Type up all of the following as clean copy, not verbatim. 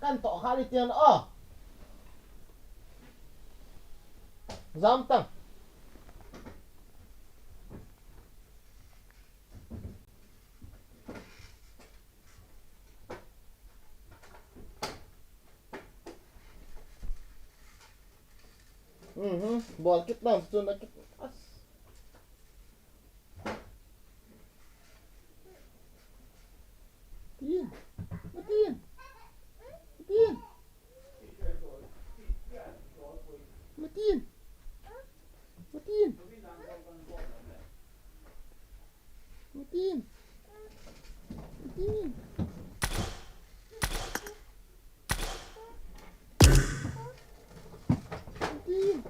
kan to hari tian zam tang bol kit bang tu nak kit as tin tin tin Matin. Matin. Matin. Matin. Matin.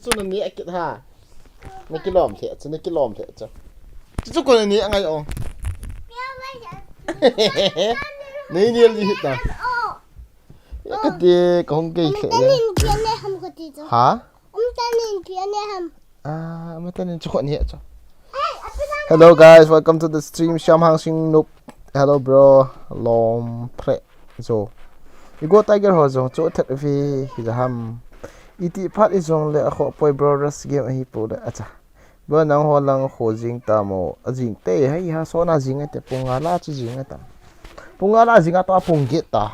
Chú nó nhẹ kìa ha. Nó cái lòm thiệt chứ, nó cái lòm thiệt chứ. Chú con này nhẹ ngay ồ. Này nhẹ gì hết nào. Cái gì con cây khẽ này. Hả? Ông ta nên cho con nhẹ cho. Hello guys, welcome to the stream. Sham Hang Sing Noop. Hello bro. Lom pre. So. You go tiger ho zo. Cho thật vì ham. Iti pat izong le ako poi brothers game hi po da acha ba nang ho lang ho jing ta mo ajing te hai ha so na jing te pungala chi jing ta pungala jing ta pung get ta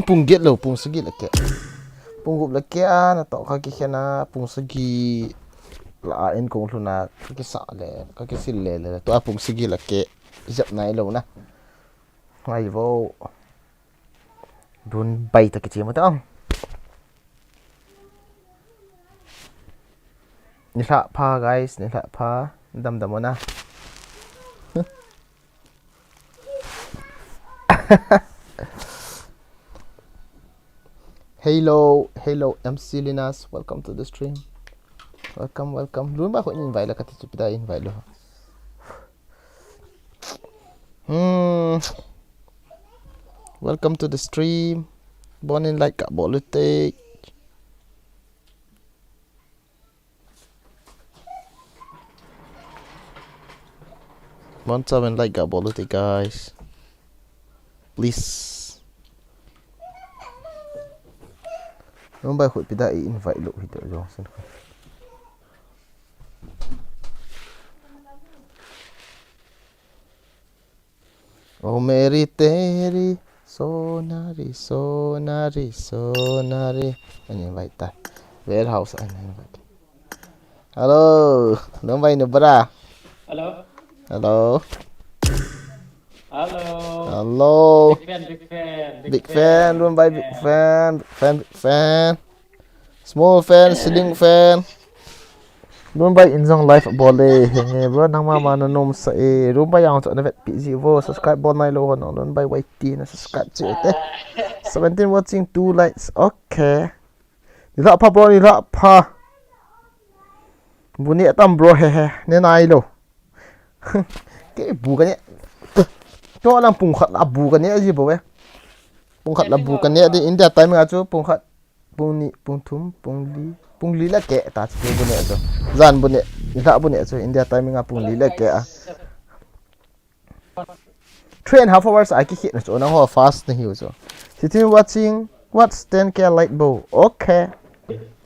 pung get lo pung sagi la ke pung gup la ke na to ka ki khana pung sagi la en kong thuna ka ki sa le ka ki sil le to pung sagi la ke jap nai lo na ngai vo dun bai ta ki chi mo ta nila pa guys, nila pa damdam mo na. Hello, hello MC Linas, welcome to the stream. Welcome. Luan ba ako invite la kati supida invite lo. Welcome to the stream. Born in like bolute. Want some and like ability guys, please. Nung ba khuy pida i-invite lo hito jo san ko. Oh Mary Terry, sonari. Ani invite ta. Warehouse ani invite. Hello, nung ba ni bra? Hello. Big fan, luôn bay big fan. Small fan, ceiling fan. Luôn bay in dòng live bole. Bro nang mama na nom sa luôn bay yang cho na vet PG vo subscribe bon nai lo no luôn bay YT na subscribe chu te. 17 watching 2 likes. Okay. Ni la pa bro ni la pa. Buni atam bro he. Ne nai lo. Cái bù cái này cho làm bùng khát là bù cái này gì bố bé bùng khát là bù cái này đi India tay mình cho bùng khát bùng ni bùng thum bùng lý là kệ ta chỉ bùng này cho dàn bùng này ra bùng này cho India tay mình bùng lý là kệ 3.5 hours ai cái hiện cho nó hoa fast này hiểu cho sitting watching what's 10k light bow okay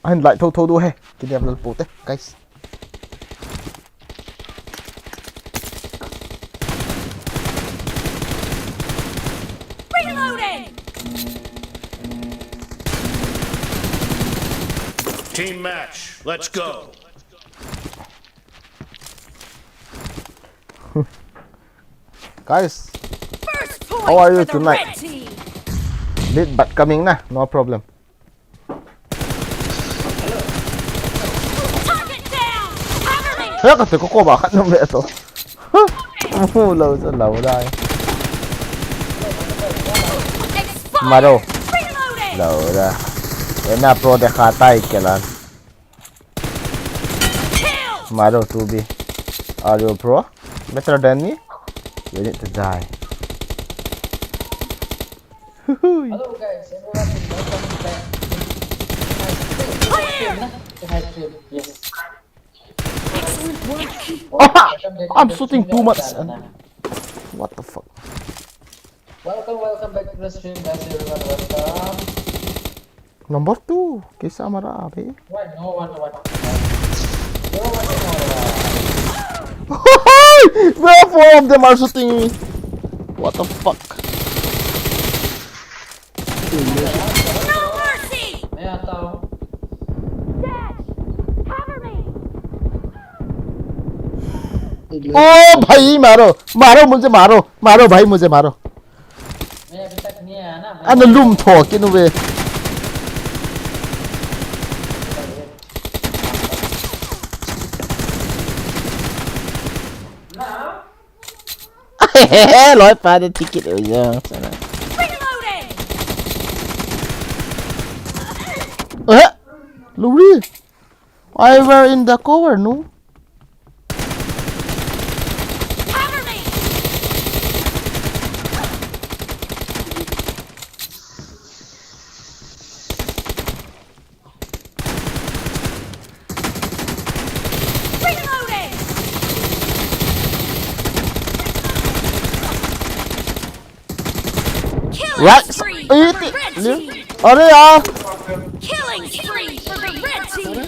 anh lại thâu đua he cái đẹp là bố thế guys. Team match, let's go. Guys, how are you tonight? Bit but coming na, no problem. Thế cái có bảo khăn không vậy thôi. Lâu đây. Mà đâu? Lâu ra. Ena pro de khatai kelan Maro 2B. Are you pro? Better than me? You need to die. Hello guys, everyone, welcome back to my stream. Yes. I'm shooting too much. What the fuck? Welcome back to the stream, guys. Everyone, welcome. Number 2. Kisah marah abe. Why no one? Where 4 of them are shooting me? What the fuck? No mercy! मैं आता हूँ. Dash! Cover me! Oh भाई मारो मुझे मारो भाई मुझे मारो. मैं अभी तक नहीं आया ना. Ano lum talking away. Lỗi pha để ticket rồi giờ. Reloading! Louis, I were in the cover, no? Cover me! Reloading! Killing Right. spree for the red team! अरे यार. Killing spree for the red team!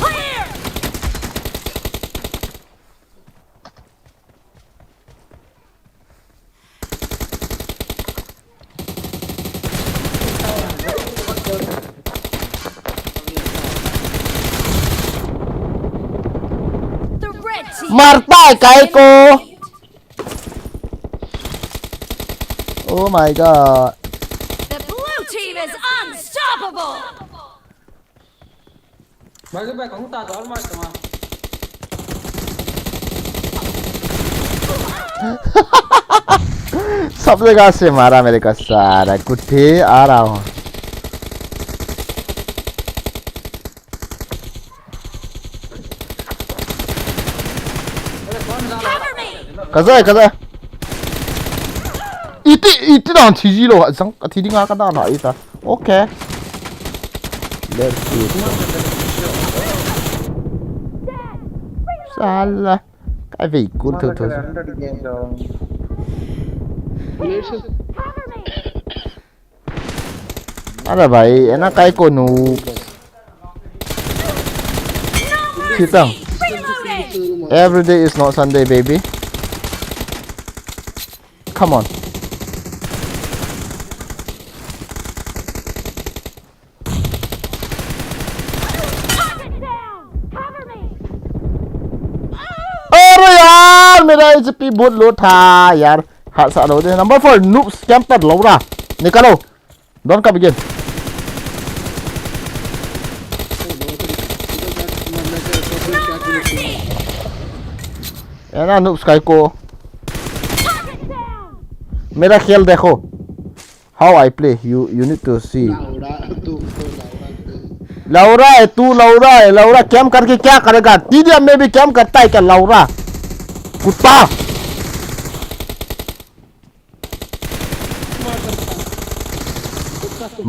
Clear! The red team! मारता है काय को. Oh my god. The blue team is unstoppable! Bagi back kamu tak soal mas teman. सब जगह से मारा मेरे का सारा कुत्ते आ रहा हूँ. Cover me! 가자. 이때랑 뒤지러 상 뒤딩아 가다 나 이다. 오케이. Let's see. Salah. Cái vị của thôi. Ada भाई है ना काय को नू. Kita. Reloading! Every day is not Sunday, baby. Come on. Target down! Cover me! अरे यार मेरा HP बहुत लो था यार. हाथ साथ हो गए. Number 4 noobs camper Laura. निकालो. Don't come again. No mercy! है ना noobs काय को. Target down! मेरा खेल देखो. How I play. You need to see. लौरा है तू. लौरा कैम करके क्या करेगा. टीडीएम में भी कैम करता है क्या लौरा. कुत्ता.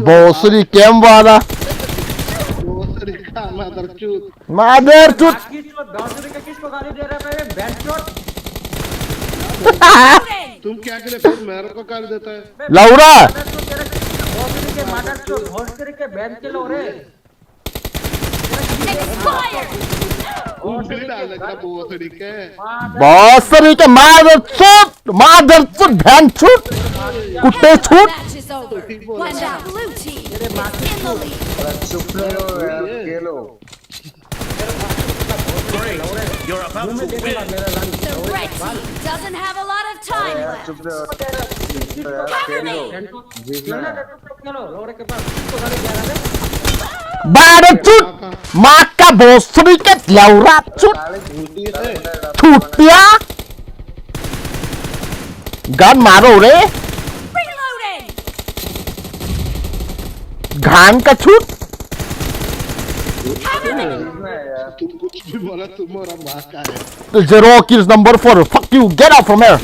भोसड़ी कैम वाला. मादर चुत. किसको डॉक्टर के किसको गाली दे रहा है बैंड शॉट. Reloading! तुम क्या के लिए फिर मेरे को गाली देता है. लौरा. डॉक्टर के मदर को डॉक्टर के बैंड के लो रे. Expired! ऊँगली डाल देता बहुत तरीके है. भोसड़ी के मादर चुत भैन चुत. कुत्ते छूट. Match is over. And the blue team is in the lead. Great. You're about to win. The red team doesn't have a lot of time left. Cover me! लोरे के पास किसको गाली दे रहा है. बारह चुट. माँ का भोसड़ी के लौरा चुट. छूटिया. गन मारो रे. Reloading! kháng cả chút तुम्हाला तुम्हाला माका है the zero kills number 4 fuck you get out from here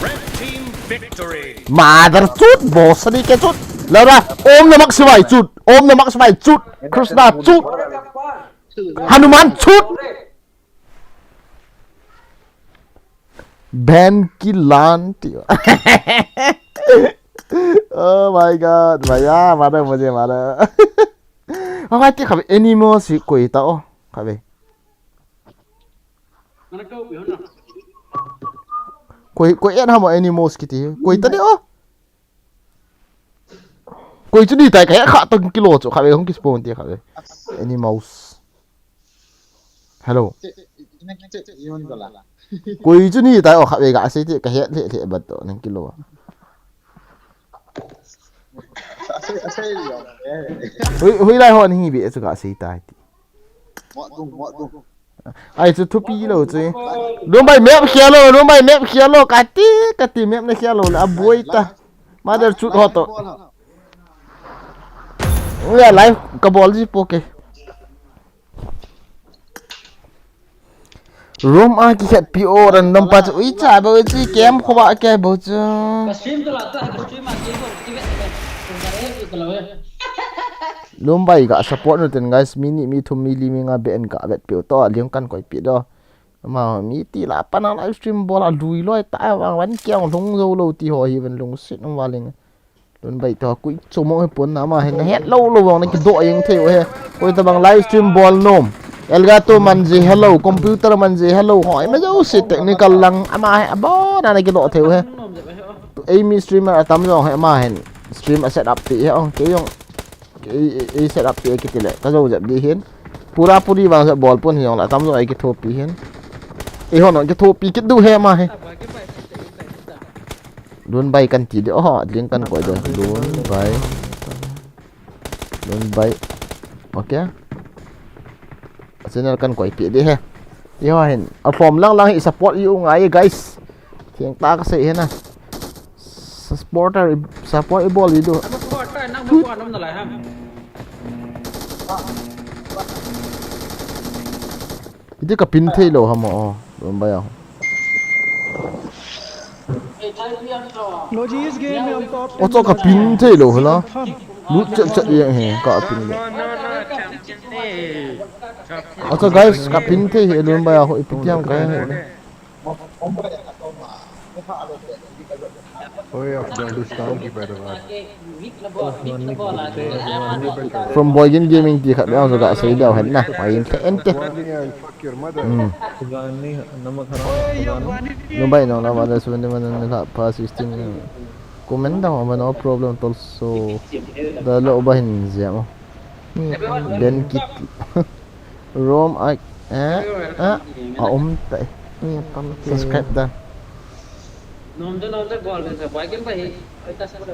Red team victory. mother chút boss đi cái chút lâu ra ôm nó mắc xoay chút ôm nó mắc xoay chút Krishna chút Hanuman chút Ben Kilan oh my god भैया मारे मुझे मारे हाँ क्या खाबे animals कोई ताओ खाबे कोई एन हम animals की थी कोई तो नहीं ओ कोई जो नहीं ताई क्या खा तंग किलो जो खाबे हम किस पोन थी खाबे animals hello कोई जो नहीं ताई ओ खाबे का ऐसे थी क्या ले बत्तो नंग kilo hui lai hon hi be chu ga sei tai ti ai chu thupi lo chu lo mai map khia lo ka ti map na khia lo la boi ta mother chu ho to ya live ka bol ji poke room a ki khat pi o ran nam pa chu i cha bo chi kem kho ba ke bo chu stream to lata है stream आ के Lumbai ga support no ten guys mini mi thum mi limi nga ben ka bet pe to liang kan koi pi do ma mi ti la pana live stream bola lui loi ta wa wan kyang lung zo lo ti ho hi ven lung sit no waling Lumbai to ku chomo he pon na ma he het lo lo wang na ki do yeng theu he oi ta bang live stream bol nom elgato manji hello computer manji hello hoi ma jo sit technical lang ama he abo na ki do theu he ai mi streamer atam zo he ma hen stream set up ti he ong ke yong i set up ti ki tile ka zo jap di hen pura puri bang sa ball pon hiong la tam zo ai ki thop pi hen e hon ki thop pi ki du he ma he don bay kan ti de ho ling kan ko de don bay okay channel kan ko pi de he yo hen a form lang lang i support you ngai guys thieng ta ka se he na support i ball du itu ka pin thei lo hamo rom ba ya लो जी इस गेम में हम top o to ka pin thei lo hala lu chat ye he ka pin lo o to guys ka pin thei he rom ba ya ho ipitiam ka he ओए अफगानिस्तान की पैदावार from boyin gaming ti khat ba ga sei daw hen na wa yin ente अफगानी नमक हराम no bai no na wala so ne man na pa system comment daw ma no problem also da lo ba hin ja mo den kit rom ai tai subscribe da nomde ball ke boy game bhai eta sab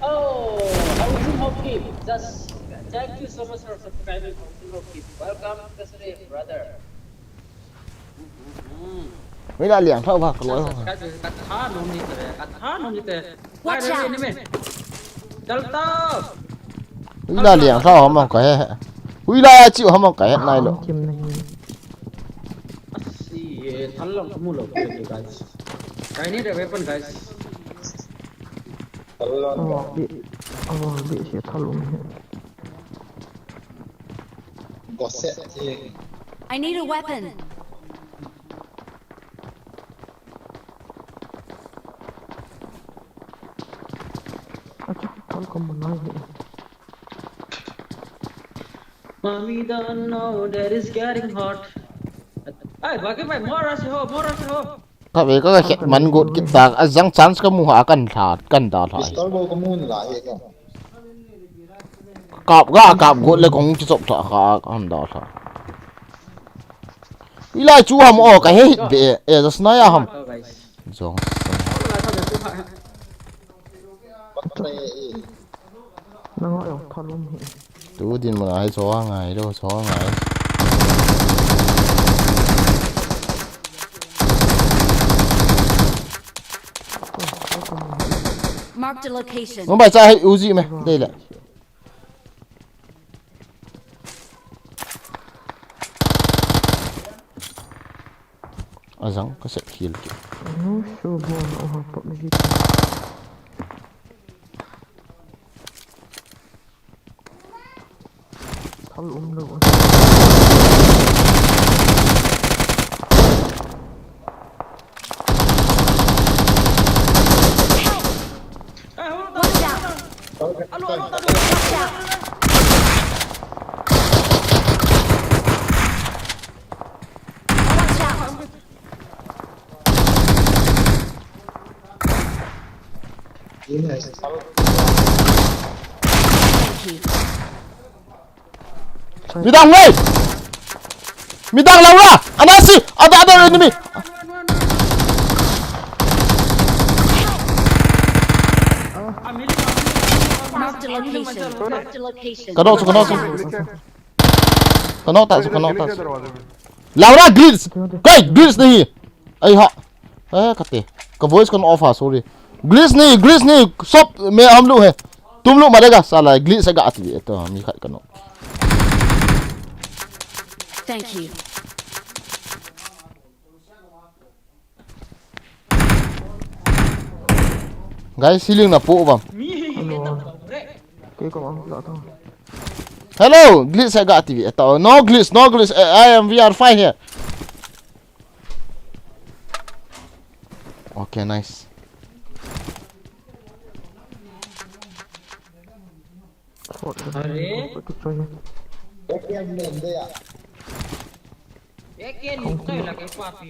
oh housing hockey just thank you so much for subscribing housing hockey welcome kasre brother mấy là liang thao bạc lối katha nom ni te Watch out. ni me dalta mấy là liang thao hả mà cái huy la chịu hả mà cái này lo si thallam mulo guys I need a weapon guys bị sẽ thao luôn I need a weapon. Mommy don't know that it's getting hot. Ay, bakit ba? More rush ho. các vị có cái mình gột cái tạc răng chance cái mua cần thả cọp gột lên cũng chụp thả con đó thả ý là chú hầm ở cái hết về giờ nói à hầm rồi nó gọi là thon luôn tú tin mà ai xóa ngày đâu xóa ngày Marked a location. nó bài ra hay Uzi mày đây là Azang có sẽ heal kìa. No, sure, boy. Oh, put me here. Thal lo. Watch out! Watch out! Watch out! Thank you. Midang wait! Midang Laura! Anasi! Other enemy! Marked a location. Marked a location. Kanok so Watch kanok so. out. Kanok tak so kanok tak. दरवाजे में Laura glitch! Hey, glitch नहीं आई हाँ कते का voice कौन off है sorry glitch नहीं सब में हम लोग है तुम लोग मरेगा साला glitch से गाती है तो हम ही खाई कनो Thank you. guys ceiling na po bang Cái con ông lọ thôi. hello glitch से गाती है तो no glitch I am we are fine here okay nice अरे Cái chơi này. एक लुकाई लगे पापी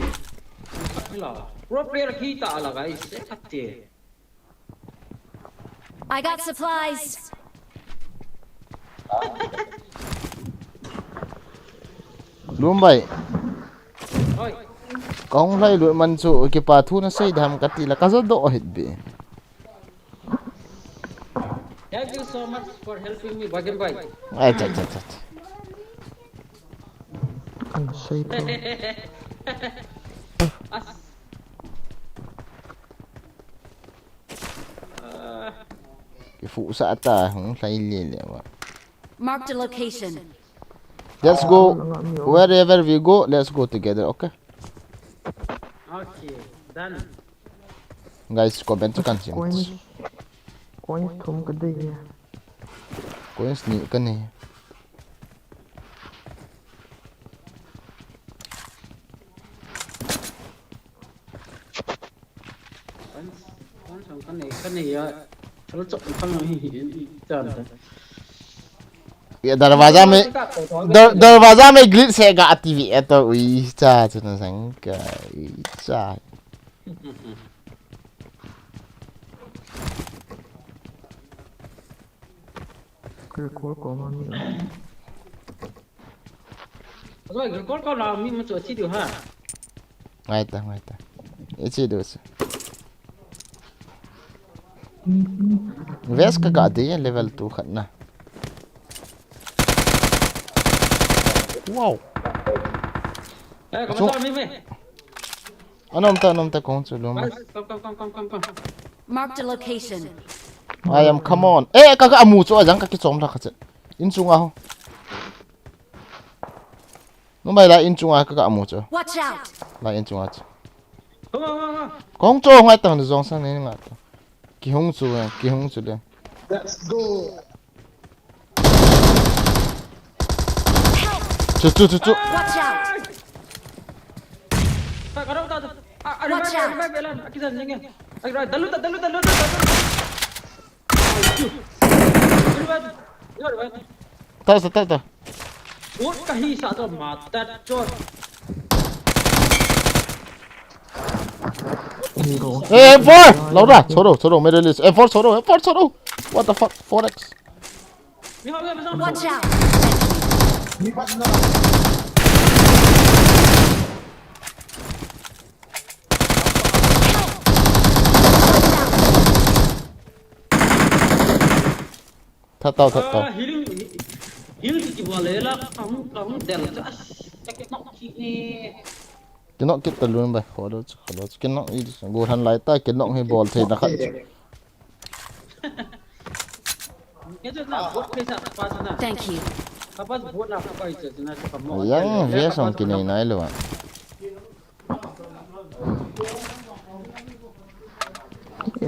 ला प्रो प्लेयर की ता लगा इससे कत्ते I got supplies. luôn vậy ओए con lại lụi mình chỗ cái bà thu nó xây đam cái tí là cái rất độ hết bị thank you so much for helping me Bagir bhai ai chà Ăn xây thôi. cái phụ xã ta không thấy liền liền mà Marked a location. let's go wherever we go let's go together okay okay done guys comment cho kan sim Quanh thùng cái đây nha. ko ni kan ni con này nó trộn không nó hiển trần ya darwaza में glitch से गाती है तो उई चा चुना संग का चा Cái cối của mà mình. rồi con nào mình chỗ chi điều ha ngay ta ichi dos vest ka gadi ya level 2 khanna wow ê có sao mình anom ta kong chu lum con Marked a location. I am come on eh ka amu chu ajang ka ki chom la kha in chunga ho no mai la in chunga ka amu chu Watch out. la in chunga chu không kong chu ngai tang zong sang ne nga ta ki hong chu le chu Watch out. có đâu ta Watch out. về lên cái dần nhanh anh rồi tấn lút ta Ủa cái hi sao rồi mà ta cho eh M4 laura soro middle list M4 soro what the fuck 4x Watch out. thật tao healing thì boleh lah kamu del sakit nak ni cái nọ cái tờ luôn bài khó đó cái nọ đi ngồi hắn lái tay cái nọ hay ball thì nó khát cái chỗ nào buat pesa pas na Thank you. kapas buat apa itu na kamu yang vía xong cái này luôn ạ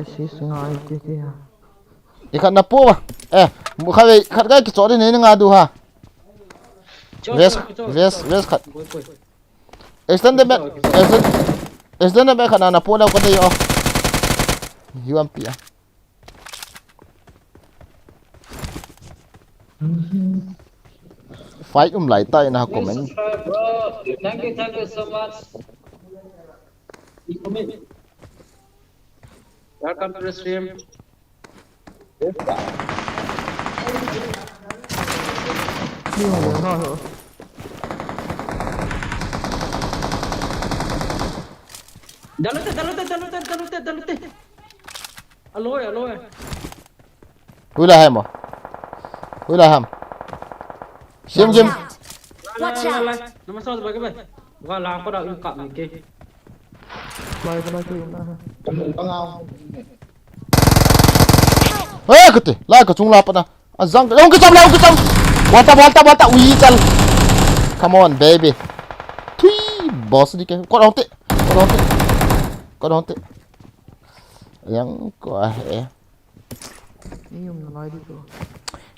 cái xí ngay cái kia ikan na po ba mu khai khat ga ki chori nei nga du ha vest khat extend back extend back khana na po la ko dei o UMP a fight lại tay na comment Bro, thank you so much. Welcome to the stream. nhiều người nói rồi Dalute. Aloy. ui là ham à ui là ham sim sim Watch out. Nama sao sebagai baik. Gua lang ko dah ingkap ni ke. bay cái kia kete la ka chung la pa na azang long ke cham wata ui chal come on baby thui boss đi ke có đón te yang ko he nhiều người nói đi rồi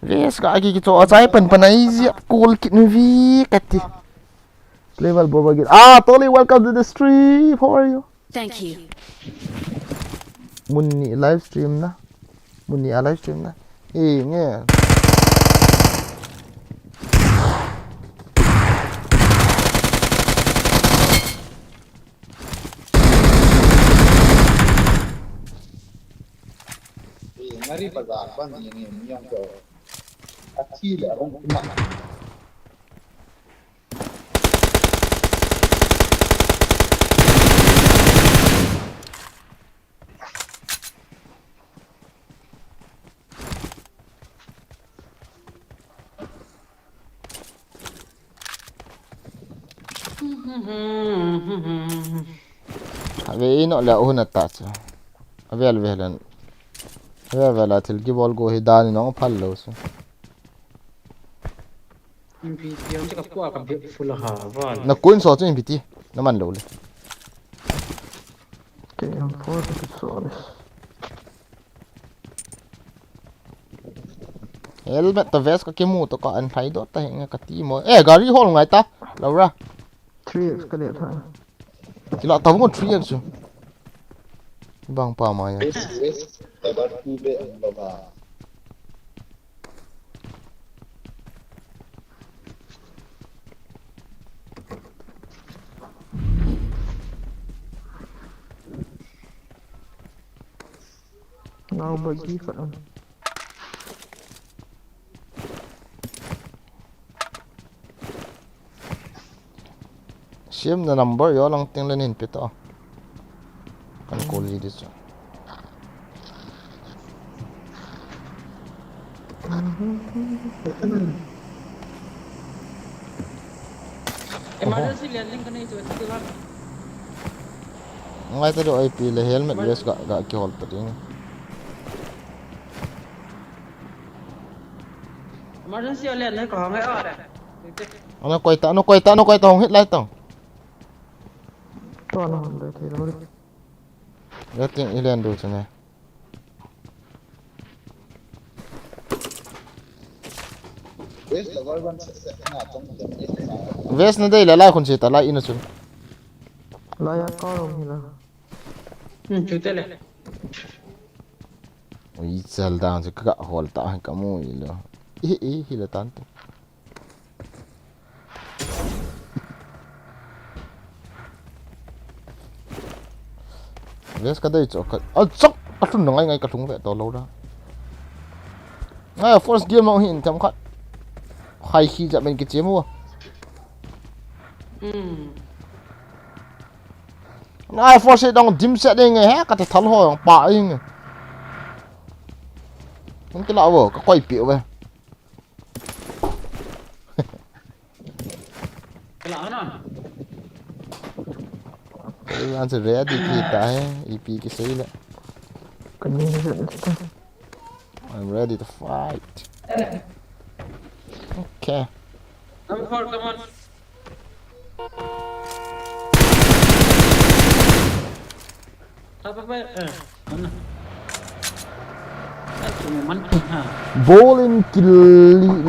ves ka ki to achai pan ai zia cool kit vi kati level boba git Toli, welcome to the stream. How are you? Thank you. Munni live stream na live stream na nghe ngari bazar ban ini yang ko achi le abang kuma ave ino la una tacha ave velan vela til ki bol go hidani no phallo so Yang cakap kuat kan dia full ha. na kun so chen piti na man lo le cái em phối cái số này helmet ta vest ka kemu to ka an thai do ta nga ka ti mo gari hol ngai ta lo ra 3x cái điện thoại ti la ta mo 3 chu bang pa ma ya dabar ku be baba nào bởi gì phải không sim na number yo lang ting lenin pito kan call ji dis Emergency landing kan itu kan. ngai ta do IP le helmet vest ga ki hol ta ding Emergency landing ko ngai ở đây. nó quay ta hong hit lai tong cho nó để thì nó đi ya ting ilen do chane wes dabar ban se na tong de vest na dei la lai khun se ta lai ina chu lại có không thì là Cuti le. ui chal dang se ka hol ta ka mu i lo hi la tan te vest ka dei cho ka chok ka thun ngai ka thung ve to lo da first game mo hin cham khat khai khi ja men ki chemu ngai force dong dim set ding he ka ta thal ho pa ing không cái lão vô có quay biểu về Kelak mana? anh sẽ rẽ đi thì tại EP cái xí đấy cái gì vậy I'm ready to fight okay Number 4, come on. Apa? Mana? Cuma man ha. Ball in kill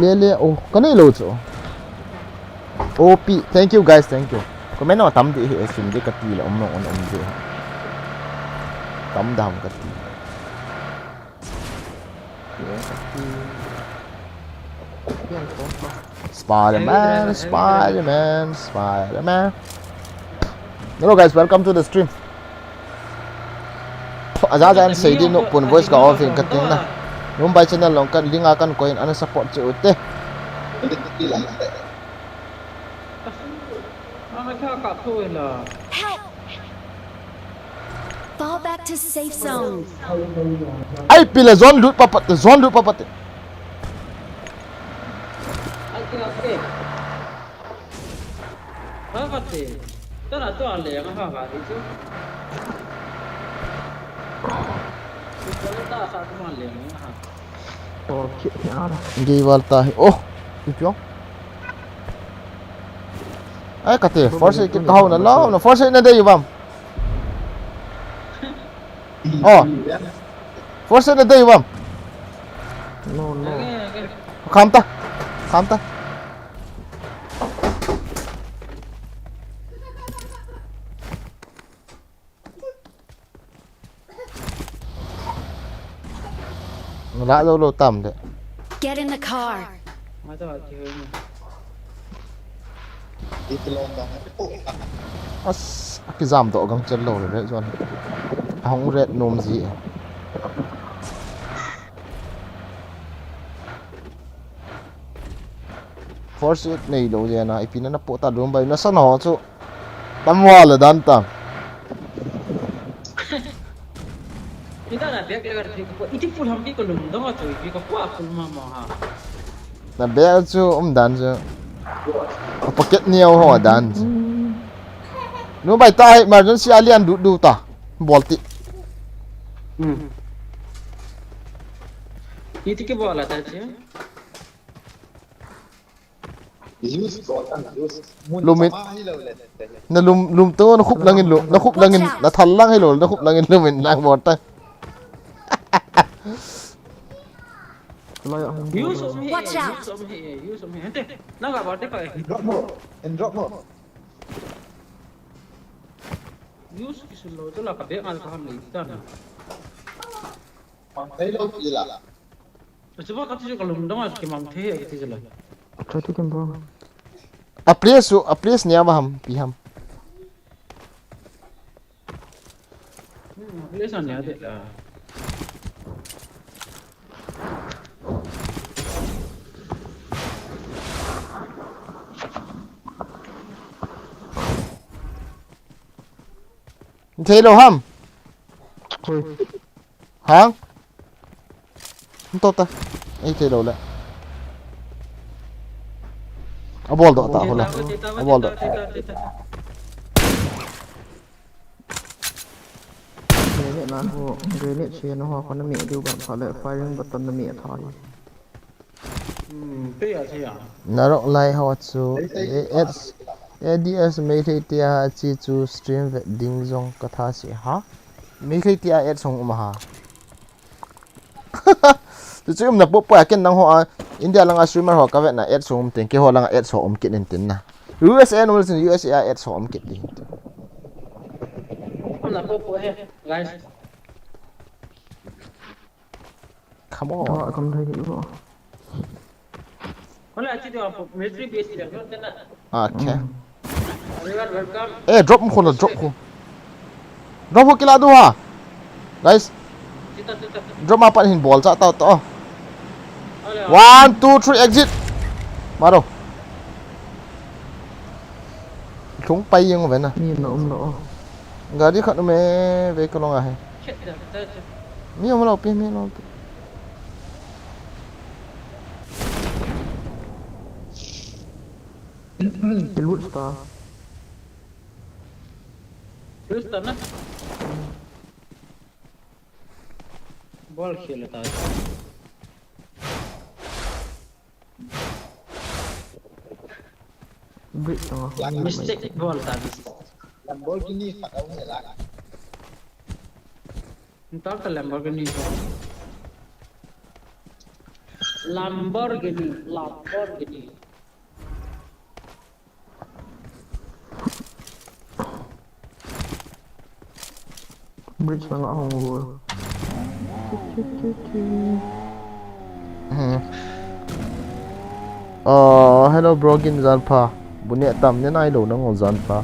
lele oh kanai lo cho. OP thank you guys thank you. Comment nào tắm thì hệ súng cái cắt là ông nó ông gì. Tắm đam cắt. Spider-Man, Spider-Man, Spider-Man. Hello guys, welcome to the stream. Aja jan say din no pun voice ka off in kating na. Nung by channel long kan link akan coin ano support ci ute. Help! Fall back to safe zone. Ay pila zone loot papat, zone loot papat. Okay. Apa tu? Tak nak tu alih yang apa itu? Kalau tak satu alih yang apa? Ồ, chuyện nhá rồi. Gi walta. Oh, itu. Ay kate, force kit kahau na law, no force na day bam. Oh. Force na day bam. No, no. Kham ta. Kham ta. Đã lâu lâu tầm đấy. Get in the car. Macam apa ni? Itu longgang. As cái giảm độ găng chân lâu rồi đấy John. Không rệt nôm gì. Force it này đâu vậy na? Ipin na po ta doon ba? Nasa no so. Tamwa la dan tam. Kita nak biar keluar dari kuat. Itu full hampi kalau dong tu, itu kuat full mama ha. Na be so dan so. Pocket niyo ho dan. No bay ta emergency alien du ta. Bolti. Itu ke bola tadi. Use kan use. Lumit. Na lum to na khúc langin lu, na khúc langin na thal lang hay lo, na khúc langin lumin lang bot ta. Use om he. Watch out. Use om he. Hente. Nak apa dia pakai? Drop more. And drop more. Use kisah tu lah kabel ngal paham ni kita na. Thấy đâu gì là Coba kata je kalau dong as kemang the gitu je lah. Try to can bro. A place niya maham piham. Lesan ni ada lah. Thế đâu ham? Ôi, Hả? Không tốt ta. Ấy thế đâu lại. A ball đó tạo hola. A ball đó. grenade nó ho, grenade chia nó ho, con nó miệng tiêu bạn phải lại firing button nó miệng thôi. Thế à. Narok lai how chu ads mấy cái tia chi chu stream về ding zong katha si ha. Mấy cái tia ads song ha. Tu chu na po po ken nang ho India lang a streamer ho ka ve na ads song ten ke ho lang ads ho kit nin tin na. USA no listen USA ads ho kit di. Nak apa he? Guys. Come on. Đó, không thấy hiểu rồi. Kalau aci tu apa? Military base dia. Kau tak nak. Okay. Everyone welcome. Eh drop mo na drop ko. Drop ko kila do ha. Guys, Kita. drop mapan hin ball sa tao to. Alah. 1 2 3 exit. Maro. Chúng bay nhưng mà vậy nè. Nhìn nó nổ. Gari khat me ve ko longa hai. Cek dah. Mi mo lo pe mi lo. Cái lút star. Terus tak nak. Ball खेल था. Brick đó. Mistake ball tadi. Lamborghini kat awak ni lah. Entah ke Lamborghini tu. Lamborghini. Bridge na nga akong goal. Hello bro gin zanpa bunya tam ne nai lo nang zanpa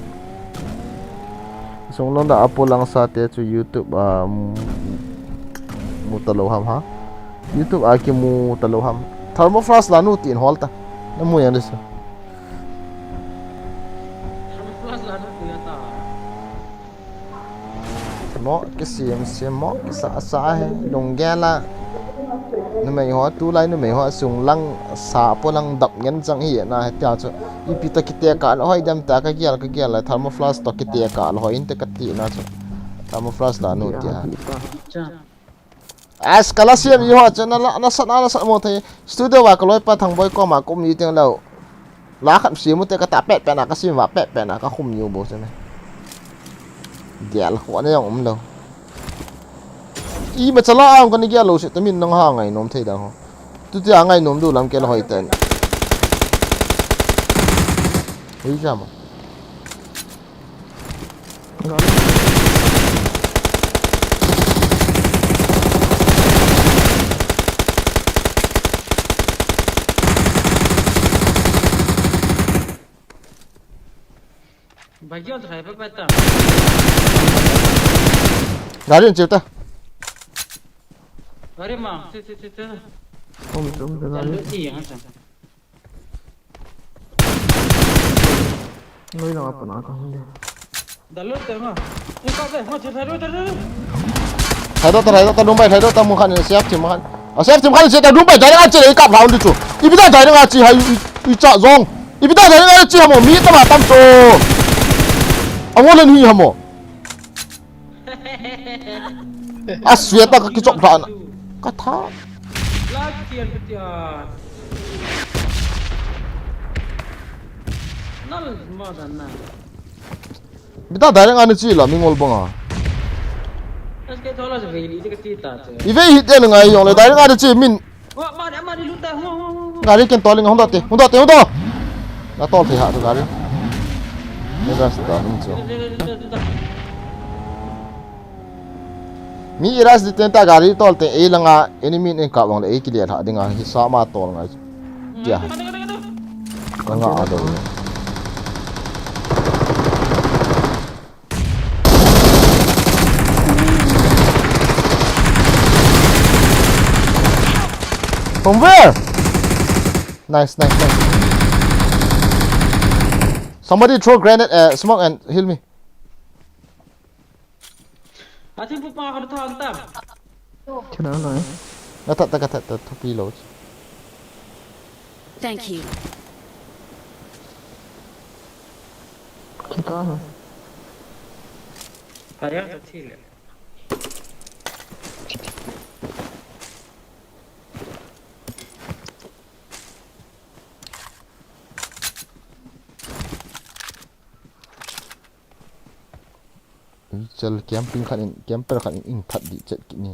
song long da apo lang sa te chu YouTube mu talo ham ha YouTube ki mu talo ham thermoflask la nu tin hol ta na mu yang des mo cái xiêm mo sa he dong ge la nó mày hóa tu lại nó mày hóa sung lăng xả po lăng đập nhân chẳng hiện na tia cho ipita kitia ka lo hoi dam ta ka kia la thermoflask to kitia ka lo hoi inte kati na cho thermoflask la no tia as kala siam yi ho chana na sa mo thai studio wa ka loi pa thang boy ko ma kum yi teng lo la khat siam te ka ta pet pe na ka sim wa pet na ka khum yu bo chana dial ho na yong lo i mà chala am kan kia lo se tamin nang ha ngai nom thei da ho tu ti ngai nom du lam ke lo hoi ten hoi jam Bagian saya apa peta? garin cheta Mari mah, tu. Umsam dengan Lalu yang macam. Noi lang apa nak akong hindi. Lalu tengah. Kau dah, macam taruh. thay đó ta đúng bài thay đó ta muốn khăn xếp chim khăn xếp chim khăn sẽ ta đúng bài thay đó chỉ cặp lão đi chú ibi ta thay đó chỉ hay i chợ rong ibi ta thay đó chỉ hamo mi ta mà tam số ông lên hi hamo sweat ta cái chọc thằng cái thá Latihan petian. Nol semua dana. ibi ta thay đó chỉ là mình ngồi bông à Terus kita tolak sebeli dia ketita tu. ibe hit dia ngai yong le thay đó chỉ mình Wah, mak di luta. gari ken toling hong dot na tol thì hạ thôi gari ne gas ta mình cho mi iras di tenta gari tol te e langa enemy ne ka wang le e clear ha dinga hi sa ma tol ngai ya nga ado from where nice somebody throw grenade smoke and heal me Asyik pun pang ada tahan tam. Kena nói. na ta reload Thank you. Kita lah. Karya kecil. chal camping khan camper khan in that di chat kini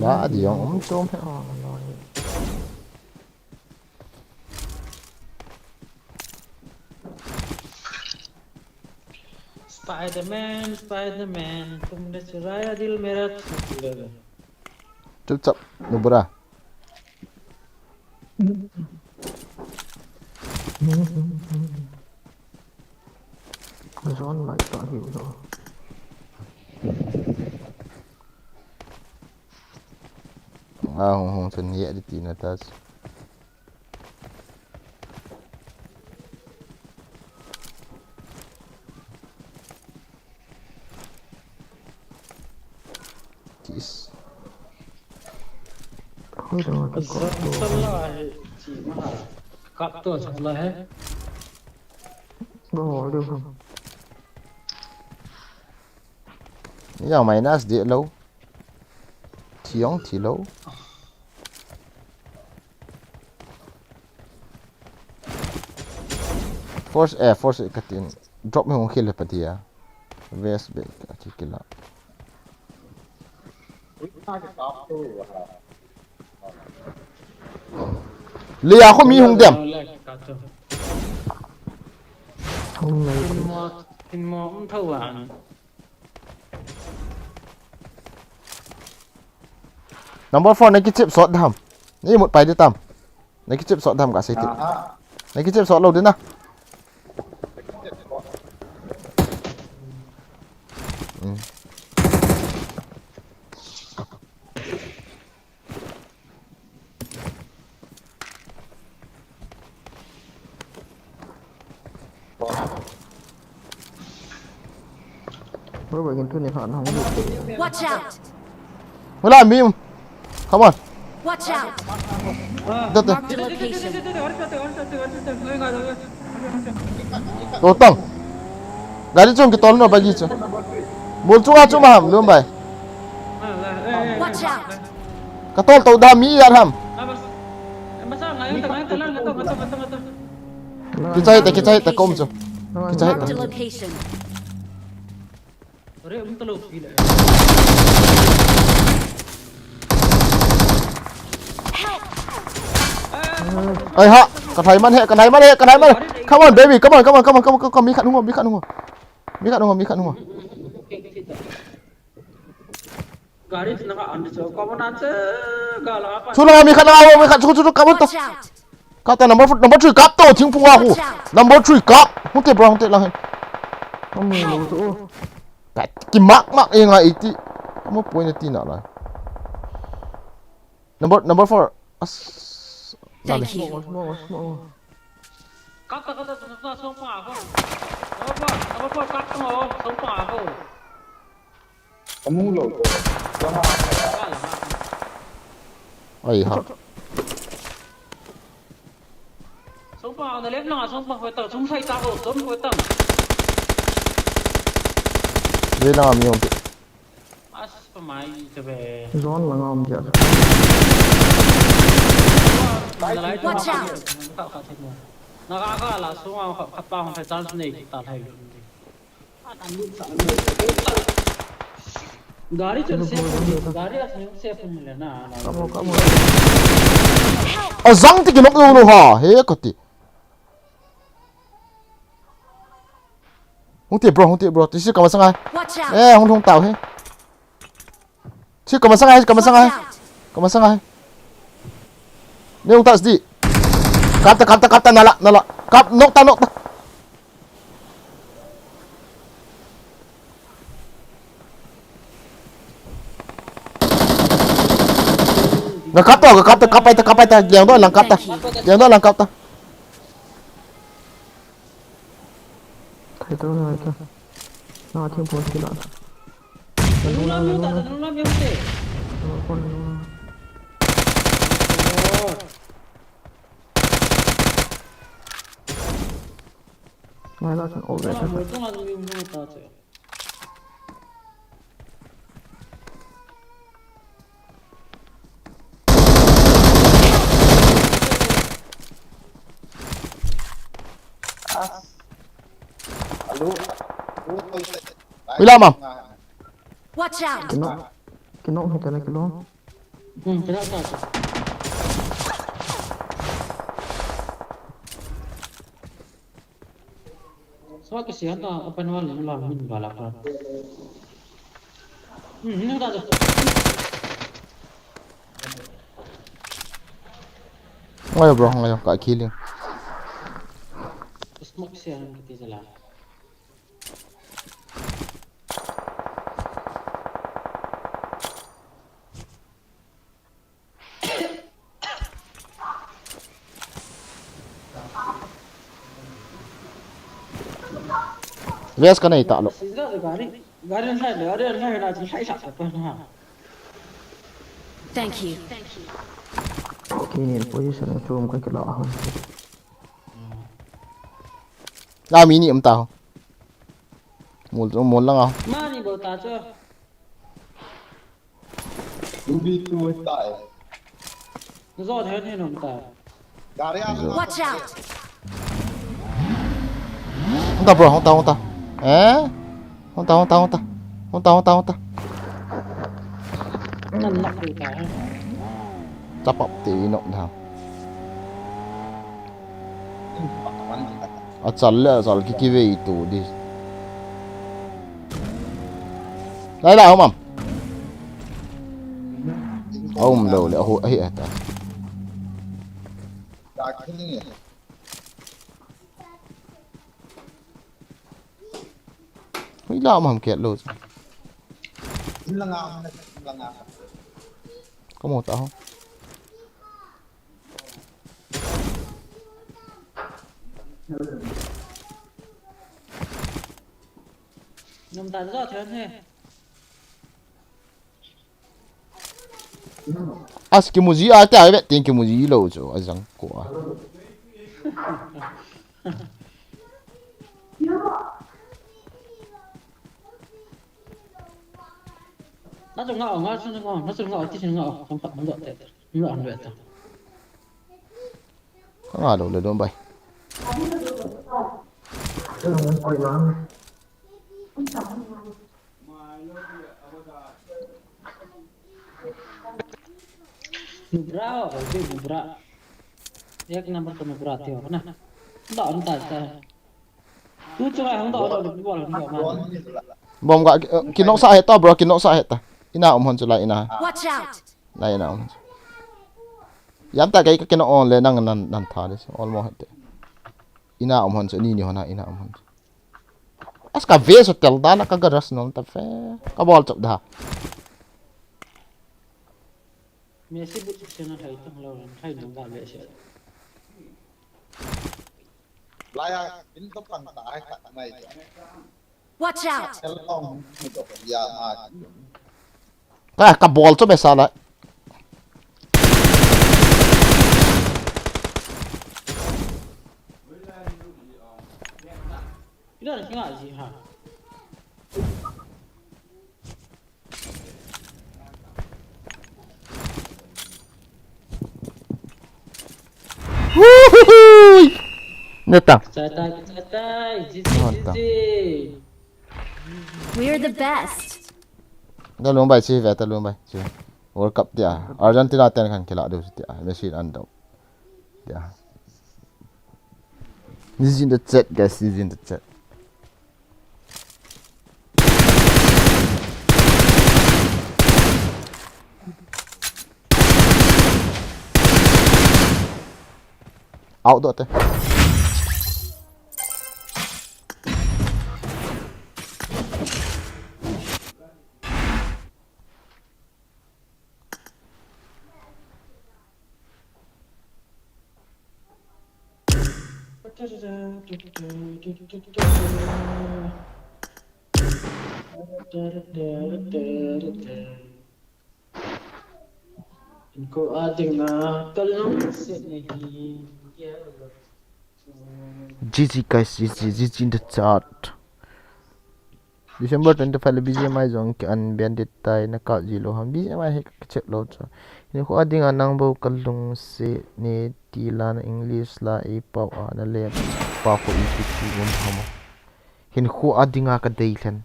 lá gì không Tôm hay họ nói. Spiderman, तुमने चुराया दिल मेरा छूट गया. chụp nubra Zon lại tak hiểu rồi. hong sen ye di tin atas tis Thôi rồi, Salah, cik mahal. cặp tôi chẳng là hết. Bro, điều không? Giờ mày nó địa lâu. Thiong thì lâu. Force cái tiền drop mình không kill được à? Vest bait chỉ kill lại. Lia không mi hung điểm. Không lấy. Tin mò cũng thâu à. Number 4 này cái chip shot đam. Này một bài đi tầm. Này cái chip shot đam cả xây tịt. Này cái chip shot lâu đến nào. Bro, bagian tu ni hak nak. Watch out! Mới làm mìm. Come on. Watch out! Đất đây. Marked a location. Đồ tầng. Gái đi chung cái tón nó bài gì chứ. Muốn chung chung mà hầm luôn bài. Watch out! Cái tón tàu đam mỹ ra hầm. Kita hit kom chứ. Kita hit. Marked a location. Rồi ông tao gila. Ơi họ, cái này mất hệ. Come on baby, come on. Mi khăn đúng không? Gari itu nak anda cakap kamu nanti galau apa? Sudah mi khăn sudah kamu tuh. Watch out! Kata number 3 cáp to tiếng phung hoa Number 3 cáp. Không thể bro, là Khôngมีรู้ตัว cái mắc ấy ngay tí. Kamu point tí nào rồi. Number 4. Thank you. Semua. Kata sống phá không? Apa cắt không? Sống phá không? Kamu loh. Ơi hả. Sống phá này lép nào sống phá phải tận sống say tao rồi sống phải tận. Đây là mi không. As pemain tu be. Zon là ngon chưa? Watch out! Nakakala semua kapal phải chance này ta thấy luôn. Gari tu safe, gari asal safe mula na. Kamu. Zang thì cái nóc luôn hả? Hế có tí. Không tiệt bro. Tí xíu cầm sang ai. Watch out! Ê, không tàu hết. Xíu cầm sang ai. Nếu không tàu gì. Kapta nala. Kap nokta. Nggak kapta. Yang doang lang kapta. Thấy tôi rồi kìa. Nó thêm một cái đoạn. Tolong yang mesti. Này là chẳng ổn vậy. Tolong yang tahu tu. Bilang mam. Watch out! Cái nọ hay cái lỗ. Kenapa tu? Semua kesihatan apa nama lalu balap. Ini dah tu. Ngayon bro, kak killing. Semua kesihatan kita jalan. Vest ka na italo. Thank you. Cái này position nó trùm cái lọ hơn. mini em tao một lăng ao Mani bầu ta chưa? Ruby tu tại Do thế nên ông ta. Gary Watch out! không tao bro không tao không tao Nằm nặng bầu ta. chắp bọc tí nộm thằng chal cái về tụ đi đây là không ông đâu lại hội ấy ta Đã cái này mấy lao mà kiệt luôn là ngào có một tao không Ông ta do thế nên. cái mùi gì à cái ấy tiền cái mùi gì lâu rồi anh rằng của Nó dùng ngọ, tí dùng ngọ, không phải không dọn tệ, như ăn vậy thôi. không à đâuเลยโดนไป Nubra, oke nubra. Ya kenapa tuh nubra tiwa, nah, dọn ta ta. Tu cuma không dọn được bola nggak mana. bom gak kinok sa heta bro kinok sa heta ina hon chula ina Watch out! na ina yam ta kai kinok on le nang nan tha des almo hete ina hon chu ni hona ina hon as ka ve so tel da na ka garas non ta fe ka bol chop da Messi buat channel hai tu lawan hai nang gak Messi. Laya in tập bằng tại tại này Watch out! cái long một cái ya ka bol chu be sa la Itu ada nggak sih ha? neta Catai, Mantap. We're the best! da lum bai chi ve ta lum bai chi world cup dia argentina ten kan kila do dia messi andau dia this is in the chat guys this is in the chat out đó thế Iनको Edam Nah kalau sedih. GG guys GG in the chat December 25 BGMI zong ki an bandit tai na ka zilo ham BGMI he ka check lo cha ni ko ading anang bo kalung se ne ti la na english la e pa na le pa ko i ti gum ham hin ko adinga ka deilen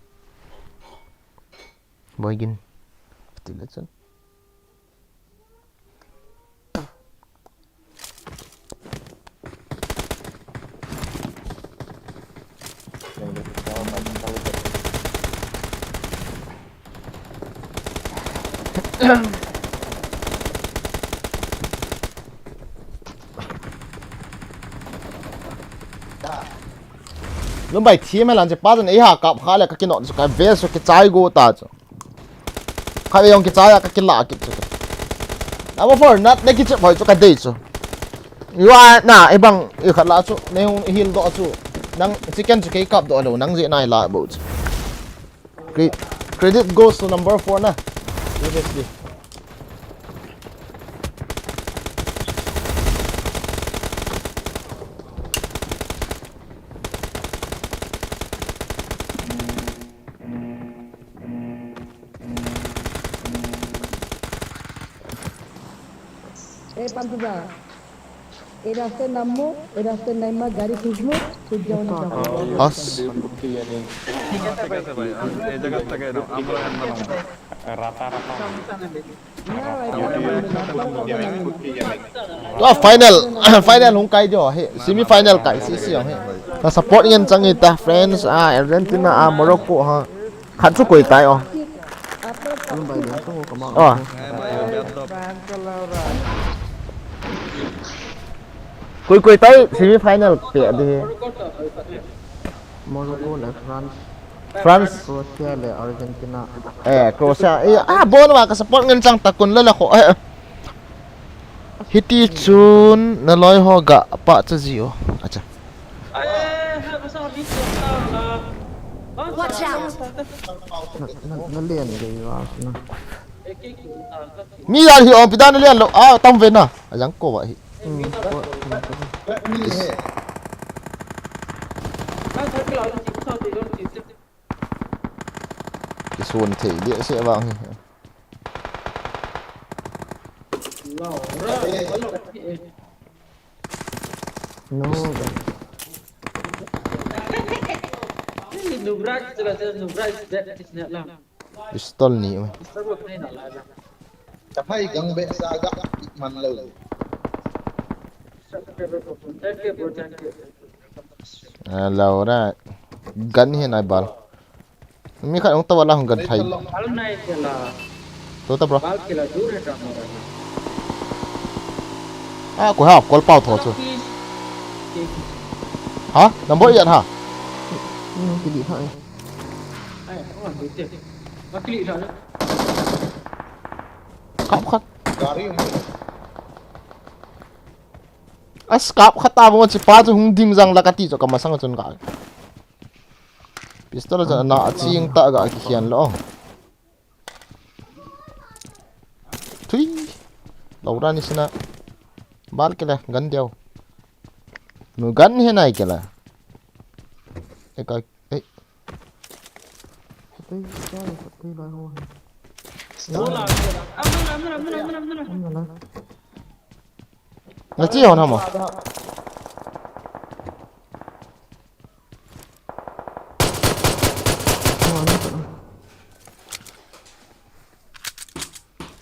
boygin tilatsan lúc bảy thí mà làm gì bắt được ấy hả cặp khá là các cái nọ cái vé số cái trái go ta chứ khai用cái trái là cái lạ cái chứ à mà phải nát đấy cái chụp hỏi cho cái đấy chứ you are na ấy bằng ấy khát lạ chứ nếu hiền đó chứ năng chicken chứ cái cặp đó đâu năng gì này lạ bộ chứ credit goes to number 4 na obviously Pantuza. Eraste namu, eraste naima gari kuzmu, sujau na jauh. As. Final final hung kai jo he semi final kai si si he ta support ngen chang ita friends Argentina Morocco ha khan chu koi tai o koi tai semi final pe de Morocco là France Croatia là Argentina Croatia bon ma ka support ngen chang takun la kho hiti chun na loi ho ga pa cha zio acha Watch out! nó liền gì vào nó mi ra hi om pidan lian lo tam ven na ajang ko wa hi cái xuân thể địa sẽ vào nó pistol ni mà Tapi gang be saga man lo. lâu ra gắn hiện nay bal mi khai ông ta wala hong gan thai to ta bro của học call pau thọ chứ hả nằm bội nhận hả cái gì thôi khóc khóc Gari Ascap khata mo chi pa chu hung dim jang lakati cho kamasang chon ga pistol ja na ching ta ga ki hian lo thui laura ni sina bal kela gan deu nu gan he nai kela eka ei cái loại hoa na chi hon hamo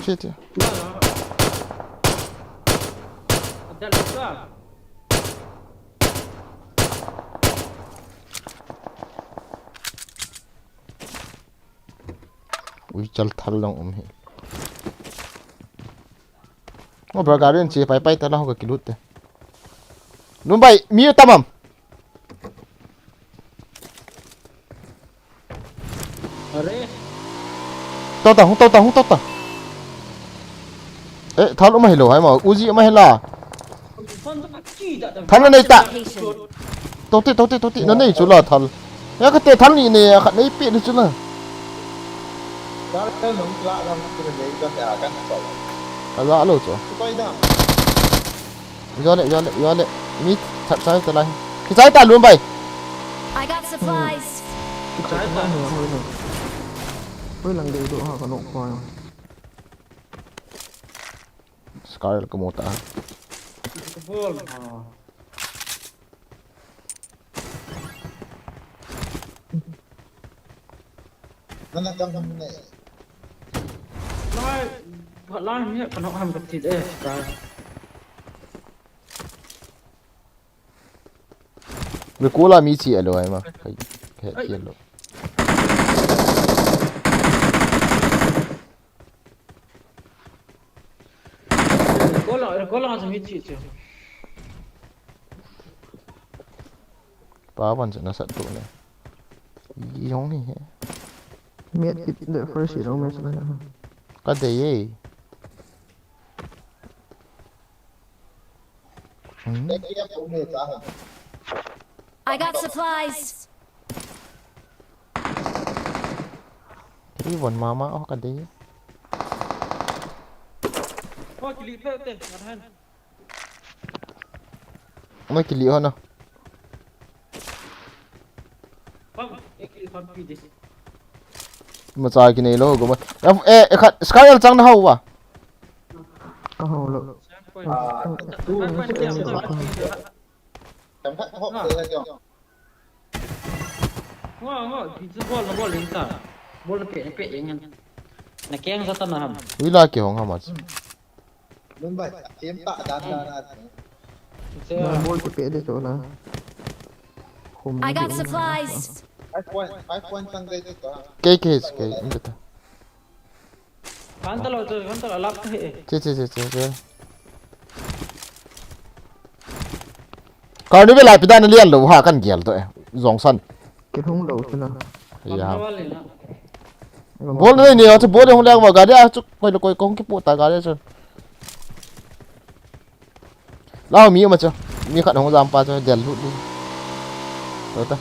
shit ya ui chal thal long he Mo bergarin si pai ta lahu ka kilut te. Numbai mi tamam. Are Hung ta. Thal ma hilo hai ma uji ma hila. Thal nei ta. Toti na nei chula thal. Ya ka te thal ni ne khat nei pi ni chula. Gari nung la ram tu le kan ya kan so. Ala alo cho. Koi da. Yo le mi thật sai ta lai. Ki sai ta luôn bay. I got supplies. với lần đi tụi họ có nộp coi không Scar ka mota. Nana kam ne. Lai mi kan ham ka ti de Ve cola mi chi alo ai ma. Kai ki alo. Gola sa mi chi chu. Pa ban na sa tu ne. Yong ni he. miết ít đợi first gì đâu miết này Ka de ye. Dia pun ne ta. I got supplies. Kiri won mama ka de. Ko kili pe te han. Mai kili ho na. Bang ekili kon pi de. Ma cha ki nei lo go ma. Khat Scar chang na ho wa. có hồ lượng Ko tu Kan nó kan sẽ dia em betul. được Chẳng hạn họ tới là kiểu Wah, itu bola lintar. Bola pe jangan. Nak yang satu naham. Wila ki hong hamas. bên vậy em tạ đàn ra là mà bol thì bé đi chỗ nào không I nó got bị supplies. 5 point tăng đây cho Ke ingata. Kantor alap ke. Che. Kar ni bela pidan lian lo ha kan gel to zong san. cái thùng đầu thế nào Ya. Wali na. Bol ni ni acha bol hong lang ma ga dia chu koi kong ki pu ta ga dia chu. Lao mi ma chu. Mi khat hong jam pa chu del lut đi. Rồi ta.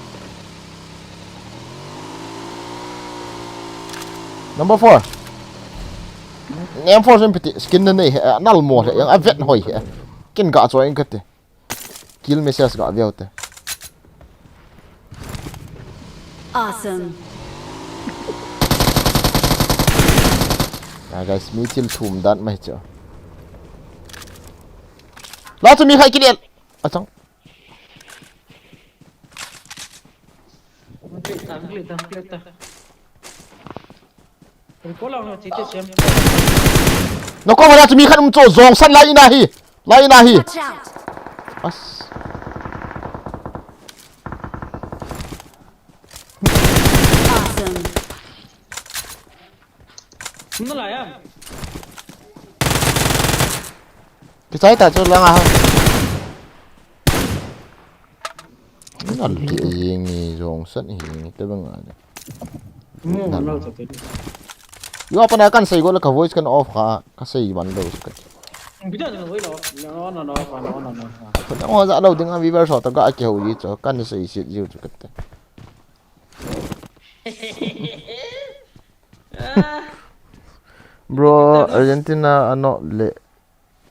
Number 4. Em 4 sem piti skin na nei nal mo le yang avet hoi he. Kin ga cho en kate. Kill message ga viau te. Awesome. Guys, mi til thum dan mai chu. La chu mi khai kilian. Achang. Kelita. Kalau nak cerita siam. Nó có ra chu mi khan cho zong san lai na hi. Watch out. As. Awesome. Mana lah ya? Cái trái ta cho lang à. Nó là cái gì zong san hi te bang à. Mana satu. Yo apa na kan sai go la ka voice kan off ka sai ban lo ska. Bisa jangan boleh lo. No. Ko na za lo ding a viewer so ta ga ke ho yi cho kan sai shit yu chu kat. Bro, Argentina ano le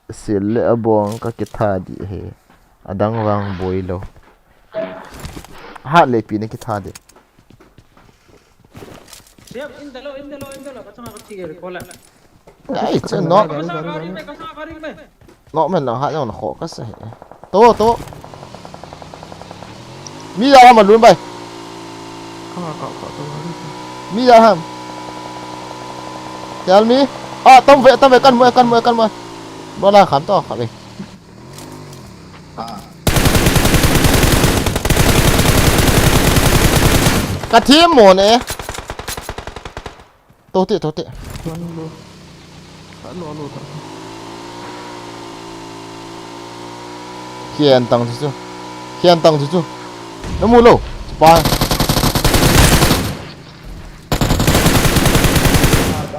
sile abong ka kitha di he. Adang wang boy lo. Ha le pi ne kitha de. Siap, indalo. Kacang aku cier, kola. Ai che no. Kacang karing me. Nó mình là hại nhau là khổ cách sẽ tố mi ra mà luôn bay cậu mi ra hàm tell me tông vệ căn mười đó là khám to khám đi cả thêm một này tốt tệ luôn luôn đã lo luôn khiên tăng chứ nó mua lâu ba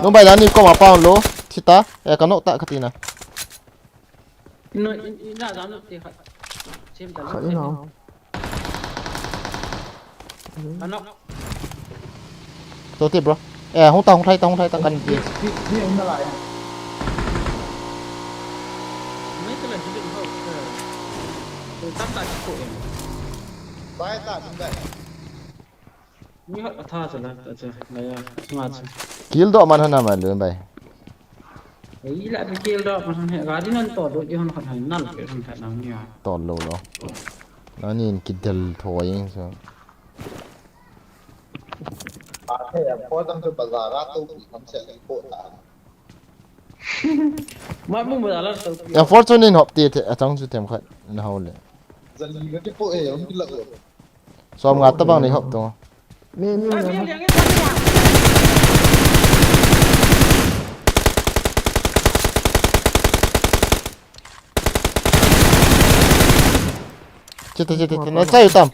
nó bay là ni có mà bao lố thì ta cái nốt tại cái gì nào Ina dám được thì phải. Xem ta. phải nào Ano? tốt bro không thấy tao cần gì đi anh ta lại Mấy cái lần chỉ định không. Tắt lại cổ. vai tạ bên đây Ni hot tha rồi là này smart. kill độ mà hơn mà lươn bay Ấy lại cái kia đó mà thằng gái đi nên tỏ đội cho nó phải năn cái thằng thật nào nhỉ. tòn lâu đó nó nhìn cái del thôi sao thế là có tăng cho bazar ra tôi cũng không sẽ bị cổ tạ Mà muốn bây giờ là tao. em fortune hộp tiền thì trong chú thêm khách nó hậu lệ dần cái cổ hệ không bị lợn so ngạt tao bằng này hộp đúng không mê chết nó chạy tầm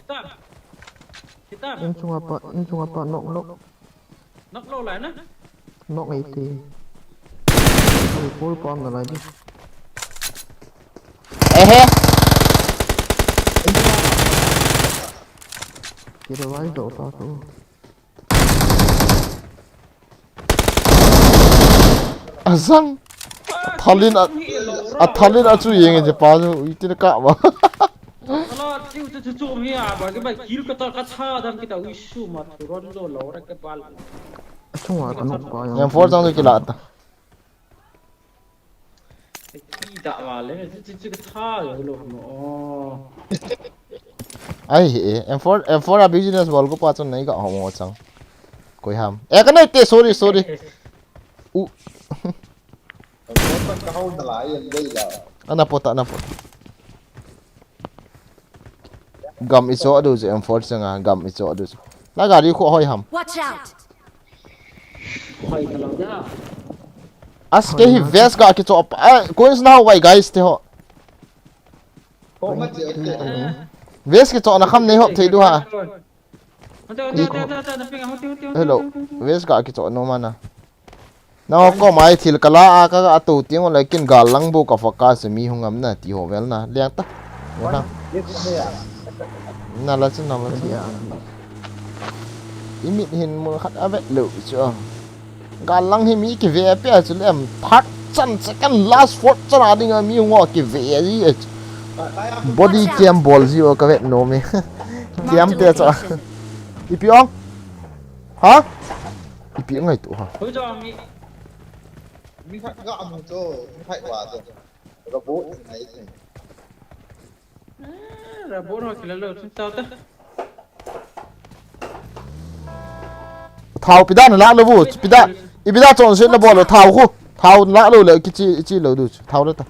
Kita. em chung apa Nak lo lại nè. nọ ấy thì full con là gì he kira vai dỗ ta tu azang thalin achu yeng je pa ju itin ka ba Kalau ciu mi à, bagi baik kiri kata dan kita wisu mat turun lo orang ke bal. chung à nó có em for trong cái lạ ta Kaki tak malah. Cuci kata je belum. Oh. Ai M4 business ball ko pa chon nai ka homo chang koi ham e ka nai te sorry u Có con câu là lại đây là ana pota gam iso adu je M4 changa gam iso adu la gari kho hoi ham Watch out! Hoi kalau dah. as ke hi vest ga ki chop coins now why guys te ho có mất gì vest ki chop na kham nei hop thei du ha Hello. hello vest ga ki chop no mana now ko mai thil kala a ka atu tiang lai kin gal lang bu ka faka se mi hungam na ti ho vel na liang ta na biết cái này à na la chen na la Dia. imit hin mo khat avet lu chu gal lang hi mi ki ve pe chu lem thak chan second last fourth chana ding mi ngo ki ve ji body cam ball ji o ka vet no me cam te cha ipiong ha ipiong ngai tu ha Hoi cho mi. mình phải gõ một chỗ mình phải quả rồi rồi bố này Rabon ho kila lo. Tahu tak? thao pida na la lo bu pida chon se na bol thao khu thao la lo le ki chi lo du thao da ta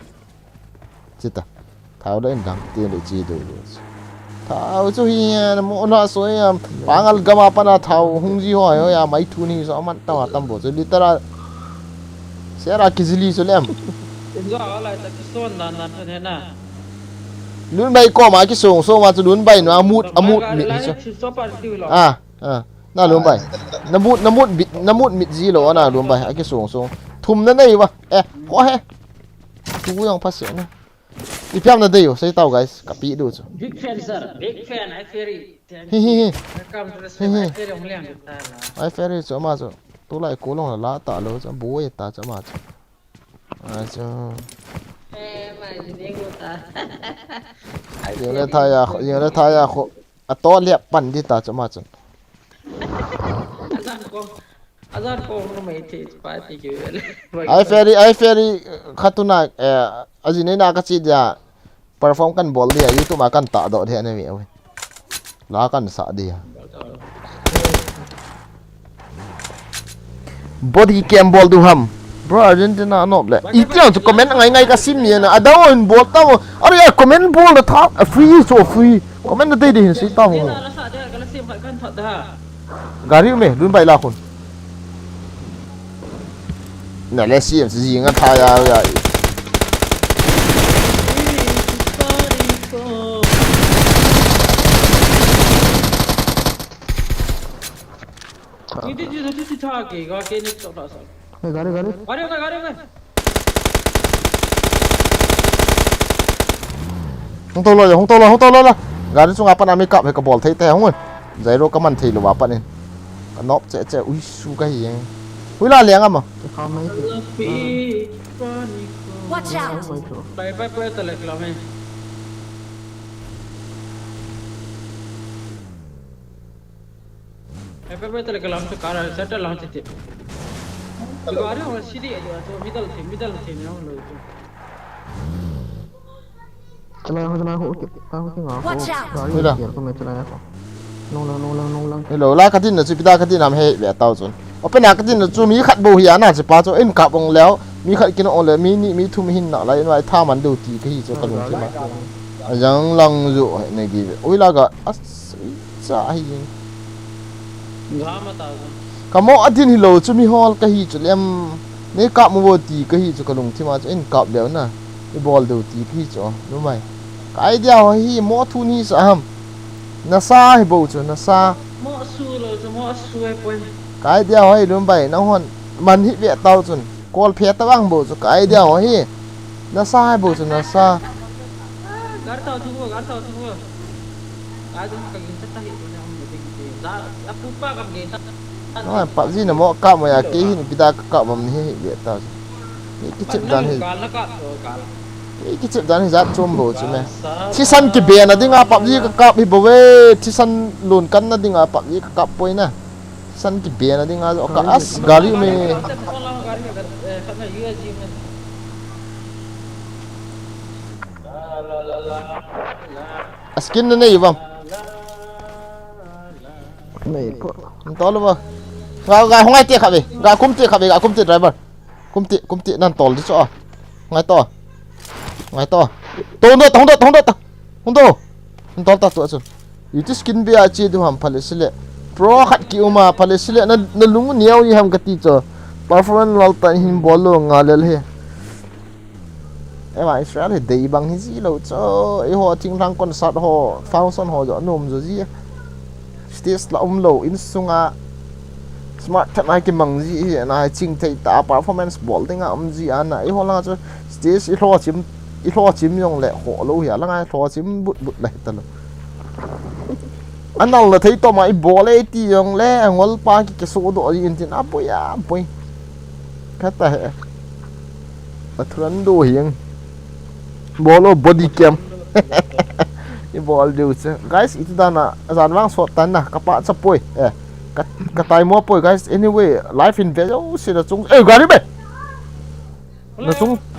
chi ta thao da ndang ti le chi do thao chu hi na mo na so ya pangal gama pa na thao hung ji ho ya mai thu ni so man ta tam bo chu litera sera kizili so lem Enggak lah, tapi son dan thế nào. lun bai ko ma ki song so ma chu lun bai no amut mi so na lun bai namut mit ji lo na lun bai aki song thum na nei wa ko he tu yang pas na i pyam na dei yo sai tau guys kapi du chu Big fan sir, big fan. I very. hi Welcome to the stream. I very omliang kita lah. ai ferry so ma so tu lai ko long la ta lo cha bo ye ta cha ma chu a chu Mai jadi kita. yang le tha ya kho a to le pan di ta cha ma chu Azan ko rumah itu sepati jual. ai ferry khatuna ajine na ka chi dia perform kan bol dia youtube ma kan ta do the ne mi oi la kan sa dia body cam ball du ham bro argentina no le itiang to comment ngai ka sim ni na adawon ball ta are comment ball the top free so free comment de de si ta ho Kalau saja kalau sim kan tak dah. gari me dun bai la khun na le sim si nga tha ya Itu tak ke? Kau ni tak tahu. Hey, gari. Gari. không to lo gari chung apa nami kap he ka ball thei te hong zairo ka man thei lo wa pa nen ka nop che ui su ka hi hui la liang ama Kau mai tu. Watch out! Mai tu. Pai tak lek lah main. Pai tak lek lah tu car settle lah citi. Gari orang sini aja tu middle team yang lo tu. Celai aku tengok. Watch out. Gari Ui dah. dia aku mai celai aku. Nong lang. hello la ka tin na chu pita ka tin am he le tau chun open na ka tin na chu mi khat bo hi ana che pa chu in ka bong leo mi khat kin on le mi thum hin na lai wai tha man do ti ka hi chu ka lung ti ma yang lang zu ne gi ui la ga as cha hi Gak mata tu. ka mo adin hi lo chu mi hol ka hi chu lem ne ka mo bo ti ka hi chu ka lung ti ma chu in ka leo na i ball do ti ki chu no mai ka idea ho hi mo thu ni sa ham na sa hi bo chu na sa Mau su lo, mau su pun. cái idea hỏi luôn bảy nó hòn mình hít việt tàu chuẩn call phía tao ăn bộ cái idea hỏi nó sai bộ chuẩn nó sa Gar tahu tu. Ada macam kita tak hidup dalam hidup. Dah, aku pa kam kita. nó là phạm gì là mọi cạm mà cái hình kita cạm mà mình hít việt tàu cái chip đan thì Kala kat, kala. cái chip đan thì giá chôm bộ chứ mẹ thì sân cái bè là đi ngã phạm gì cái cạm thì bộ về thì sân lùn cắn là đi ngã phạm gì cái cạm bôi nè sân cái bè là đi ngã cả as gali me skin này UVEM Này po. to luôn mà gà không ai tiệt khắp đi gà cung tiệt driver cung tiệt nan tol đi chỗ ngay to không to ta tu asun itu skin bi achi du ham phale sile pro khat ki uma phale sile na lung niau ni ham gati cho performance lal tan him bolo ngalel he em ai Israel he dei bang hi ji lo cho e ho ting rang kon sat ho foundation ho jo nom jo ji stage la lo in sunga smart thật này cái măng gì này chỉnh thấy ta performance ball tiếng âm gì anh này họ là cho stage ít lo chim dùng lệ họ lâu hiểu là ngay lo chim bụt lệ tao anh nào là thấy tao mà ball ấy thì dùng lệ ngol pa cái số độ gì thì nó bôi cái ta hệ ở thuần đồ hiền ball body cam cái ball điều chứ guys itu dah na azan wang sot tan na kapak sapoi katai mo poi guys anyway life in video se da chung gari be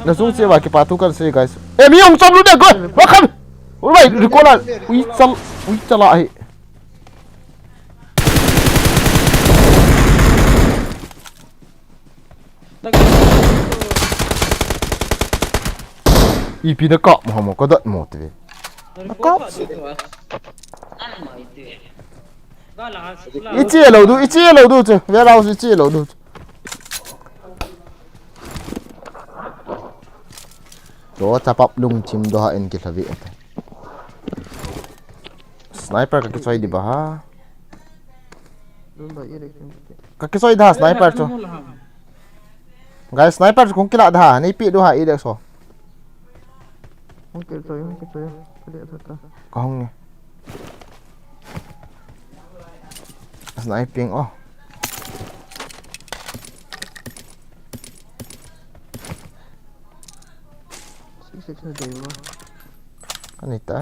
na chung che ba ki patu kan se guys mi ong chom lu de go wa kham ui bai recall la ui chala ai ip da ka mo ko dat mo te ichi lâu đủ chứ về đâu ichi lâu đủ đó tapap lung chim doha en kita vi sniper kaki soy di bah kaki soy dah sniper cho guys sniper kung kila dah ni pi doha ide so Không kịp rồi. Cái điện thật ta. không nghe sniping oh kan ita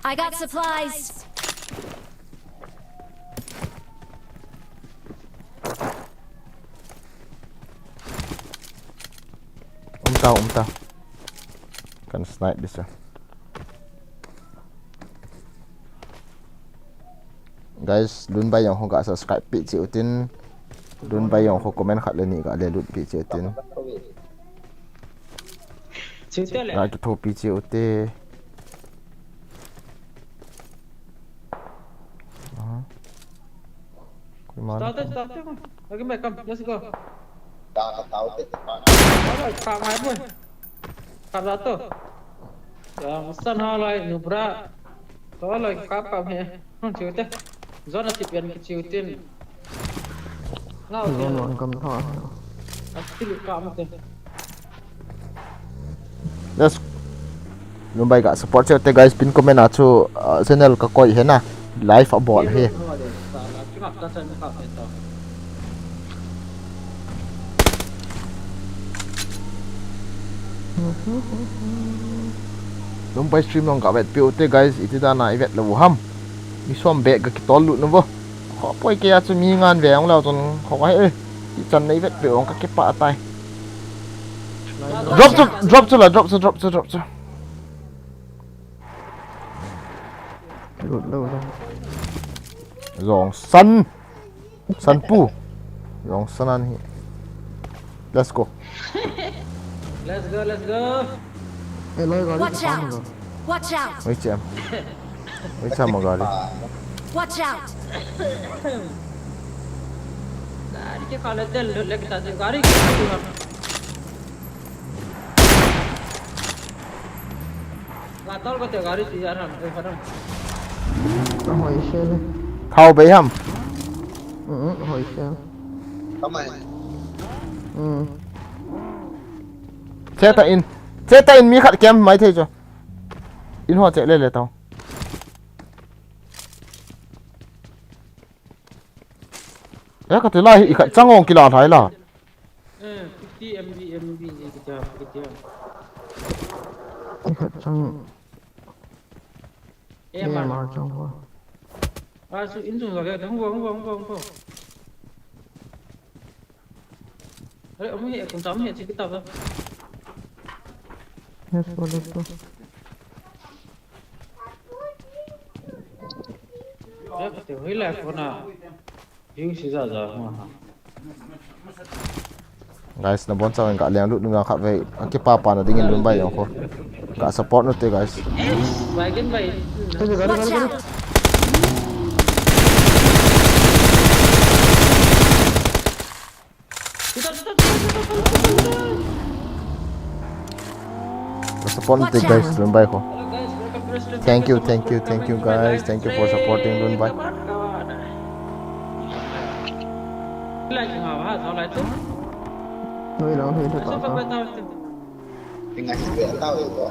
I got supplies. tao kan snipe bisa guys dun bay yang ho ga subscribe pi chi utin dun bay yang ho comment khat le ni ga le lut pi chi utin ra ki tho pi chi ute Start. Okay, mate, come. Let's go. tahu tu Alright, Pak Maipun. Kap satu. Yang pesan halai nubra. Halai kapam he. Ciut teh. Zona tipian keciutin. Ngau Nó teh. loạn cầm thọ. Pasti luka teh. yes nun bay ga support che te guys pin comment achu channel ka koi he na live abol he Cuma kata ni kap itu. nun bay stream long ga vet pi ute guys iti da na ivet lo ham mi som be ga ki tol lu no bo kho poi ke achu mi ngan ve ong lao ton kho ai ơi ti chan nei vet pe ong ka ke pa tai drop to Lụt đâu ra. rong san pu rong sanan hi let's go Let's go. Ê lôi gọi Watch out! Watch out! mấy trăm một gà đi Watch out! Gari ke kalau tel lek kita tu gari ke. Gatol ko te gari ti yaran. Haram. Nó hồi xe lên. thao bấy hầm Hồi xe. Kamai. thế ta in mi khát kem máy thế cho in hoa chạy lên là tao đấy cái thứ này ít khát trăng ông kỳ lạ thái là 50 MB kita. Thật trong Em mà mà. trong hoa. Su in sung rồi, không có. Đấy, ông hiện cũng tóm hiện trên cái tàu thôi. Let's go, let's go. Thì hơi lạc con nào yêu sĩ giờ giờ mà Guys, na bon sa ka liang lut nga kha ve ke papa na dingin dun bay ko. Ka support no te guys. vài cái mày Watch out! Ka support no te guys dun bay ko. guys welcome to restaurant Thank you guys. Thank you for supporting dun bay. lại trường hợp ha sao lại thế Nuôi nó thì thật sao tao. phải tao Thì ngày sẽ về tao rồi đó.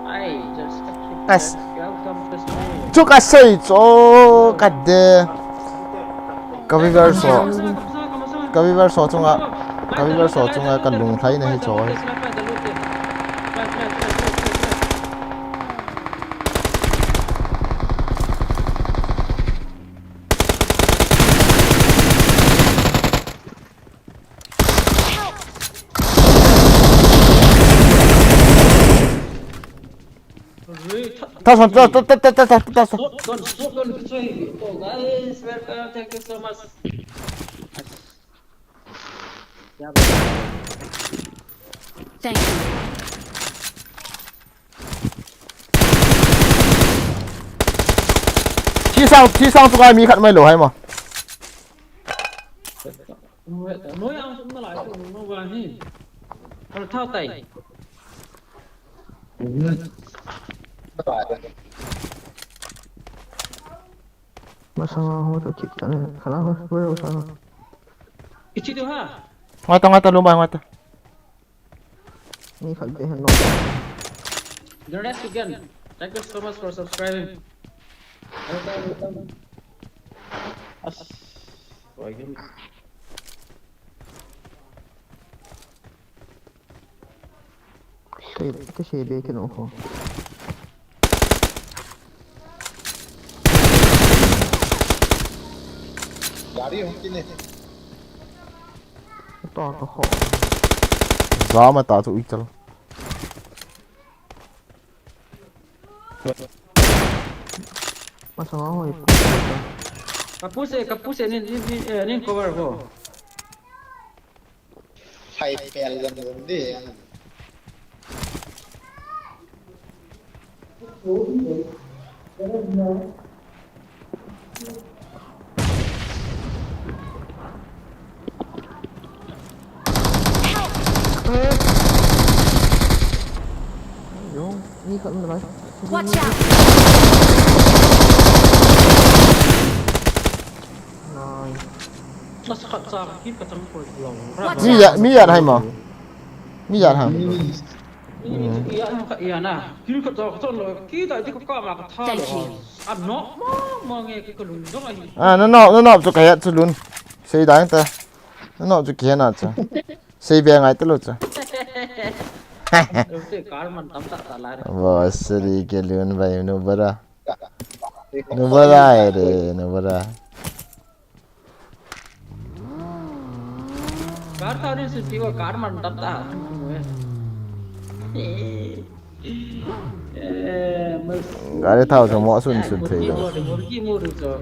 ai just As- welcome to restaurant Chuk asay cho kadde. Kaviver so chunga kan lung thai na hi cho. Ta son ta. Don't say oh guys welcome thank you so much Thank you. Thi sang chuka mi khat mai lo hai ma. nói ông cũng lại nó vào hi còn thao tay Các bạn Masama ho to chip tane. Khala ho bro sa. ichi tu ha Ngata lumba ngata. Ni khal be han no. the rest again thank you so much for subscribing welcome as rồi cái Cái xe be cái nó ho. गाड़ी होती नहीं To ka ho. Za ma ta tu ichal. Masama ho. kapuse nin cover ko hay pèl gần gần đi Yo, ni khal me lai. Watch out! Nai. nó sắp ra kíp cái thằng của lòng Watch Mi ya hai ma. Mi ya ha. iya na kíp cái thằng rồi kíp tại cái có mà cái thao Thank rồi you. ăn nó mà nghe cái lùn đó là À nó chu ka ya chu lun. Sei dang ta. Nó chu kia na cha. Sei be ngai ta lo cha. đầu tiên cái mình tắm tạ lại Wa sri ke lun bai no bara. No bara re no bara. cái tao đi xin chịu cái mình tắm tạ Gare thao so mo sun thei lo. mua được rồi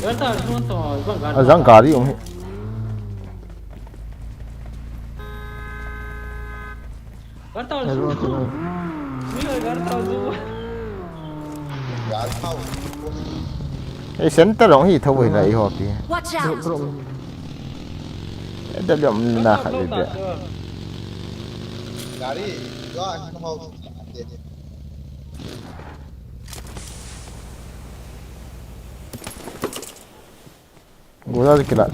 cái tao luôn tỏi bằng cái A zang gari um. cái tao Hello to. cái tao du यार खाओ Ei center rong hi thawai lai ho pi. Watch out! Bro. Da dam na kha de. गाड़ी जो आज हम हाउस दे दे Goda kila.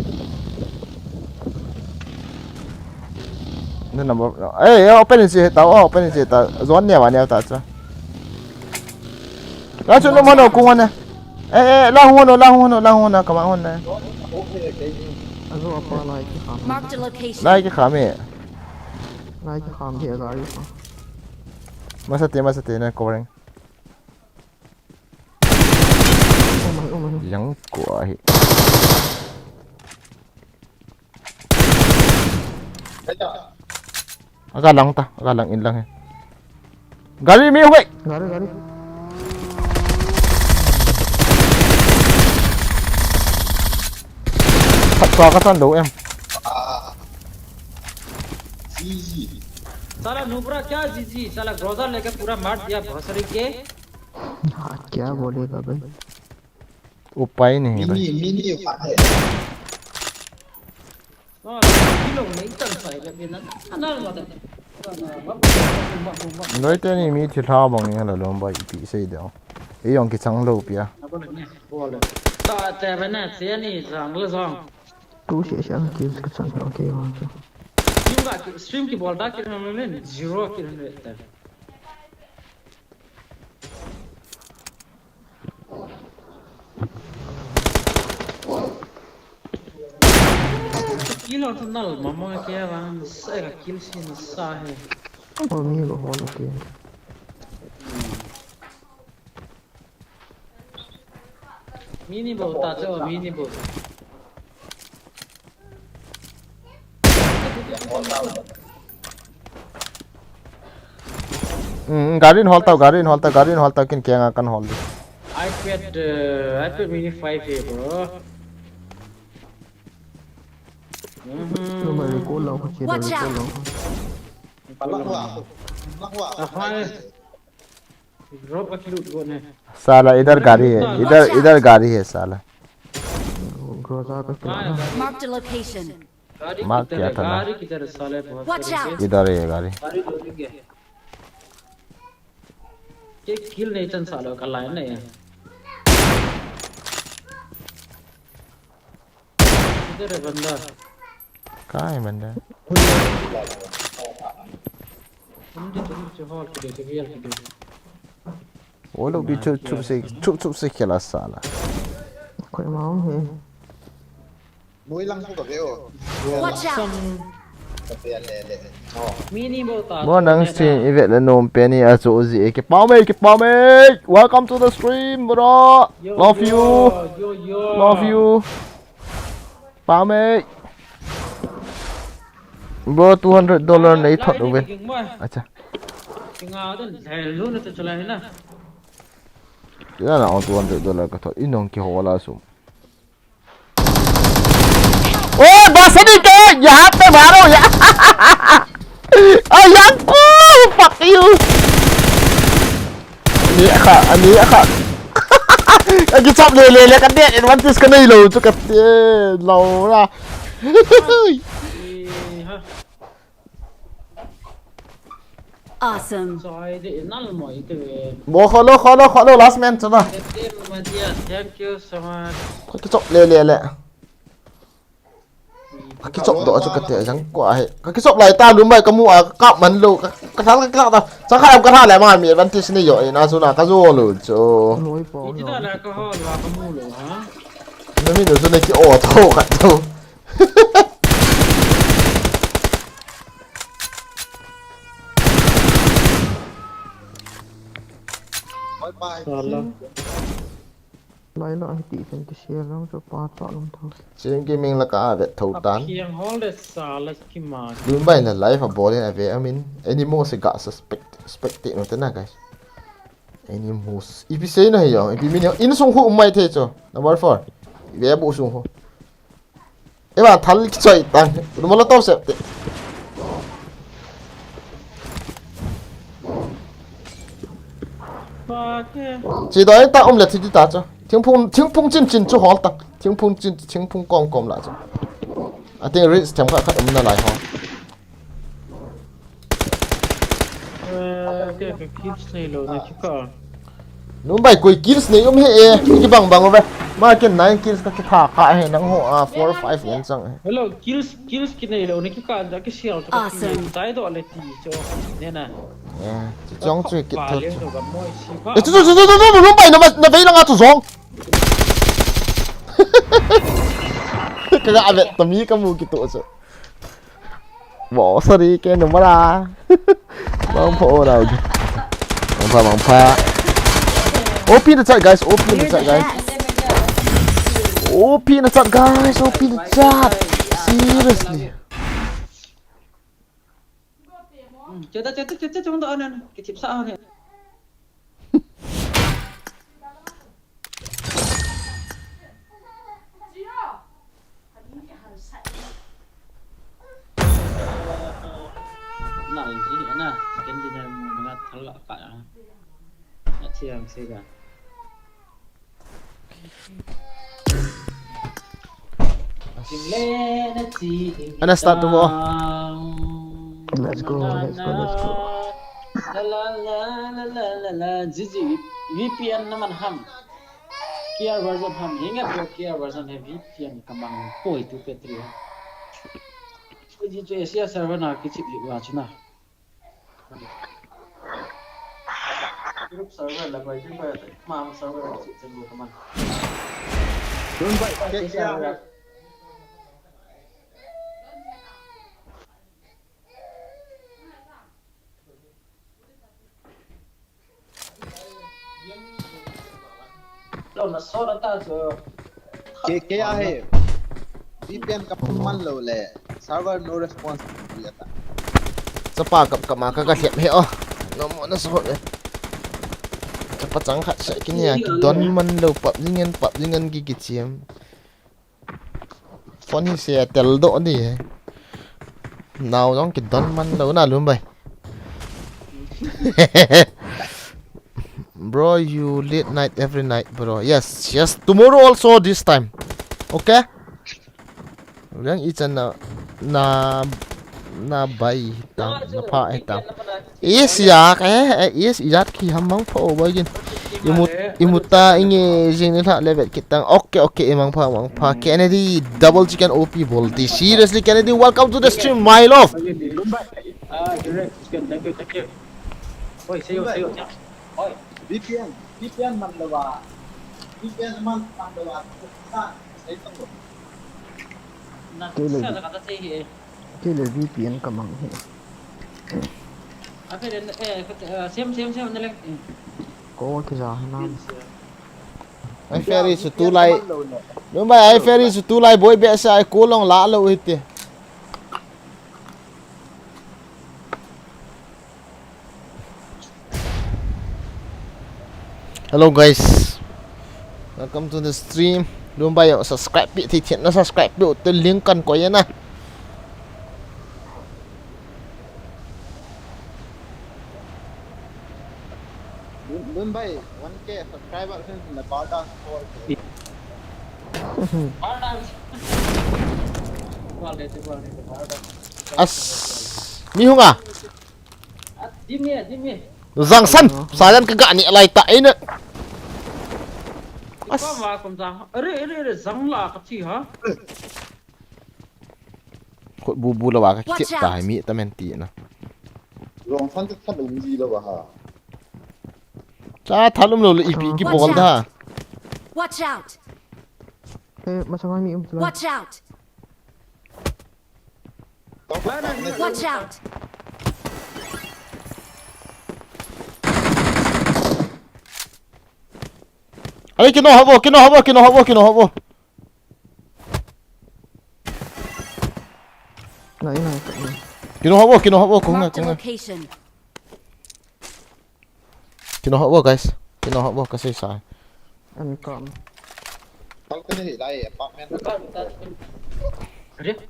Nó nằm open si ta zone ne wa ne ta cha. La chu no mo no ku wana. La hu no kama hon na. Azo apa lai ki kham. Marked a location. Lai ki khame. Lai ki kham thi gari ha. Masate na covering. Oh my. Yang kwa hi. Agak lang ta, agak lang in lang eh. Gari mi wait. Gari. Thật cái sân đấu em. साला नुब्रा क्या जीजी साला ग्रोजर लेके पूरा मार दिया भोसड़ी के हाँ क्या बोलेगा भाई उपाय नहीं भाई. mini किलो नहीं चल पाएगा बिना अनल मत Nói tới này mi thiệt thao bằng như là luôn bay bị xây đéo. Ý ông cái trắng lâu bia. ta te bana se ni sang lo song तू शेषा kills के संग ओके वहाँ पे stream की बॉल डाक के हमने 0 किल रहता है किल और नल मम्मा के वहां से किल सीन सा है और मी को हॉल ओके मिनी बोलता जो मिनी बोल Garin hol tao kin kaya nga kan hol. iPad mini 5 है bro तो मैं को लाऊं कुछ ये Watch को out. लाऊं Apa drop का किलो को ने साला इधर गाड़ी है साला. ग्रोजा का क्या Marked a location. मार क्या था ना? गाड़ी किधर साले बहुत Watch out. इधर है गाड़ी. गाड़ी लोडिंग है ये किल नहीं चल सालों का लाइन नहीं है इधर है बंदा कहाँ है बंदा? तुम हॉल के देखे रियल के देखे वो लोग भी चुप से खेला साला. कोई माउंट है muối lăng không có véo Watch out. mini बोलता Mo nang stream event la nom penny aso zi ke pao me. Welcome to the stream bro. Love you. Pao me. Bro $200 नहीं थोड़ा हुए. अच्छा. किंगा तो हेलो ने तो चला है ना ये ना $200 का तो इन्हों की होला सुम. ओए बस नहीं के यहाँ पे मारो यार. Ayan po! Fuck you! Ani ka. Nag-chop lele ka din. Advantage ka na ilaw. Chukat din. Law na. Awesome. Sorry, nal mo ito eh. Bo kholo. Last man to na. Thank you so much. Nag-chop lele. Cái chọc đó cho cái thể trắng quả hệ cái chọc này ta đúng vậy cái mua cạo mắn lù cái thằng cái cạo ta chắc hai ông cái thằng lại mà miền văntis này rồi nó số nào cái rùa lù cho lối bỏ Itu dah alkohol lah kamu loh, ha? nó mình được số này cái ổ thâu cả thâu Salah. lại nó tí xem cái xe nó cho ba tọa lắm thôi trên cái mình là cả vẹt thâu tán Yang hol deh salah gimana? đúng vậy là life of body này về amin animal sẽ gạ suspect nó thế nào guys animals ipc này hiểu ipc này in sung hu mai thế cho number 4 về bộ sung hu em bạn thằng chơi tăng đúng không là tao sẽ chỉ đó ta ôm lại thì ta cho tiếng phun chín cho họ tăng tiếng phun com lại cho I think risk chẳng phải khát ấm là lại họ Cái kids này loh, nak cakap. đúng vậy quỷ kills này hệ cái bằng về mà cái này kills cái thả cả hệ năng hộ 4 5 nhân chẳng Hello, kills kini loh, nak cakap dah kesial tu. Awesome. Saya tu alih ti, so. Ni na. chỉ trong chuyện kỹ thuật Balik tu kan moi siapa? chú đúng vậy nó thấy là ngã thủ giống cái gã vậy tầm ý cái mù kỹ thuật rồi bỏ sorry cái nó mà ra bóng phô đâu bóng pha OP in the chat guys OP in the chat guys OP in the chat guys OP in the chat seriously Chết trong đó nè, cái chip sao nè. Nào gì nữa nè, cái gì này mình thằng lọ cả. Chiang xe cả. Ana start to mo. Let's go. La Gigi VPN naman ham. Kia version ham. Ingat yo kia version hai VPN kamang poi tu petri. Jadi tu Asia server na kicip juga cina. Group server lah bagi apa? Mam server kicip tunggu kaman. Don't buy. Kia. Lo na sora ta so. क्या है VPN का मान लो ले server no response दिया था Sapa kap ma ka hiap he o. No mo na so le. Sapa chang khat sai kini ya don man lo pap zingan gi gi chiam. Phone hi se tel do ni. Nào giống cái don man lo na luôn bay. Bro, you late night every night, bro. Yes. Tomorrow also this time. Okay? Yang itan na bay tang na pa tang. Yes ya, yes izat ki hamang pho bagin. Imuta inge jing na level kitang. Okay, emang pa. Kennedy double chicken OP volti. Seriously, Kennedy, welcome to the stream, my love. Direct chicken, thank you. Oi, sayo. Oi. VPN man lawa VPN man lawa sa sai tong Saya kata saya. Killer VPN kamang he. Apa dan siam nalang. Ko kisa hanam. Ai ferry su tu lai. Đúng vậy, ai ferry su tu lai boy be sa ai ko long la lo hit. Hello guys, welcome to the stream. Don't buy subscribe thì thiện nó subscribe biểu tên link cần có yên à. Don't buy 1k subscriber in the bottom for As mi hung à? Dimnya. Giang sân, sai lên cái gạn nhẹ lại tại nữa. Apa mah kumsang? Are zang lah kecil ha? Kok bubu lah wak kecil tai mi ta menti na. wrong fan to thật đúng gì đâu bà hả Cha thalum lo le ipi ki bol da. Watch out! Macam mana ni Watch out! Watch out! Ay kino habo. Này. Kino habo kung Marked a nga. location. Kino habo guys. Kino habo kasi sai. Anh còn tao cái này đây apartment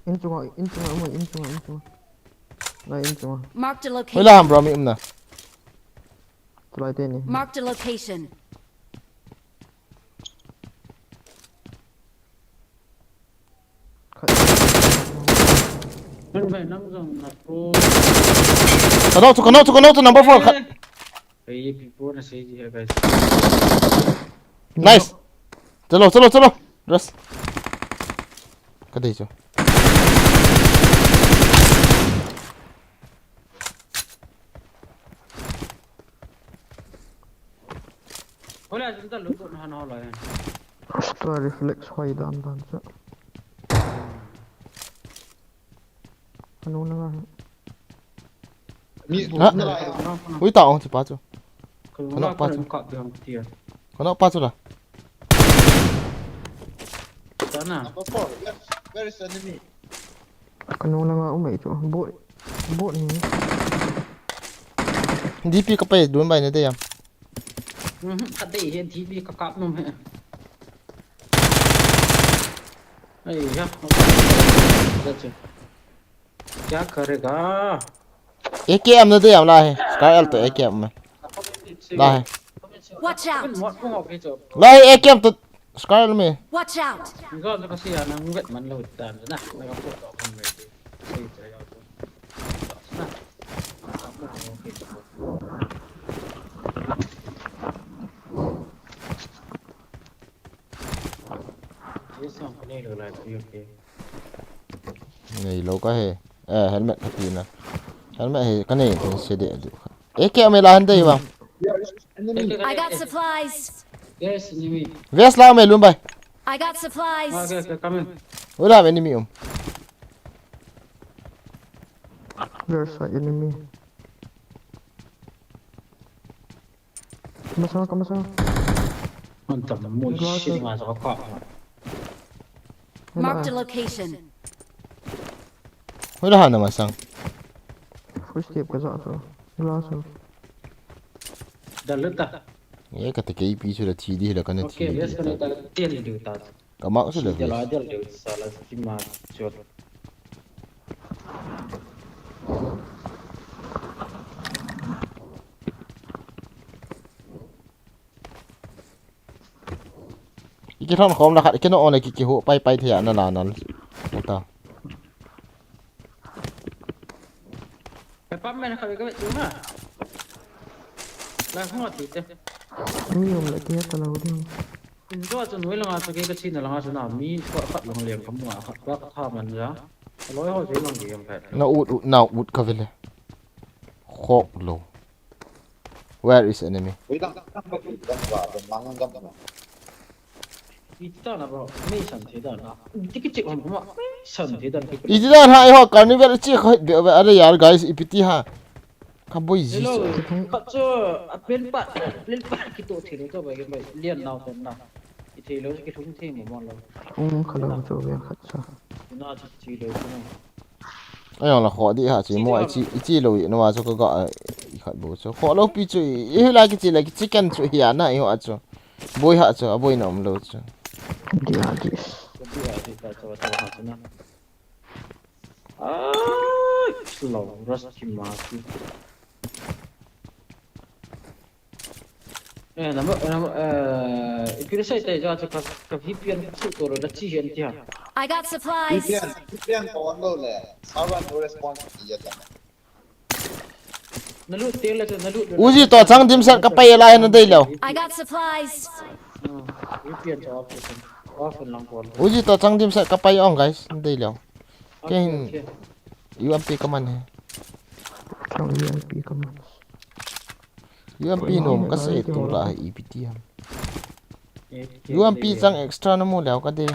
in chung rồi. Này in chung. Marked a Hoy location. lang bro mi na. Try tên này. Marked a location. Kan phải nắm dòng là pro. Kano to number 4. Hey, people na say gì guys. Nice. Chalo. Dress. Cái gì chứ? Hola, chúng ta lúc bọn nó lại. Try reflex hoài dan chứ. Ano na nga. Uy tao thì pa cho. Kalau pa chúng cọp đường tiền. Kano pa cho la. Sana. number 4 yes where is enemy Ano na nga umay ito. Bot ni. DP ka pa doon ba na dayam. Ada yang TV kakak nom he. Ya. क्या करेगा AKM na dayam la hai. Scar to AKM में la hai. Watch out! La hai AKM to Scar में. Watch out! Enggak ada kasih anak nggak man laut dan nah mereka foto kan mereka. Nah. Này lâu quá he. Helmet cái gì nè. Helmet he cái này thì sẽ để được. AKM là anh đây mà. I got supplies! Yes, enemy. Vest la mày luôn bay. I got supplies! Okay, come in. Ủa làm enemy không? There's an enemy. Come on. Mantap, mun shit masuk kakak. Marked a location. Ủa là hả mà sang? First step cái dọn rồi. Last rồi. Dah letak. Ye kata KP sudah TD dah kena Okay, TD. biasa kena tak tiada dia tak. Kamak sudah Jalan vest. aja dia salah cuma shot. Iki thon khom la khat kena on ki ho pai thia na la nan. Ta. Apa main kalau kau tu ha? Lah semua tu teh. Nhiều lại kia tao lâu đi. Injo tu nuôi lang atu ke China lang atu na mi kau kat lang liam kamu ah kat kau man ya. Loi ho je lang liam kat. Na ut ka vele. Khok lo. Where is enemy? Wait lang, mangang gam na. Kita na bro, may santi dah na. Dikit cik kamu santi dah. Ididan ha ho carnival chi khoi be are yaar guys ipiti ha. Kaboi ji. Hello, patso apel pat kita thilo to bagi bai lian naw ton na. Ithilo ki thung thi mo mon lo. Kalau cho về khát sao. Na chi lo tu. Ayong la kho di ha chi mo chi lo no wa so ko ga khat bo so kho lo pi chu e la ki chi la ki chicken chu hi na yo a chu. Boy ha chu boy nom lo chu. Đi à đi. Tapi ada tak coba tahu sana. Slow ras mati. Nama ikut saya tadi jauh cakap VPN tu kalau dah cian dia. I got supplies! VPN kawan lo le. Server no response dia kan. Nalu tel tu nalu. Uji to chang dim sat ka pai la na dei lo. I got supplies! VPN jawab tu. Off lang pun. Uji to chang dim sat ka pai ong guys dei lo. Okay. UMP ka man he. Trong VIP cơ mà. UMP nom ka se tu la EPT ham. UMP chang extra na mo law ka de.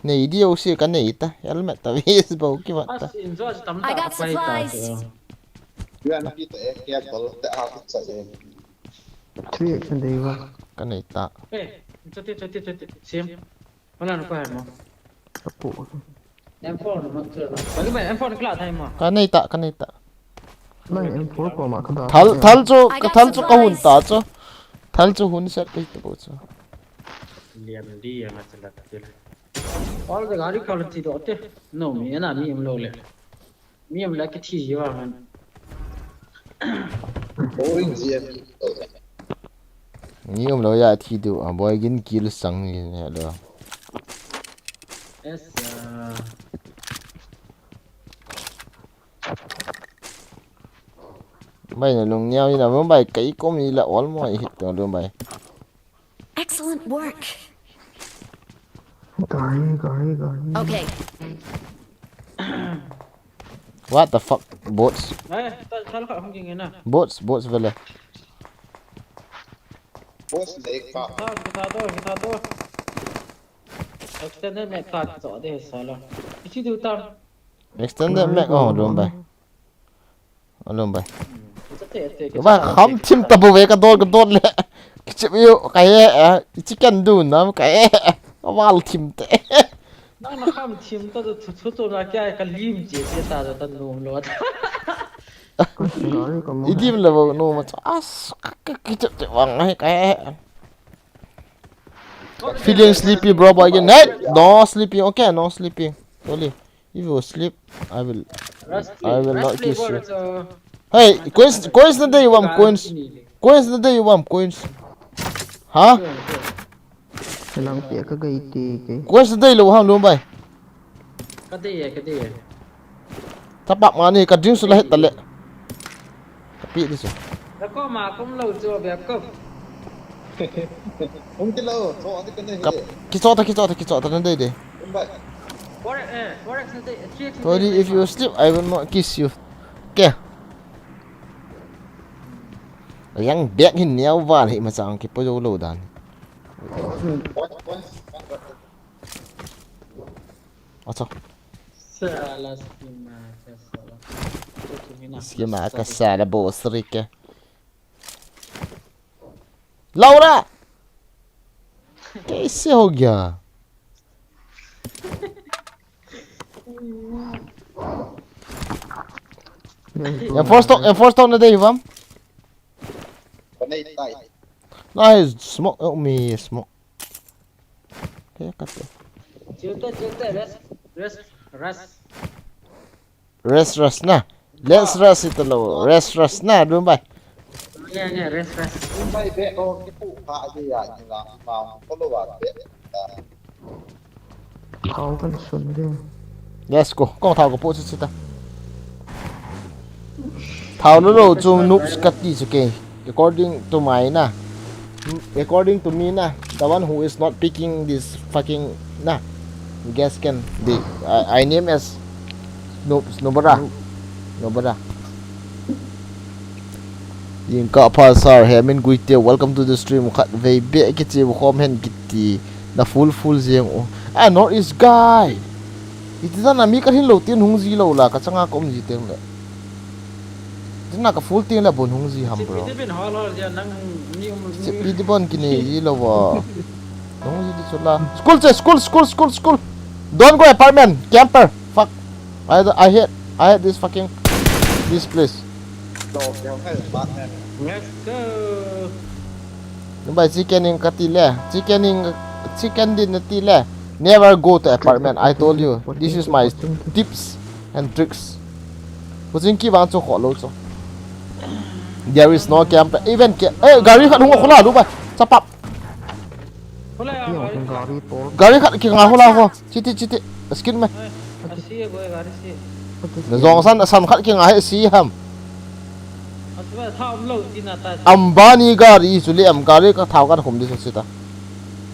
Nei dio se ka nei ta helmet ta ves bo ki wa ta. I got supplies! Dia nak kita kia gol tak habis saja. 3 action day va. Ka nei ta. Cuti. Sim. Mana nak kau mau? Apo. M4 nak tu. Bagi main M4 kelas thay mau. Ka nei ta Này em phối của mà các bạn. thal chu ka hun ta chu. Thal chu hun set kai ta bo chu. Liam dia yang macam tu. All the gari kalau tidak tu, no, mi na mi em lo le. Mi em lagi thi je kan. Boring dia. Ni lo ya thi du a boy gin kill sang ni lo. Yes. Bay na lung nhau như là vẫn bay cái có mi là all mọi hit rồi luôn bay. Excellent work! Gari. Okay, What the fuck bots Tak salah kat hong keng na. bots vele. Bos le ka. Kita tu. Extended net card so deh salah. Isi tu tam. Extended mag luôn bay. Luôn bay. Tete. Ba khám chim tập về cái đốt lẹ. Cái chim yêu cái chicken đun nó cái vào chim tệ. Nak kham tim tu tu tu nak kaya kalim je ta tu nom lot. Gari kamu. Idim level no mà as cái chụp chụp vàng hay cái feeling sleepy bro boy again. Hey, no sleeping. Okay, no sleeping. Only if you sleep, I will not kiss you. Hey, coins na day you want coins. Coins na day you want coins. Hả? Silang tiya ka gay ti. Coins na day lo ham luôn bay. Cái gì? Tapak mana ka drink sudah hết tale. Tapi đi rồi. Nó có mà cũng lâu chưa về cấp. Không cái lâu, cho cái này. Kap kita nanti deh. Sorry if you sleep, I will not kiss you. Okay. Yang back hin nhau vào thì mà sang cái bao lâu đàn. Acha. Salah Schema ka sala boss rike. Laura. कैसे हो गया? Enforce to na day UVEM. Panay tay. Nice smoke. Oh me smoke. Okay, cut it. Rest na. Let's rest it lo. Rest na đúng bay. Nghe rest. Không bay bé con cái phụ hạ gì à như là vào có lô vào bé. Kau kan sun dia. Let's go. Con thảo của bộ chứ ta. Thảo nó rồi cho noobs cut this okay. According to my na. According to me na, the one who is not picking this fucking na. You guys can be. I name as noobs. Nobara. Yung kapasar hemen guite. Welcome to the stream. Kat vei be kiti bukom hen kiti. Na full zeng oh. Ah, Northeast guy. Iti na mi ka hin lo tin hung zi lo la ka changa kom zi teng le. Tin na ka full tin la bon hung zi ham bro. Pi di bon kini zi lo wa. Hung zi di chula. School. Don't go apartment. Camper. Fuck. I hate this fucking this place. Đồ kéo hay là bạn này. Let's go. Đúng vậy chicken din na tile. Never go to apartment. I told you. This is my tips and tricks. Pusinki bang cho kholo cho. There is no camper. Even gari khat hung khola lu ba. Chapap. Yang gari tol. Gari khat ki nga khola ko. Chiti. Skin me. Asih boy garis sih. Na zong san khat ki nga he si ham. Asal tham lâu tin ata. Ambani gari chuli am gari ka thau kan khum di sita.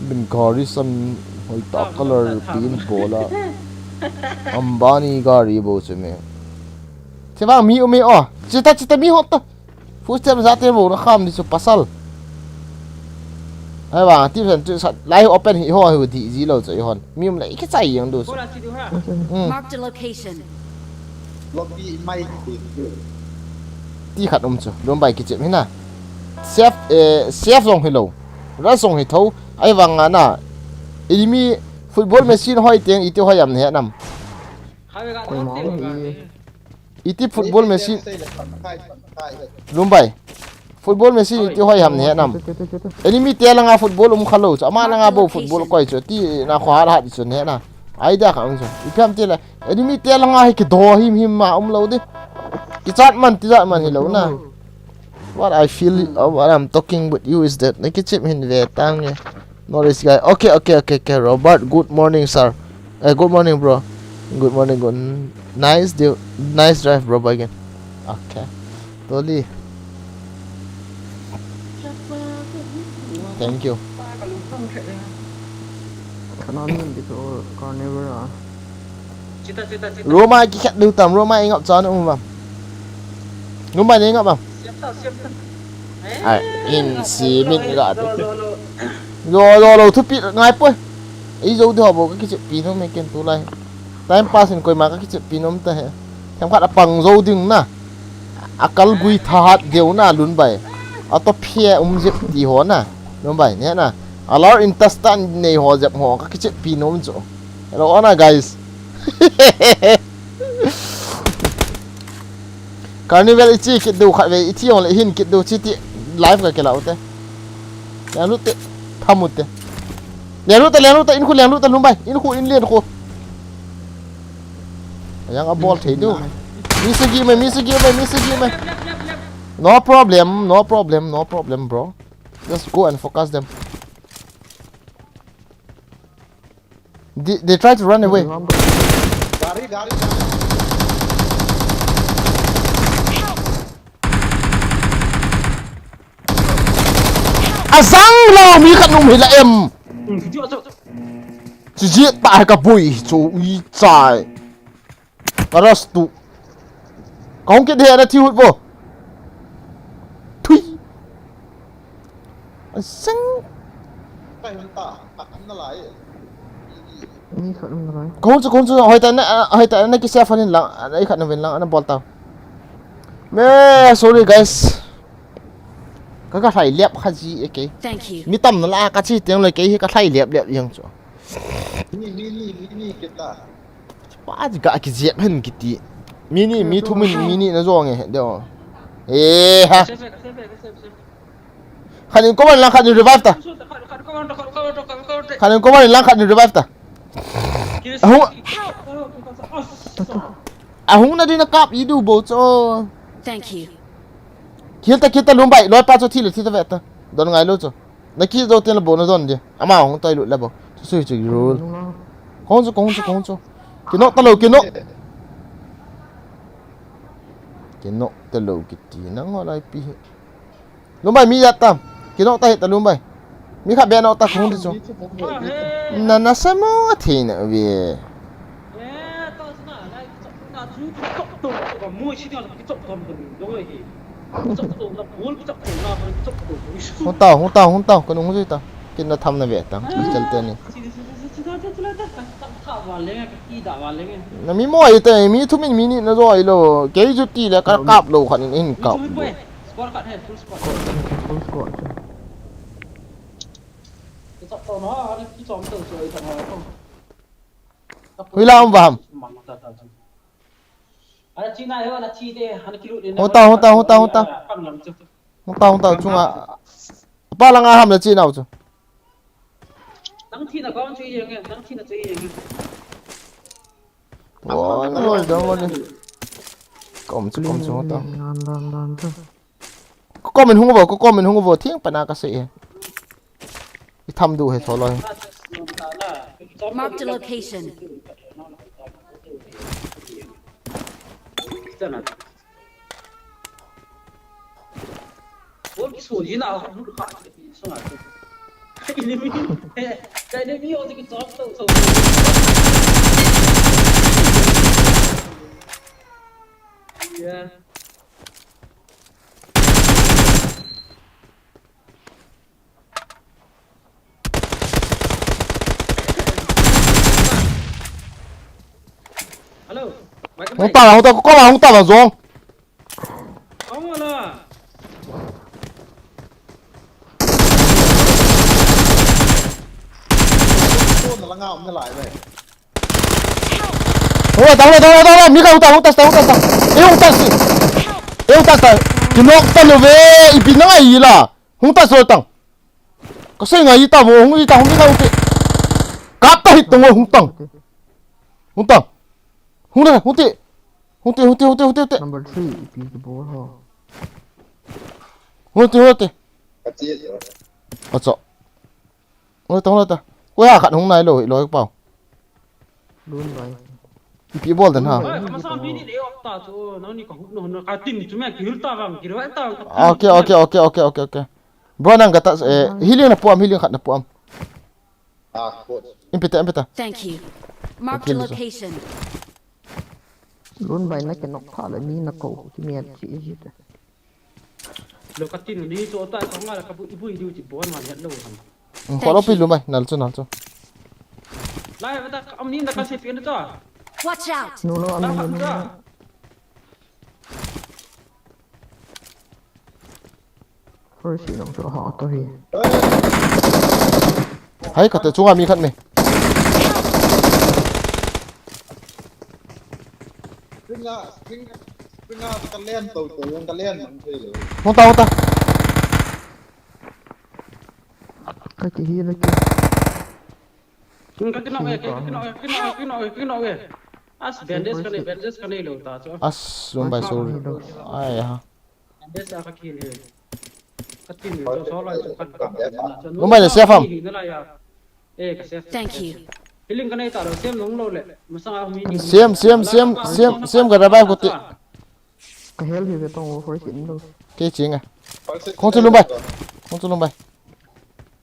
Bin gari san hoi ta color pin bola. Ambani gari bo chme. Che bang mi oh. Cita mi hot ta. First time zate bo na kham di su pasal. Ai ba ti san chu sat lai open hi ho hu di ji lo choi hon. Mi lai cái chai yang do. Bola situ ha. Marked a location. Lobby may Ti khat chu. Dom bai ki chem hi na. Chef zong hi lo. Ra zong hi tho. Ai wang na. Enemy football machine hoi tiang iti hoi am ne nam. Hai cái Kau mau ni. Iti football machine Lumbai. Football machine iti hoi ham ne nam. Enemy te langa football khalo cha ma langa bo football koi chu ti na khwa ra chu ne na. Ai da khang chu. Ipam te la enemy te langa hi ki do him ma lo de. Ki chat man hi lo na. What I feel what I'm talking with you is that like chip hin ve tang ne. Notice guy. Okay. Robert, good morning sir. Good morning bro. Good morning. Nice drive bro again. Okay. Totally. Thank you. Kanan dito carnivore. Cita. Roma ki khat du tam Roma ingop cho nữa không? Roma ni ingop không? Siap tau. À, in si min ga. Lo thu pi ngai poi. Ý dấu thì họ bộ cái chữ pi nó mấy ken tu lai. Time pass in koi ma cái chữ pi nom ta he. Thằng phát pang dấu ding na. Akal gui that deu na lun bai. Ato phia zip di ho na. Nom bai ne na. Alor intestine nei ho zep ho cái chữ pi nom cho. Hello na guys. carnival ichi kit du khat ve ichi ong le hin kit du chi ti live ka kela ute ya lu te thamut te le lu te in khu le lu te lum bai in khu in lien khu yang a ball thei du mi sigi me no problem bro just go and focus them they try to run away Gari azang lo mi khat num hi la em chỉ tại cả bụi chú ý trái Paras tu không cái đèn là thiêu hụt vô thui xanh Cái hình ta nó lại Ini kat dalam rồi. không chứ hỏi tại này cái xe phân lặng ấy khả năng về lặng nó ball tao mẹ sorry guys cái thải liệp khai gì cái Thank you. mi tầm nó là cái chi tiếng lời cái thải liệp nhưng chỗ Mini kita. ba gì cả cái dẹp hơn cái tí mini thu mình mini nó rồi nghe đâu ê ha khả năng có bạn lang khả năng revive ta khả năng có bạn lang khả năng revive ta ahung na din na kap idu bo cho Thank you. kita lumbay loi pa cho thi le thi ta vet ta don ngai lo cho na ki do ten la bo na don je ama hong tai lu la bo su chu ru con cho kino ta lo kino ta lo kiti na ngolai pi lumbay mi yat tam kino ta het ta lumbay mi kha be na ta khong di cho na samo thi na we không tao con đúng rồi tao cái nó thăm là vậy tao chân tên này nó mi mồi tao mi thu mình mini nó rồi lo cái chút tí là cái cặp lo khoản in cặp Full squad. huy lao vào không tao chung à ba lang ham là chi nào chứ ôi nó rồi đâu rồi cổng chứ không tao Lan. có mình không có vào tiếng pana cái gì thăm đủ hết rồi Marked a location. Yeah. Hello. không tao vào rồi Không là. Nó là ngạo nó lại vậy. ôi tao mi không tao yêu tao cái nó tao nó về bị nó gì là không tao rồi tao có谁ai tao không đi tao không đi cắt tao hít tao không tao không tệ Number 3 piece the ball ho. không tệ Cái gì vậy? ở chỗ ôi tao quay hạ khăn hôm nay lỗi bảo Luôn vậy. bị ball đến hả ok bro nang gata healing na puam healing khat na puam À, coach. impeta Thank you. Marked a location. Luôn vậy nó cái nọc thả lại mi nó cổ cái miệng chị gì đó. Lo katin ni so ta ko ngala ka ibu idu ci bon ma net lo ham. ko lo pilu mai nal cho Lai bata am ni na ka se pen to. Watch out. No Ta anh ha mình ta. first you know cho họ tôi hi. hay cả chúng mi khát mày Kinh Pinga kalian tahu yang kalian mangkil. Không tao ta. Cái chị hi này Cái nọ kìa. As bandage cái này lâu ta chứ. As luôn bài sorry. Ai ha. Bandage cái kia này. Cái tin này cho lại cho cắt cả. Luôn bài là xe phẩm. Cái xe. Thank you. Healing cái này ta rồi xem nóng lâu lệ. Mà sao ông mình Xem cái bài của chị. cái hell thì tao phải xịn đâu. Cái chuyện à. Không cho luôn bài. Không cho luôn bài.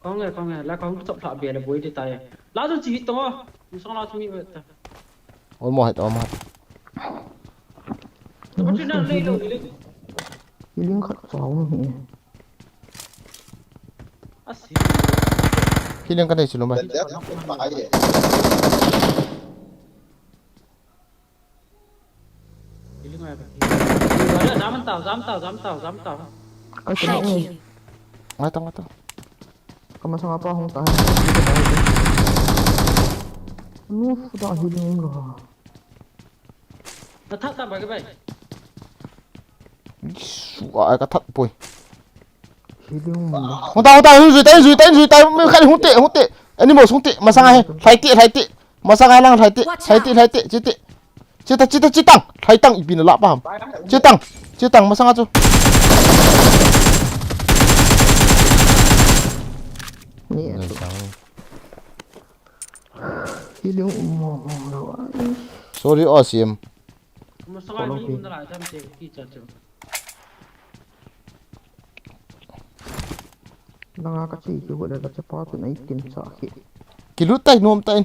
Con nghe là con chọn thọ bìa là bối đi tay. Lá cho chỉ to. Mà sao lá cho mình vậy ta. Ôi mỏi hết. Nó chỉ đang lên đâu đi. Healing khát cháu nhỉ. Khi lên cái này chỉ luôn bài. Lihat apa aja. Healing này. Rồi dám tàu. Cái cái Thank này you. Ngay tao. kamu sama apa không tahan. Lu sudah healing rồi. Nó thắt ta vào cái vậy. Gọi cái thật bùi. Healing mà. Không tao rủi tay mới khai hút tệ. Animal hút tệ mà sang ai? Thay tệ. Mà sang ai lang thay tệ. Chết tăng. Thay tăng ibin là paham. Chết tăng mà sang ai chứ? Nhẹ. Healing mà rồi. Sorry awesome. Mà sao ai mình lại tham tiền khi chặt chứ. Đang cái gì chứ gọi là cepat tu naik tin sakit. Kilut tay nom tay.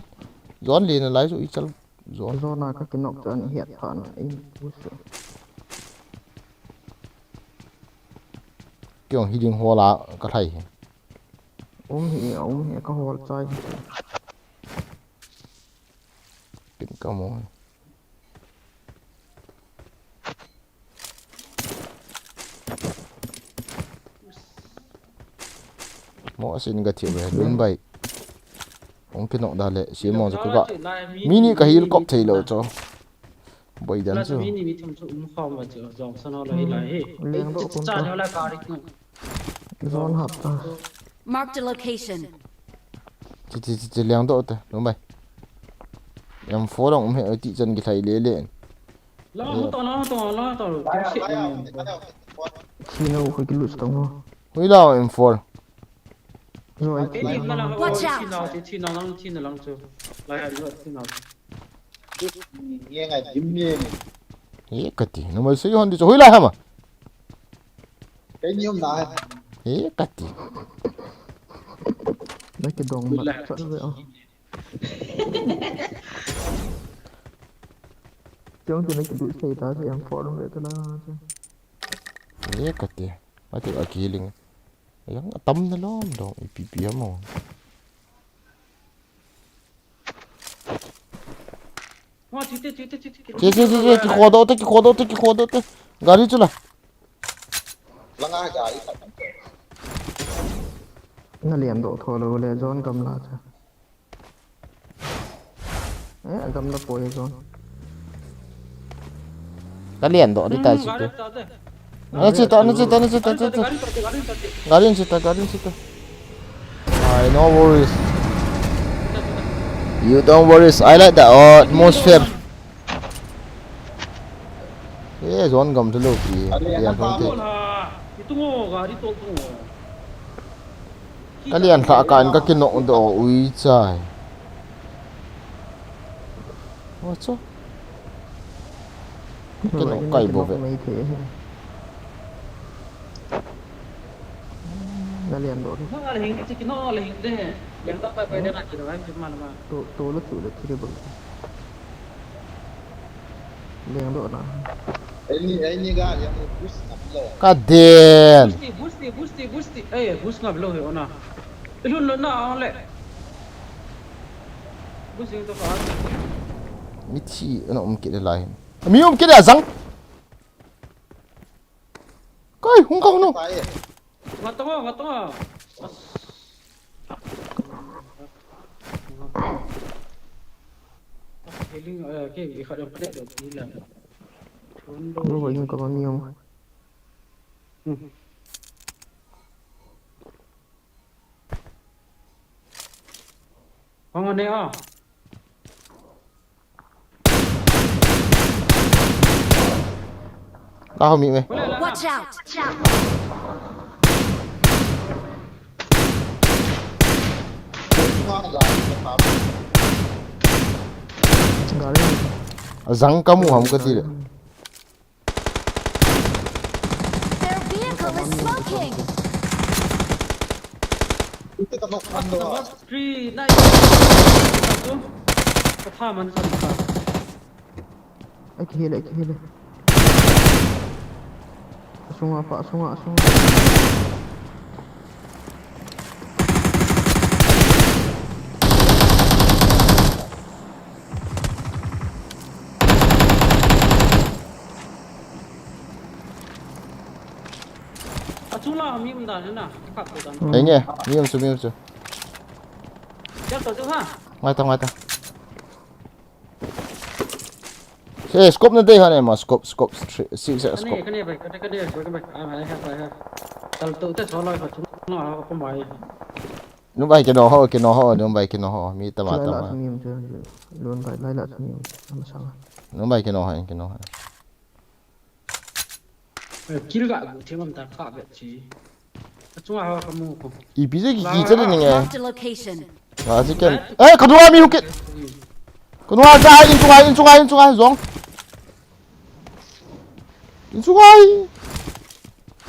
Giòn liền là lái rồi chal. Giòn. Zona cái kinok tan hiat pan in busu. Kiểu healing hoa lá cái thầy. Hi cái hole chai. Đừng có mồi. Mỗi xin cái thiệp về luôn vậy. Ông cái nọ đà lệ xí mong cho các bạn. Mini cái hill cọp thầy lỡ cho. Bây giờ chứ. Mini bị thầm trụ không mà chứ dòng sao nó lấy. Chả nó là cả đi. Zon hấp ta. Marked a location. Chỉ liang độ thôi, đúng vậy. Em phố động hệ ở thị trấn cái thầy lê lệ. Lo to. Khi nào phải cái lụt tông Huy nào em phố. rồi. Chi nào lăng chưa. Lại hãy nữa chi nào. Nghe ngày chim nghe. Ê cái gì, nó mới xây hòn đi cho Huy lại hả mà. Cái nhiêu này. Ê cái gì. Đấy cái đồng mặt chuẩn vậy. Chẳng thì nó cái đuổi xe ta thì em phó đúng vậy ta là. Ê cái gì. Mà thì ở kia liền. Yang tâm nó lắm đâu, pipi mà. Chị, cái kho đó thế. Gari chứ là. Lengah kali. Nó liền độ thôi rồi là John cầm lại cho. Ấy cầm là bồi John. Cái liền đó đi tay chị. Nó chết. Gari chết. I no worries. You don't worry. I like the atmosphere. Ê, John cầm cho lâu kì. Liền không thể. Cái liền thả cạn các cái nọng đó ui trời. What's up? Cái nọng cày bộ vậy. Nó liền độ đi. Nó là hình thế. Yang tak pakai dia nak kira kan cuma nama. Tô lứt tụi thì bự. Liền độ nào. Ini kan yang bus nak God damn. Busti. Bus ngap lo he ona. Ilun lo na ole. Bus yang tu kan. Michi nó kia để lại. Mi kia để răng. Coi, không đâu. Ngatong. Healing cái khởi động cái được đi làm. Bro vậy nhưng có bao nhiêu Không ở đây à? Tao không bị mày. Watch out! Gari Răng kamu không có gì đấy. Their vehicle is smoking! Itu tak nak mandor. Three, nine. Cái thà mình sao được? Ek hele Sunga pak sunga chúng là mi mình thế nào? Khắc của咱. Đấy nhỉ, miếng chưa. Chắc tổ chức ha. Ngoài ta. Hey, scope na đây hả em mà scope six Cái scope. này vậy, cái này phải. Tao tự tới số loại của chúng nó không phải. Nó bay cái nó ho, nó bay cái nó ho, mi ta mà. Sumim chưa luôn phải lại lại sumim không sao Nó bay cái nó. Kill gạ của thiên ta khá vậy chứ. Chúng là không mua. 이 비제기 기절이 네. Marked a location. 아직은 에 그동안 미 후켓. 그동안 자 인중아 종.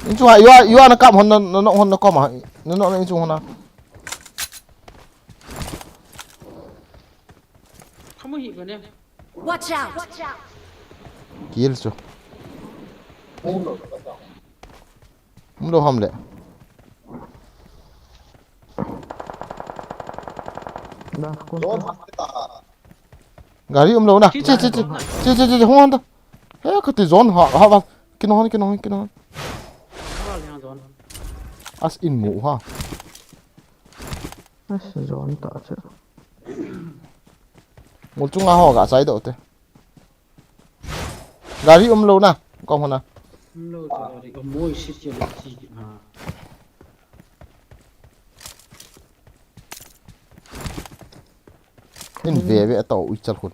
인중아 요 하나 깜 혼나 깜아. 너 인중 하나. Không có hiện của em. Watch out! 길 줘. 몸도 함래. dah aku Don kita. 가리 음로나. 찌 홍한다. 에 그때 존 하 키노. Nó là liền rồi. as in mu ha. zon tak chứ một chung ho cả sai độ thế. Garí lâu na, con hồn na. Lâu rồi thì có môi xịt chưa được gì mà. Nên về tàu ui chặt hồn.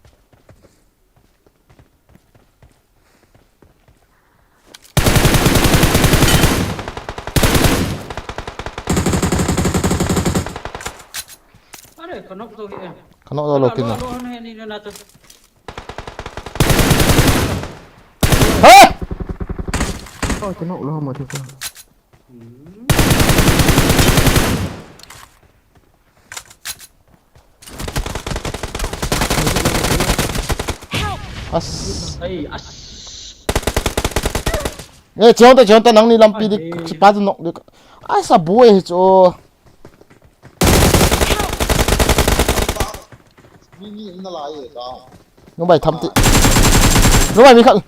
Ada konok tu em. Khano đó lô kinh Lo na. ni na tu. Hả? oh cenok lah mah tu As. Ai as. Ê, chiều ta nắng đi làm pi đi, bắt nó được. Ai sao bùi cho. Ni na lai da. Nó bay thăm tị. Nó bay mi khăng.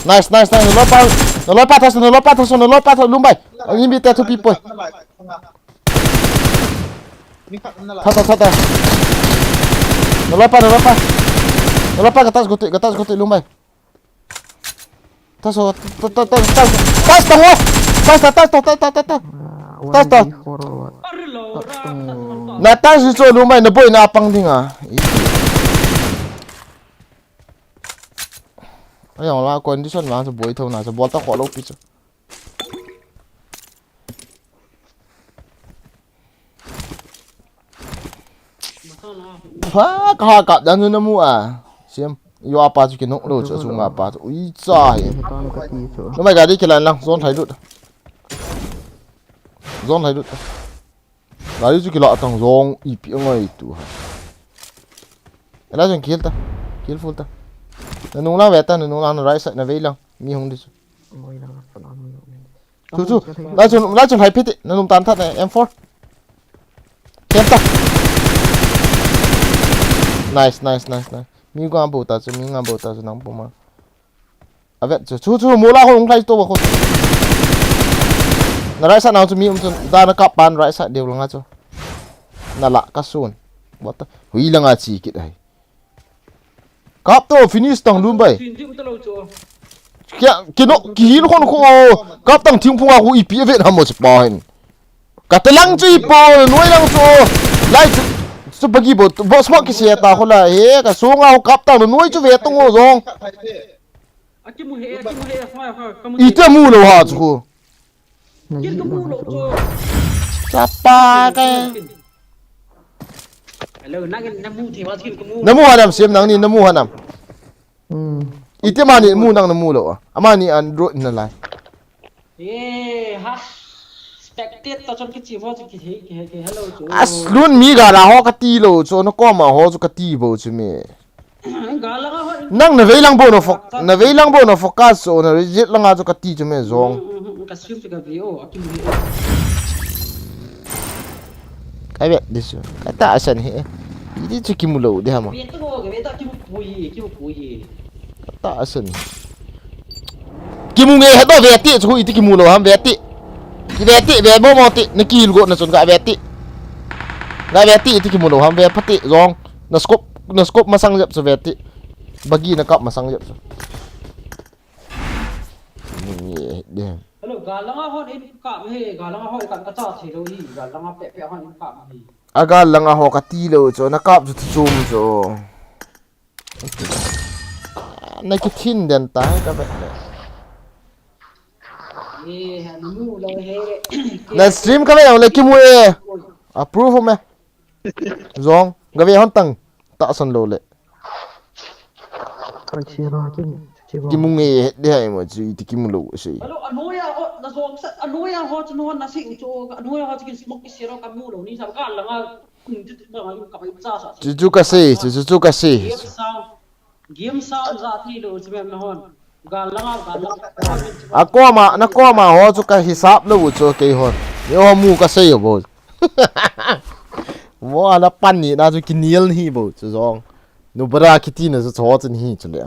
Nice. Nó lói pa thôi luôn bay. Anh em bị tè thu pi bồi. Thắt. Nó lói pa. Nó lói pa cái tas goti luôn bay. Tas tong. forward Arlo ra. Na tas cho luôn bay nó bồi na pang ding à. Ay ang la condition lang sa buhay na sa bolta ko low pitch. Ha ka dan na mu à. Sim yo apa chu kinok lo chu nga pa. Ui cha hi. tan kaki tu No mai ga di kilan lang zone thai lut. Ga di chu kila tang zong i pi ngai tu ha. Ela jeng kill full ta. Nung la veta nung la no right side na ve lang mi hong di chu. moi dah pernah Chu la chun hai pit nung tan that M4. Kem ta. Nice. Mi ga bo ta chu nang po ma. Ave chu mo la hong lai to ba ko. Na right side now chu mi chu da na kap pan right side deu lang chu. Na la ka sun. What hui lang a chi kit hai. cáp to finish tang luôn bay Thuyền thuyền tao lâu chỗ kia nó kí nó con khô cáp tang thiên phung à hu ipi về ham một point cả tê lăng chui po nuôi lăng cho lại số bagi bộ boss mark cái xe ta khô là he cả số ngao cáp tang nuôi cho về tung ngô rong cái mùi hè khoai ite mu lo ha chú cái mùi lộ chỗ Sapa cái lâu nãy cái nam mùi thì bao nhiêu cái mùi namu hanam sim nang ni namu hanam Hmm. ite mani mu nang namu lo amani android na lai ha spectate tao trong cái chỉ vào cái hello chỗ as luôn mi ga la ho ka ti lo cho nó ko ma ho chu ka ti bo chu me gà lăng á nang na veilang bo no fok na veilang bo no focus so na reject langa chu ka ti chu me zong cái stream cái video cái mùi kai be this ka ta asan he idi chu kim lo de hama biết tao cái biết tao cái mùi ta asan kimu nge ha do ve ti chu iti kimu lo ham ve ti ki ve ti ve mo mo ti na ki go na chun ga ve ti iti kimu lo ham ve phati zong na scope masang jap so ve ti bagi na kap masang jap so ni de hello gà lăng á hot in cạm he gà lăng á hot cạm cái chợ thì đâu đi gà lăng á pẹ hot in cạm gì aga langa ho ka ti lo cho na kap chu chum cho na ki thin den ta ka be mùi lâu he na stream ka le ki mu e approve me zong ga ve hon tang ta son lo le Con chia rồi chứ ki mu nge de ai mo chi ti ki mu lo se hello anoi à hot na zong sa anoi à hot no na sing cho anoi à hot cái smoke cái siro cái mùi lâu ni sao gà lăng á chứ mà cái cái cha sa chu ka se game sound ra thì đâu chứ em nó hon gà lăng na ko ma ho chu ka hisap lo chu ke hon yo mu ka se yo bo mo ala pan ni na chu ki niel hi bo chu zong no bara ki ti na chu cho chen hi chu le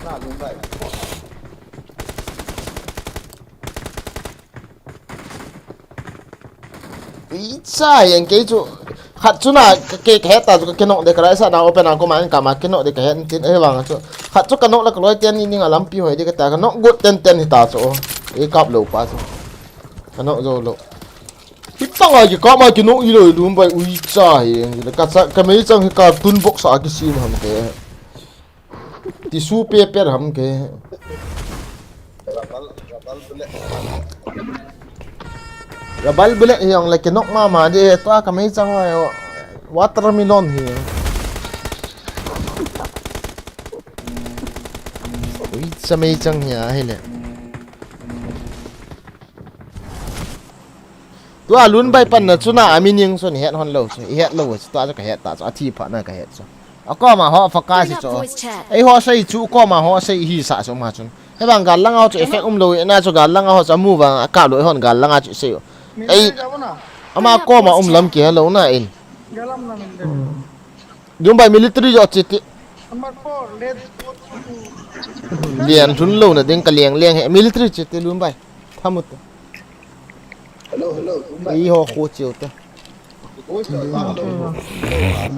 na luôn vậy Isa yang ke chu khat chu na ke ta chu ke no de kra sa na open ang ko man ka ma ke no de ka hen tin e wang chu khat chu ka no la kloi ten ni nga lam pi hoi de ka ta ka no gut ten hi ta chu e kap lo pa chu ka no zo lo ki tang a ki ka ma ki no i lo lu bai ui cha hi ka sa ka me chang ka tun box a ki sim ham ke ti su pe ham ke Rabal bule yang like nok mama de to ka mai chang wa watermelon hi ui sa mai chang ya hele to alun bai pan na chuna amining so ni het hon lo so het lo to ta ka het ta so thi pha na ka het so ako ma ho fa ka si so ai ho sai chu ko ma ho sai hi sa so ma chun he bang gal lang au effect lo na cho gal lang au sa mu bang ka lo hon gal lang a chu se ai ama ko ma lam ki hello na in dum bai military jo chiti lian thun lo na ding ka liang he military chiti lum bai thamut hello ai ho kho chiu ta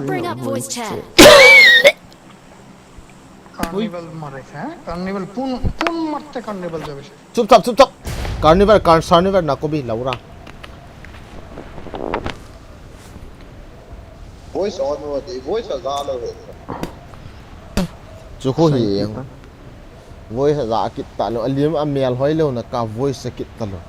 Bring up voice chat. Carnival मारे हैं कार्निवल पुन मरते कार्निवल जब chup chop carnival na ko bi laura voice on rồi thì voice ra rồi chu ko hi voice za kit ta lo alim amel hoi lo na ka voice kit ta lo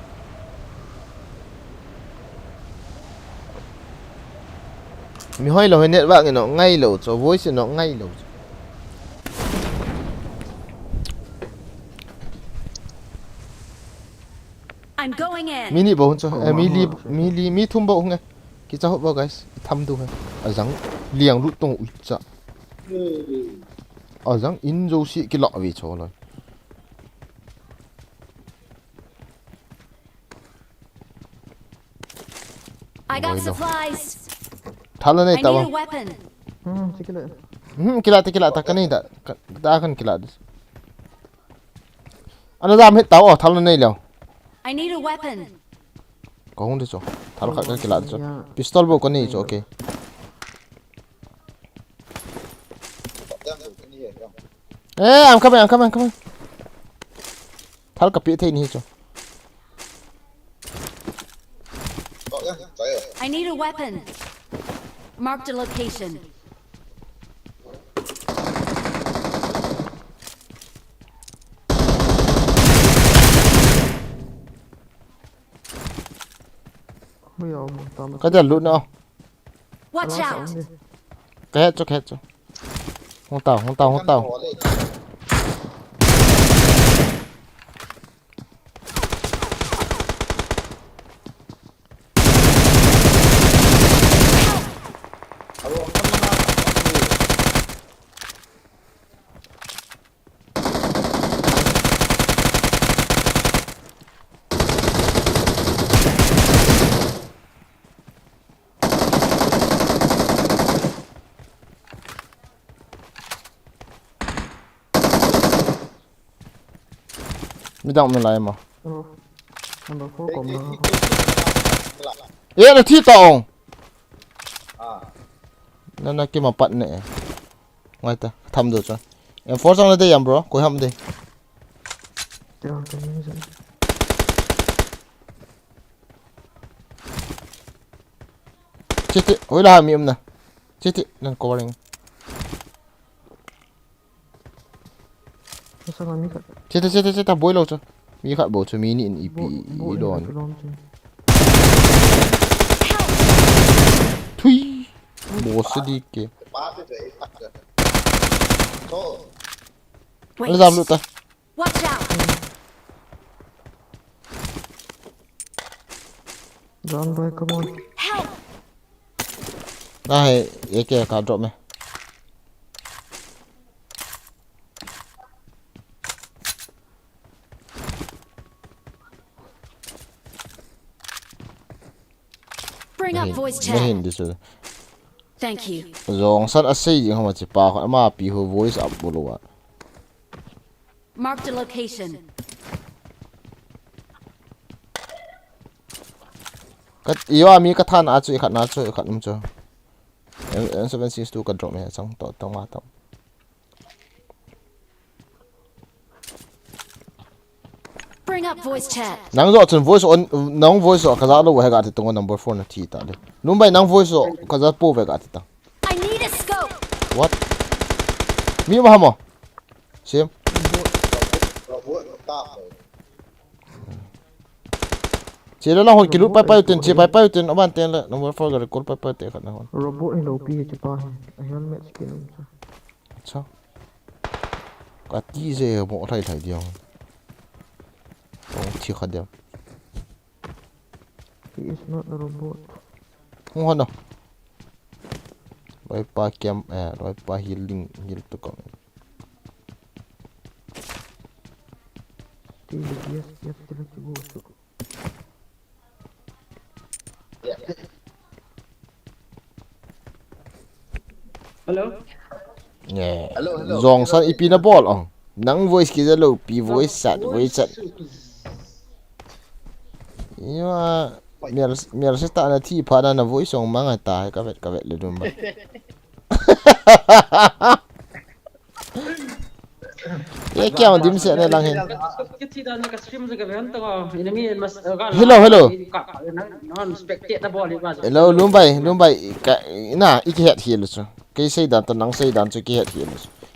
mi hoi lo net ba no ngai lo cho voice no ngai lo I'm going in. mini bo cho mi thum bo nge ki cha ho bo guys tham du ha azang liang lu tong u cha azang in jo si ki lo vi cho lo I got supplies. thala I nei need ta a ba weapon. kila ta kan nei da kan kila dis ana dam het ta o thala nei lo I need a weapon. có không đi chỗ tháo khắc cái lạ chỗ pistol bộ con này chỗ ok I'm coming tháo cái bị thế này chỗ I need a weapon. Marked a location. Bây giờ một tầm cái gì lút nữa Watch out. cái hết chỗ không tàu mi dong mình lại mà number 4 còn mà là thi tàu nên là cái mà bận này ngoài ta thăm được rồi em force sang đây em bro coi hầm đi tiêu cái này dẫn chết ôi là miệng nè chết nên covering sao mà mi cả chết ta bôi lâu cho mi khát bổ cho mi nịn ip đòn thui bổ sẽ đi kìa nó ra luôn ta Watch out. John boy come on Help. này cái kia cả drop này Bring up voiceไม่เห็น chat. ดิสุด Thank you. รองสัตว์อาศัยยังมาจีปากมาปีหัว voice up บลัว Marked a location. ก็อีว่ามีกระทานอาจุยขัดนาจุยขัดนุ่มจ้ะM762 ก็ drop เนี่ยจังต้องมาต้อง Bring up voice chat. นังรอจน voice on นัง voice ก็จะรู้ว่าเหตุตรง number 4นาทีตาเลยนุ่มไปนัง voice ก็จะปูไปกันที่ตั้ง I need a scope. what มีมาหมอเสียมเจแล้วเราคนกิลุไปเต็นเจไปเต็นเอาบ้านเต็นเลย number 4ก็เลยกดไปเต็นขัดนะคน robot ini lopi je pa helmet skin sao cả tí dê bộ thay thay điều không chỉ khát điều he is not a robot không hơn đâu rồi pa kem rồi pa healing heal tu con yes kita cuba Hello. nè dòng san ipina ball ông nắng voice kia lâu pi voice set nhưng mà miền sẽ tạo ra thi phá ra là voice song mang người ta các vẹt là đúng không cái kêu dim sẽ này lang hen Cái thi đó cái stream rồi cái vấn tao enemy mas hello non spectate na ball đi hello luôn bay cái na ít cái hiện rồi cái xây đàn tao nắng xây đàn cho cái hiện rồi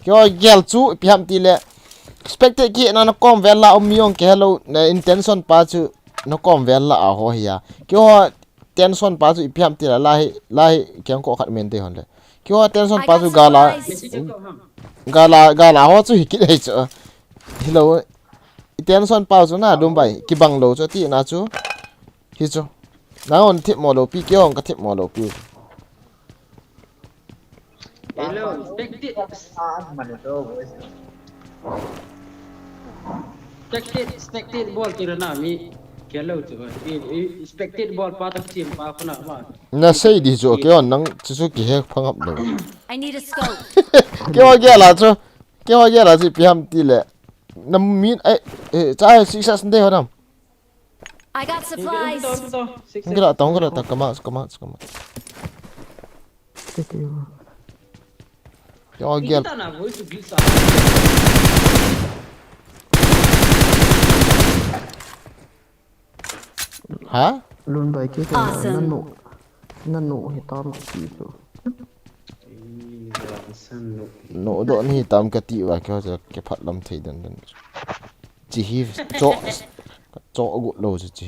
cái gel chú pi ham ti le spectate cái nó com vel la miong cái hello intention pa chu nó com vel la a ho hiya cái tension pa chu pi ham ti la lai cái ko khat men te hon le cái tension pa chu gala ho chu hikit hai chu hello tension pa chu na dum bai ki bang lo chu ti na chu hi chu na on thip mo lo pi ke on ka thip mo lo pi hello spectate ball kira na mi hello tu spectate ball pa tak team pa ko na ma na sei di chu ke on nang chu ki he phang up lo I need a scope. ke wa ge la chu pi ham ti le nam min ai cha success de ho nam I got supplies. Enggak tahu come out. Yo gel. Kita na voice bisa. Hả? Luôn bài kia thì Awesome. nó nổ thì tao một tí rồi. Nổ độ ni tam cái tị và cái phát lâm thấy đần chỉ hi cho gụt lâu chứ chỉ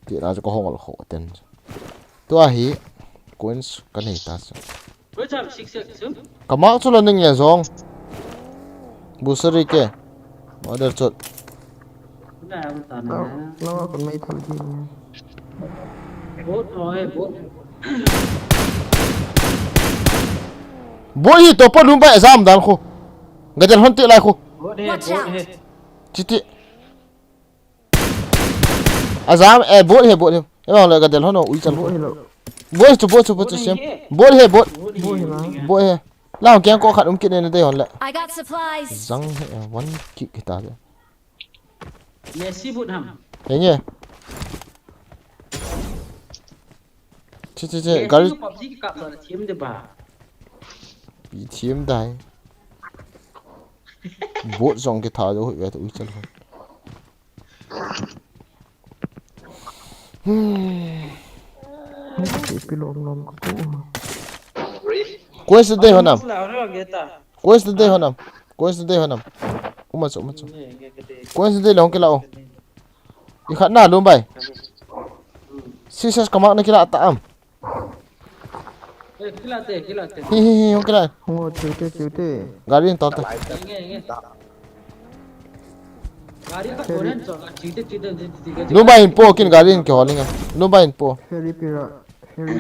tị là có hông là khổ tên tua hi quên cái này ta Với chạm xích xích chứ. cái máu số lần này rồi bù sơ cái ở đây chốt Nó còn mấy thằng gì nha. Bốt rồi bốt. bố hi tổ pa lumba exam dan khu ngay chân hôn tị lại khu Bốt đi Watch bốt đi. out. chỉ tị exam bố hi em bảo là cái chân hôn nó uy chân Bố thì là bố cho xem bố hi bố thì là bố hi lao kén có khát kia nên đây hôn lại I got supplies. răng hệ vẫn kịp cái ta đấy Messi bốt ham. thế nhỉ chứ cái Messi có PUBG cái cặp rồi thiếm được bà. bị thiếm đây bố dòng cái thảo rồi về tụi chân hôn chỉ bị lom cái cũ. quên sự đây hôn nam Là nó nghe ta. quên sự đây hôn nam mà chỗ quên sự đây là cái lão đi khát nào luôn bay success kamak nak kira tak am Kilate. hi okay lah Không có chịu tê. garin tot Nghe. Gari ka koren cho. Chite tiga. lu bain po kin garin ke holing lu bain po Ferry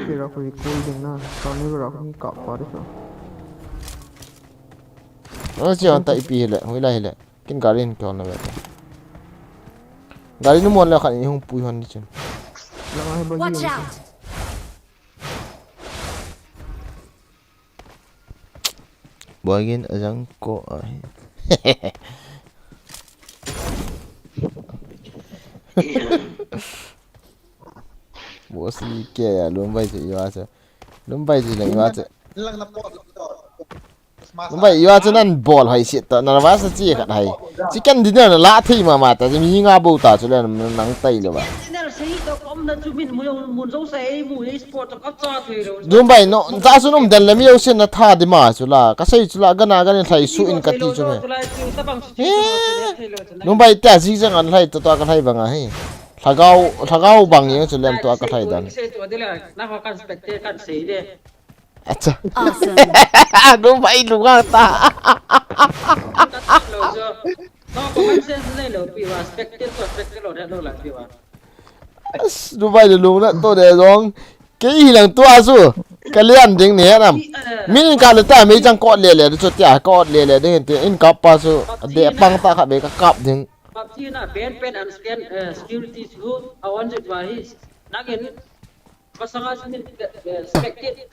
pira khui cool ding na. Tao nếu ra khui cọp vào đấy rồi. nó chỉ on tai pi hele hoi lai hele kin garin ke hon na garin nu mon la khan hung pui hon ni chen Làm ai bao Watch nhiêu? out. boygin ajang ko ai bố sĩ kia luôn bay chỉ yêu chứ luôn bay chỉ là yêu chứ Lang na po. luôn bay yêu chứ nên ball hay shit ta nó vác chỉ cái này chỉ cần đi nữa là lạ thì mà ta chỉ mình ngã bầu ta cho nên nó nắng tay rồi mà Nên là sei to kom na chu min mun zo sei mu sport to ka cha the ro. luôn bay nó ta số nó đần là mình yêu xin nó tha đi mà chứ là cái gì chứ là cái nào cái này thay su in cái gì chứ mày luôn bay ta chỉ rằng anh thay tôi cái thay bằng ai thagao bằng những chuyện làm tôi cái thay đàn Sei to de la na ho kan spectate kan sei de. acha Awesome. luôn bay luôn ta Lo jo. No common sense nei lo pi wa spectate lo de lo la pi wa. luôn bay luôn đó tôi để rồi cái gì lần tôi à cái liên tiếng này nè mình cái ta mấy张cọt lẻ cho trả cọt lẻ đấy hiện tại in cọp pa số để băng ta khác mấy cái cọp tiếng PUBG na pen and scan security su awan je wa hi nagin pasanga sin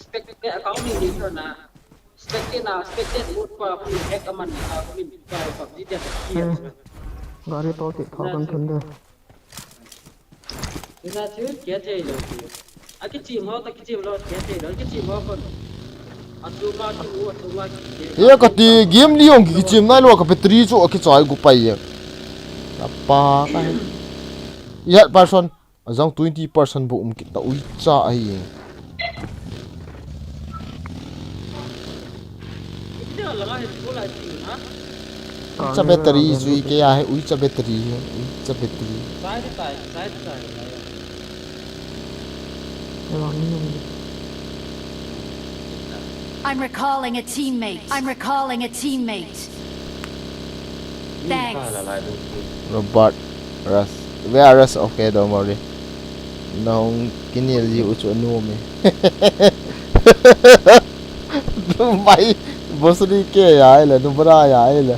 spectate account ni na spectate mode pa ko hack aman ko min pa PUBG de. Gari to thì thao con thun đây. Ina chu ke te lo pi. Aki team ho ta ki team lo ke te lo ki team ho kon. Atuma ki ये कति गेम लियों की चिम ना लो कपे त्रि जो की चाय गुपाई है apa kan ya person azang 20% bu kita uica ai cha battery zui ke ya hai uica battery I'm recalling a teammate. Thanks. robot ras where ras okay don't worry nong kinil ji ucu nu me nu mai bosri ke ya ile nu bra ya ile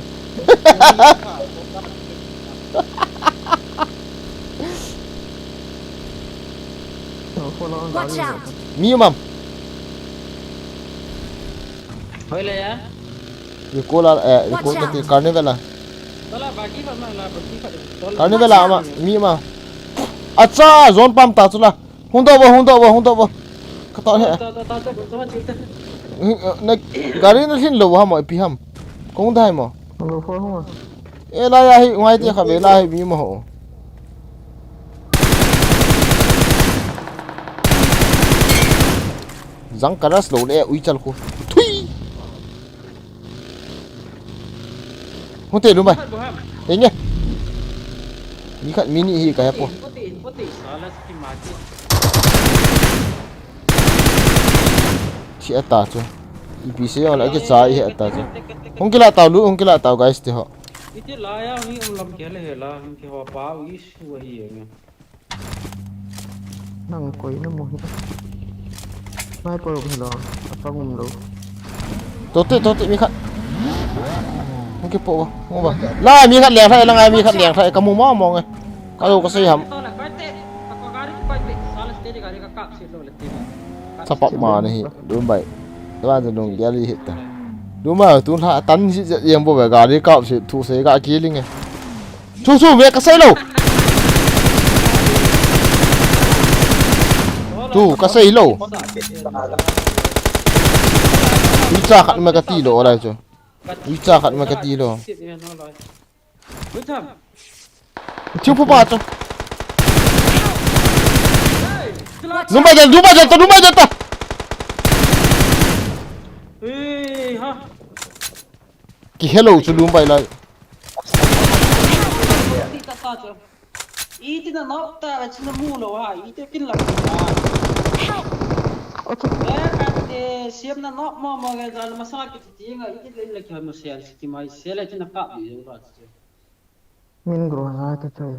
Watch out. mi mam Hoile ya. ye kola ko ke carnival Tola bagi pa ma la bagi pa. carnival ama mi ma acha zone pam ta chula hung to bo ka ta he na gari na hin lo ha mo pi ham kong dai mo Lo phôi không à? e la ya hi ngai ti kha be la hi mi mo ho zang karas lo le ui chal ko thui hung te lu mai thế nhé mi khat mini hi ka ya po chị ta chứ IPC on lại cái trái hiện ta chứ không cái là tàu lũ không cái là tàu guys thì họ Itu laya ni làm kia là la kia hoa bao isu hi nghe. Nang koi nó mua mai koi không lo apa ngum lo tốt mi khát không cái bộ không vào la mi khát lẹng thay là ngay mi khát lẹng thay cầm mù mò mò ngay cái đồ có xây hầm sắp bọc mà này đúng vậy các bạn dùng đồng geli hết ta đúng mà tôi hạ tấn chỉ riêng bộ về gà đi cạo chỉ thu xế gà kia linh này thu về cái xây lâu thu cái xây lâu đi cha khát mà cái tì lộ ở đây chứ đi cha khát mà cái tì lộ chưa phụ ba chứ đúng bây giờ ta cái hello chú đúng vậy lại Itu na nok ta ba china mu lo ha itu kin la de siam na nok mo ga dal masala ki ti nga itu le le kha mo sel ki mai sel china ka bi yo ba min gro ha ta chơi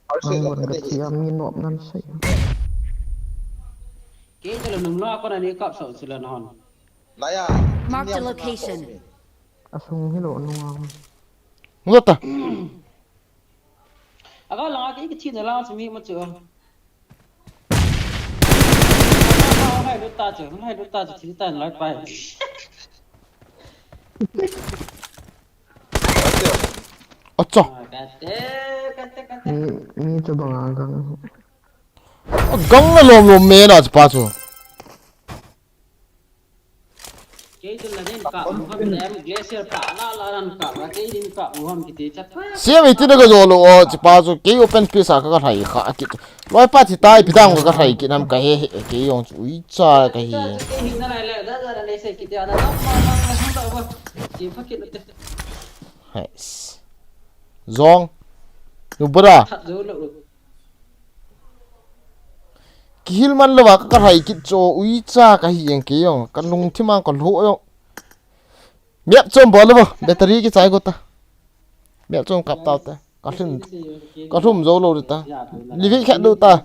ang buồn cái chi min nộp nan say ke jalo nung lo ko na ni ka so sila na hon Laya. Marked a location. asung hilo no ngất ta aga la cái chi na la mi ma chu hai đứa ta chỉ ta nói bài 어쩌 mi cho bằng gang găng là lồm mê nào chứ bà chú xem ít nữa cái rồi lo chứ bà chú cái open space à cái này khá kỹ nói phát thì tai bị đăng cái này kỹ nam cái cái用úi cha cái hay zong nubra kihil man lo ka hai kit cho ui cha ka hi yang ke yong kan lung thima kon ho yo mep chom bol lo battery ki chai go ta mep chom kap tao ta ka thum zo lo ta livi khat do ta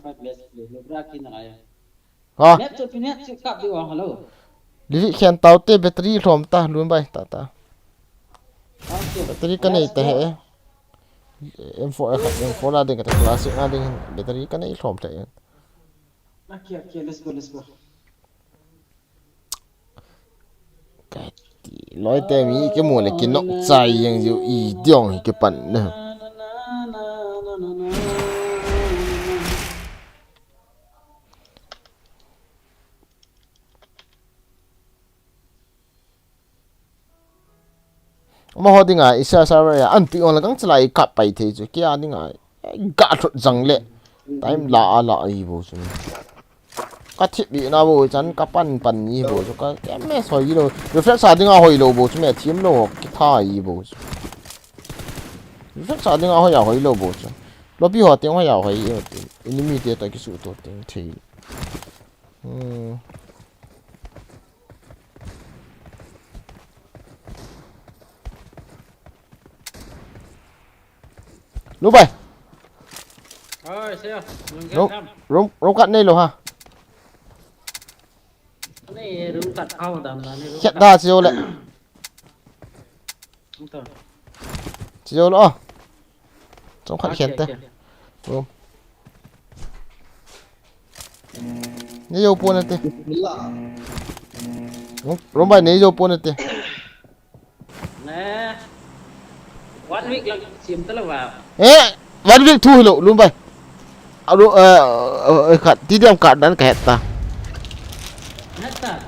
ha livi khan tao te battery thom ta lun bai ta ta battery kan nei ta he M4 la ding ka classic na ding battery kan nei thom ta Okay, let's go. Cái nói tên mỹ cái mùa này cái nọng dài yang dịu ý điong cái bẩn nữa mà họ đi ngài isa server ya anh tiếng là căng lại cặp bài thế chứ kia đi ngài gạt thuật rằng lệ time lạ gì bộ chứ các thiết bị nào bộ chắn các pan gì bộ cho cái mẹ soi gì đâu refresh sao đi ngài hồi lâu bộ chứ mẹ thiếm lâu cái thai gì bộ chứ refresh sao đi ngài hồi lâu bộ chứ lobby họ tiếng hồi enemy để tại cái sự tốt tiếng thì lúc vậy rung cắt này luôn ha hiện ta chiều lại chiều nữa trong khăn hiện tay rung này vô buồn này rung bài này vô buồn này nè one week lang sim tala vào ê one week thu lộ luôn bài Aduh, kat tidak keadaan kayak ta. Neta.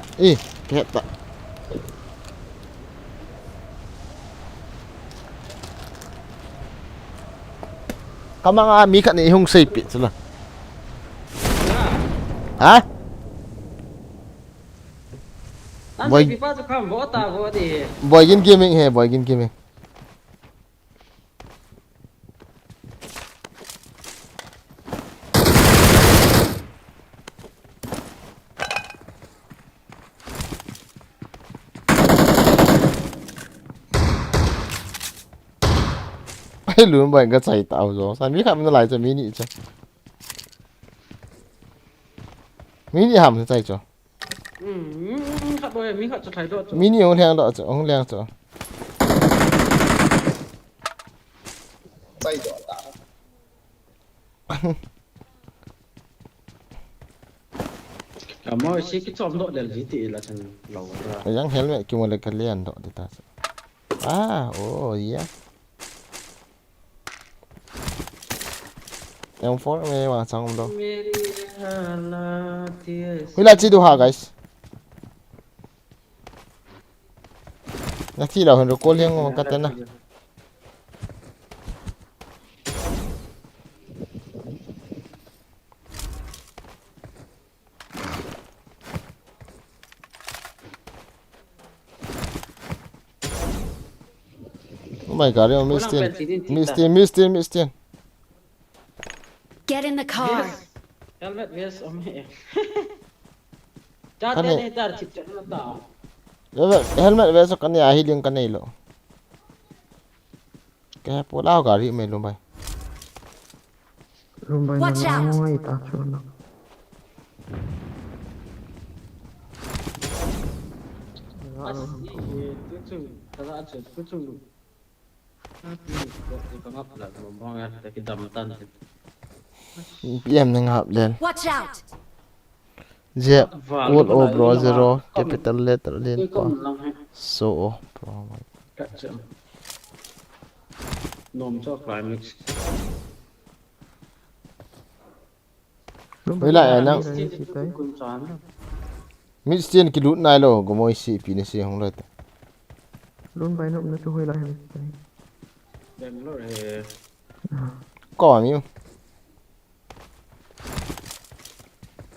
Kayak ta. Kamu ngami kat ni hong sepit salah. Hah? Boy, pipa tu kam bota bodi. Boy gaming hai, boy gaming. Ai luôn boy cái chạy tàu rồi, sao mi khám nó lại cho mini chứ? Mini hàm chạy cho. Khát boy mi khát cho thay độ. Mini ông liang đó chứ, ông liang chứ. Say giỏ ta. Kamu sih kita omdo del GT lah cen law. Yang helmet kimo le kalian dok di tas. Oh iya. Yang 4 me wang sang dok. Wila chi du ha guys. Nanti lah hendak call yang ngomong kata na. Oh my god, yo Mistin. Get in the car. Helmet wes om he. Jat ni tar chip chip na ta. Helmet besok kan ya healing kan ni lo. Kaya pulau gari me lumbai. Lumbai Watch out. na ngai ta chona. PM nengap len. Watch out. Jep, Wood O Bro Zero, capital letter len pa. So bro. Nom cho climax. Wila ya nang Mistin ki lut nai lo, gomoi si pi ni si hong lo. Lumbai no na chu hoi lai. Bangalore he. Có miu.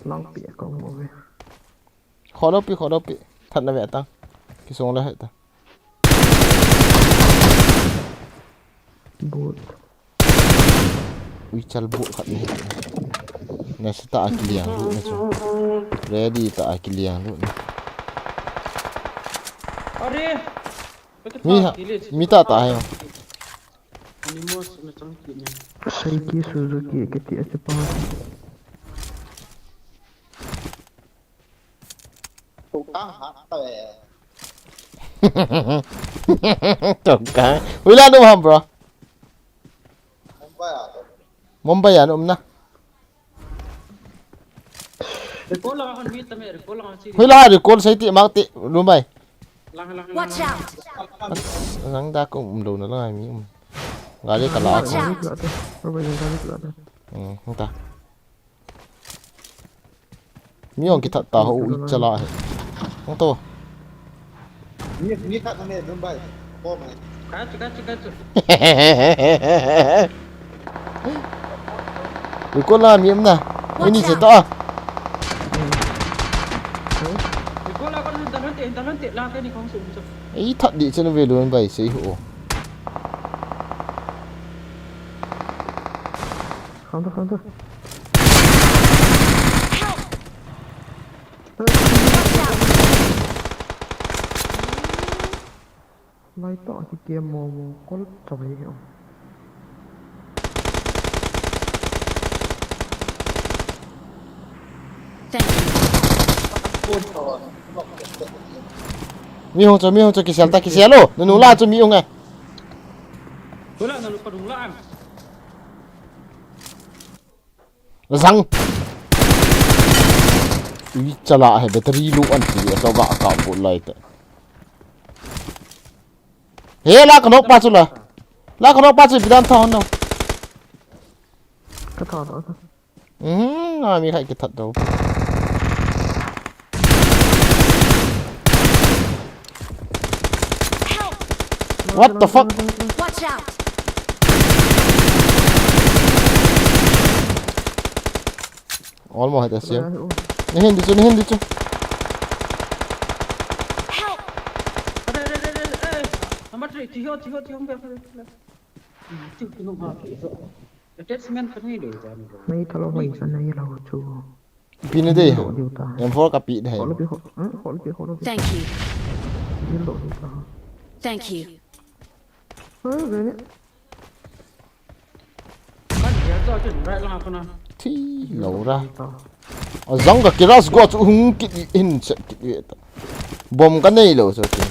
Long pia con mo ve. Khó đâu pi. Thật là vẻ tăng. Cái xuống là hết ta. Boot. Ui chal bu khat ni. Nè sẽ ta akiliang lu na chu. Ready ta akiliang lu. Are. Mi ta hai. Animos macam ni. Saiki Suzuki ke ti acha pa. Tụ cá hả về. Tukang. Wila dum ham bro. Mumbai à. Mumbai ya dum na. Recall lang ako ni tame, recall lang ako si. Wila recall sai ti mak ti Mumbai. Lang. Watch out. Nang da ko do na lai mi. Gari kala Watch ko. out. Rumbai jang kali ada. Không ta. Mi ong kita tahu chala hai. Không to. Ni khác này Mumbai. Có mày. Kacu. Recall lah mi na. Ini je to. Recall ako ni dalanti lang kay ni kong sum. Ấy thật đi cho nó về luôn bảy sĩ hộ. Không thôi. Lai to thì kia mò có chọc gì không? Thank you. Mi hong cho kisel lo. Nó la cho mi hong à. Wala na lupa dong lang. Răng. Ui chala hai battery lu an ti so ga ka bu lai ta. He la kanok pa chu la. La kanok pa chu bidan thon no. Cái thỏ đó thôi. มีใครกินถัดดู What the fuck Watch out! Almost hit us here. Hindi chu. Help! Number 3 thiho be chu kinu ma ki so attachment kani le ja ni mấy thằng lo mình sang này lâu chú Pin đi. điều ta M4 kapi dai. họ lúc Thank you. điều lộ điều ta Thank you. grenade kan ya cho chun right la kana Thi lâu ra. Zang ka kiras go chu hung ki in set ki ta. Bom ka nei lo so ki.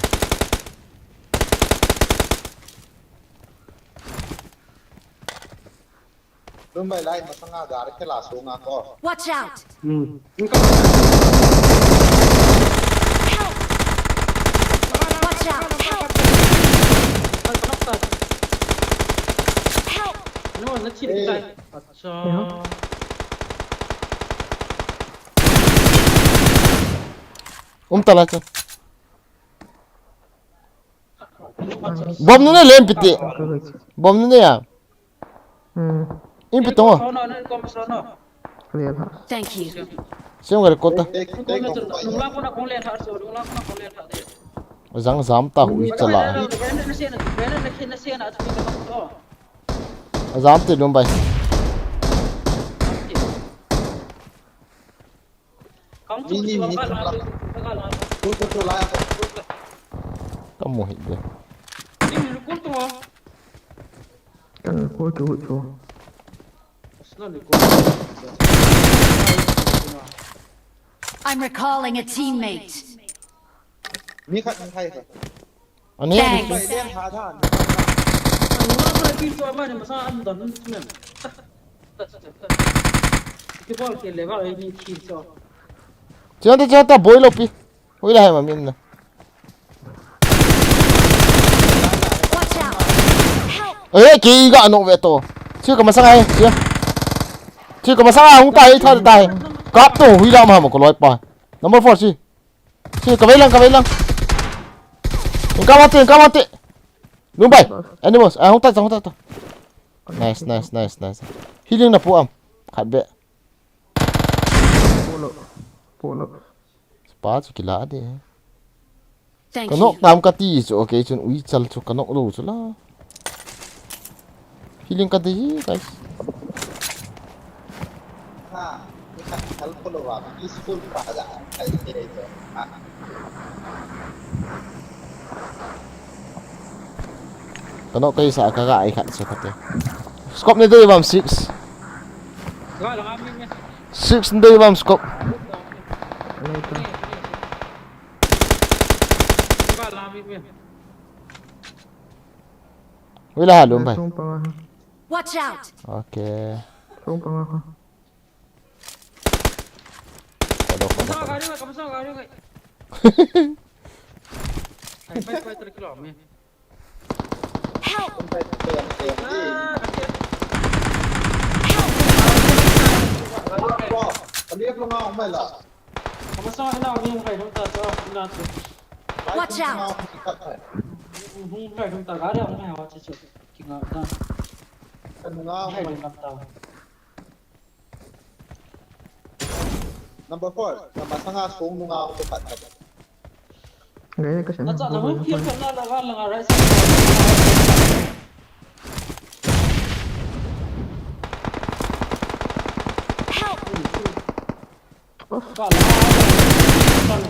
Đúng vậy lại mà sang ngà cái là số ngà co. Watch out! Help! Watch out! Help! Help! no na chi tai acha Tala chu. Bom nu ne lem piti. Bom nu ne ya. In pito. no no kom so no clear ha Thank you. Sim gar kota. nung la ko na kong le thar so nung la ko na kong le thar de Zang zam ta hui chala. benen na khin na sen at mi ka to Zam te dum bai. kong chu chu ka la Tôi lại Ka mo hit de. ni lu ko to cần cô chú no ni ko I'm recalling a teammate. mi khát thay rồi. Ani Thanks. Vậy đen thả than. nung la ko na kin to ma ni ma sa am don men ki bol ke le ga ni thi so Chata boy lo pi. Hui la hai ma min na. Watch out! Help! Ki ga no ve to. Chưa ka masang ai. Chưa ka masang hung tai tha tai. Kap to hui la ma ko loi pa. Number 4 chi. Chưa ka ve lang. Ka mate. Lum bai. Animals. Hung tai. Nice. Healing na pu am. Khat be. polo Pa chu kila de. Thank Kanok you. tam ka ti chu okay chun ui chal chu kanok lo chu la. Healing ka de guys. Ha, mi khát thal ko lo wa peaceful pa ga kai ke to. Kanok kai sa ka ga ai khat chu khate. Scope ne de bam 6. ga la mi me 6 de bam scope. ga la mi me Hui la lum bai. xuống bằng Watch out! Okay. xuống bằng ha sa ga ri ka sa ga ri ga pai ter kilo me Help! Còn biết luôn không mày là. ka sa na mi kai dum ta so na tu Watch out! hung kai dum ta ga ri ang mai wa chu ki ga da Cần ngon hai mày. dum ta Number 4, mà sang ngà xuống nung ngao tôi phạt thật. grenade cái na sẵn cha na mo kier ka na la ga la ga rai sa Help! ga la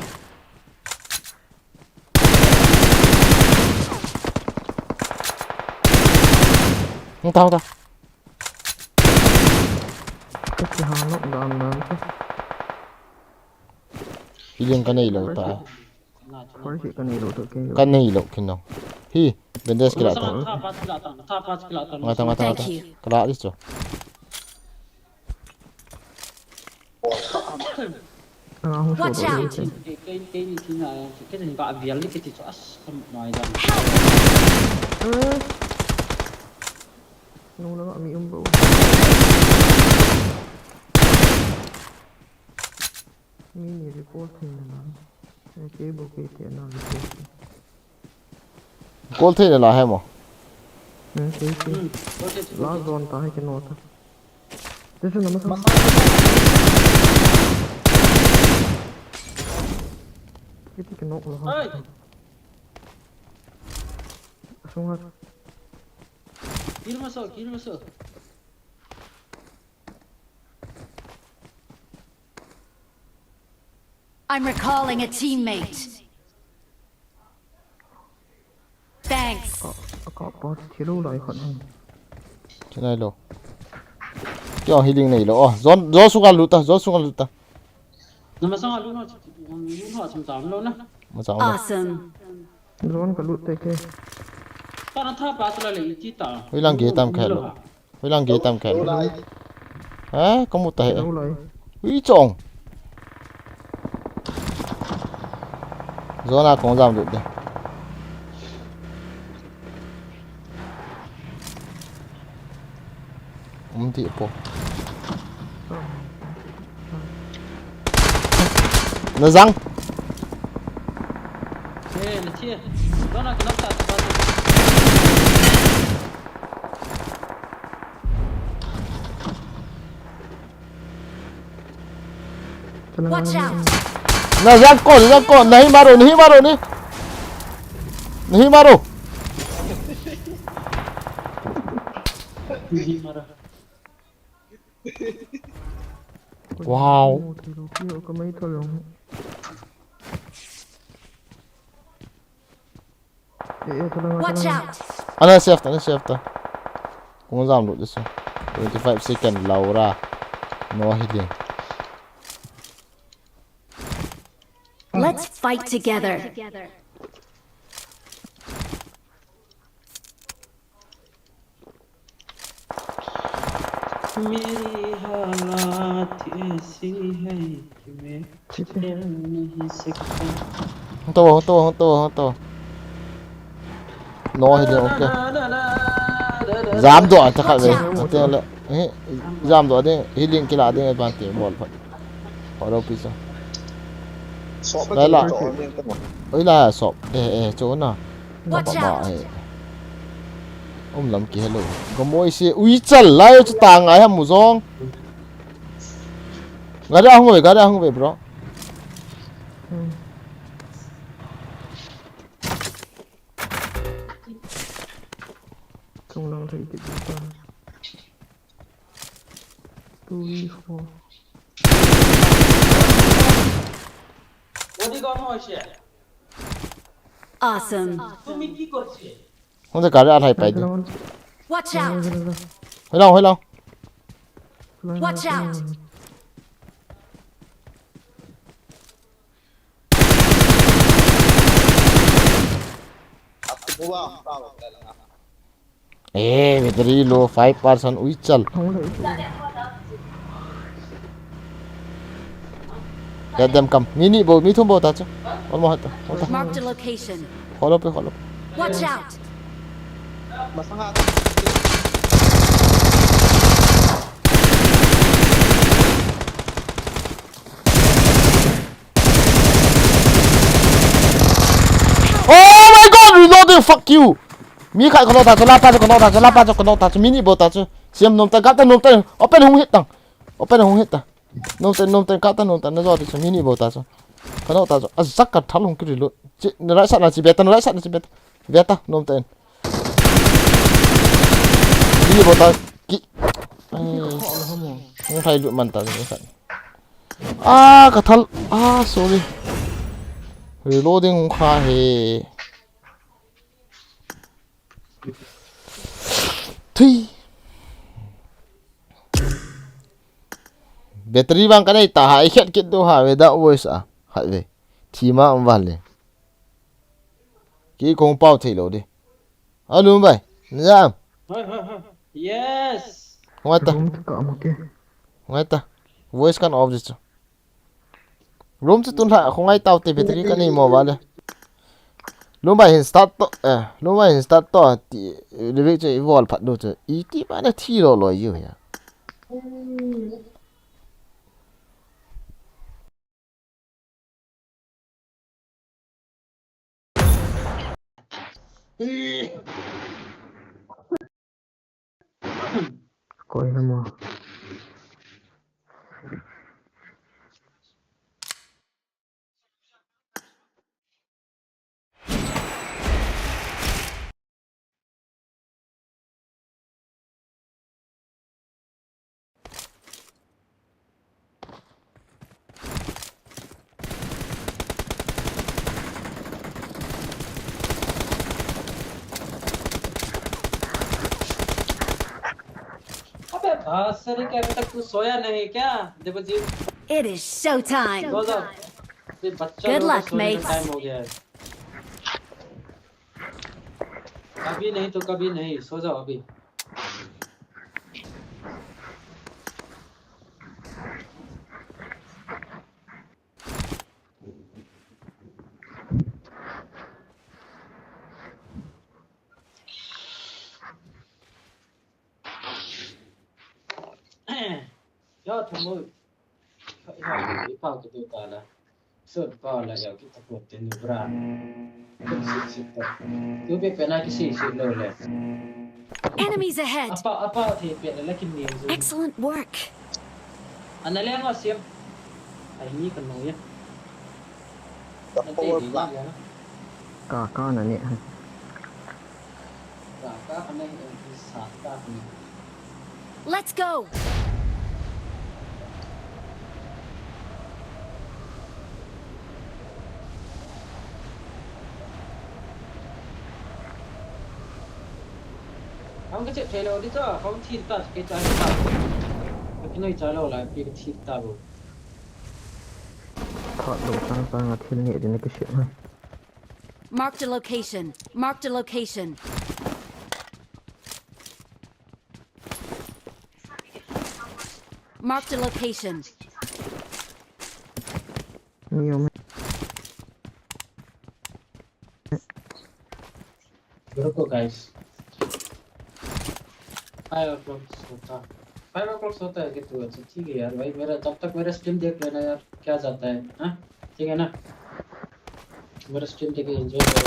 Không tao. cái gì họ nó đòn nó Healing ka nei lo ta. có gì cái này đồ tự kêu Ka nei lo kin no. Hi, bendes kila ta. tha pa kila ta Ngata. Thank you. Kala dis chu. không Watch sổ đồ out! cái ni ki na cái ni ga avial ni ki ti as kam mai da nó gọi mi bầu Mini report thing na. Cái bộ cái tiền nó report. Call thế là hay mà. Cái last zone ta hay cái nó ta. Thế chứ nó mà cái nó là xuống hết. Kill masuk. I'm recalling a teammate. Thanks. Có bot chế độ lại khỏi này. Thế này lo. Cái healing này lo. Gió xuống luta. Nama sang lu no chim tam lo na. Mà sao? Awesome. Zone cả lụt tay cái. Ta na tha pa tla le chi ta. Huy lang ghế tam khai lo. Huy lang ghế tam khai. Hả? Có một tay. Chế độ lại. Huy chồng. Gió nào cũng giảm được đây. Thị po. Nó răng. Là chia. Đó là cái nắp ta pa. Watch out. Nó răng con. नहीं मारो. नहीं मारो. Wow. Có mấy thôi rồi. Watch out. Anh safe ta. Cũng giảm được chứ. 25 second Laura. No healing. Let's fight together. मेरी हालात ऐसी है कि मैं खेल नहीं सकता. Không to. No healing ok. Giảm độ chắc vậy. Thế là giảm độ đấy healing cái là đấy bạn tiền bol phải. Ở đâu pizza. Đấy là ấy là shop chỗ nào. Watch out. Lắm kia hello. Có mỗi xe ui chal lại cho tàng ai ham muzong. Gak ada không về bro. Không năng thấy cái gì ta. 2 4. Odi gom hoise. Awesome. Tumi ki korche? Không thể cả ra thay phải. Watch out. Hơi lâu. Watch out. Very low 5% ui chal. Edam come. Mini bo, mi thum bo ta chứ. Almost hết. Marked a location. Follow pe. Watch out. Masang Oh my god, reloading, fuck you. Mi khai con ta cho la pa cho mini bo ta chứ. Xiêm nom ta gap ta nom ta. Open hung hit ta. Nom ta gap ta nom ta nó rồi cho mini bo ta cho. Con ta cho. Azak ka thal hung ki reload. Nó right side là chỉ beta, Beta nom ta. Mini bo ta ki. Không thay được mình ta rồi. Ka thal. Sorry. Reloading hung kha he. Thi battery bang cái này ta hai khét kết đâu hai về đạo voice à hai về thì mà ông vale cái công bao thì lâu đi alo vậy nha Yes. Ngoài ta voice kan off chứ room chứ tuần lại không ai tao thì battery cái này mò vale lúc mà start to thì việc chơi evolve phát đồ chơi ý tí mà nó thi rồi yêu ya Coi hay mà. अबे भासरी के अभी तक तू सोया नहीं क्या Devjit? It is showtime. सो जा। ये बच्चा Good लोगों का luck, सोने का mates. टाइम हो गया है। अभी नहीं तो कभी नहीं, सो जाओ अभी। Yo thằng ơi bao cái ta là sơn bao là giờ cái tập hợp tiền nhiều ra cái xịt tập cứ biết phải là cái xịt rồi này Enemies ahead. apa thì biết là cái nhiều rồi Excellent work. anh ấy lên ngó xem anh như cần nói nhá The anh power thấy gì plant. vậy Cả con là nè. và các anh ấy sạt các anh Let's go. không cái chuyện thế đâu đi cho không thịt ta cái trái ta cái này trái đâu lại cái thịt ta rồi Thọ đồ sang là thiên nghệ đến cái chuyện này. Marked a location. Marked a location. Marked a location. Nhiều mấy. रुको गाइस 5 o'clock सोता 5 o'clock सोता है कि तू अच्छा ठीक है यार भाई मेरा तब तक मेरा स्ट्रीम देख लेना यार क्या जाता है हाँ ठीक है ना मेरा स्ट्रीम देख के एंजॉय करो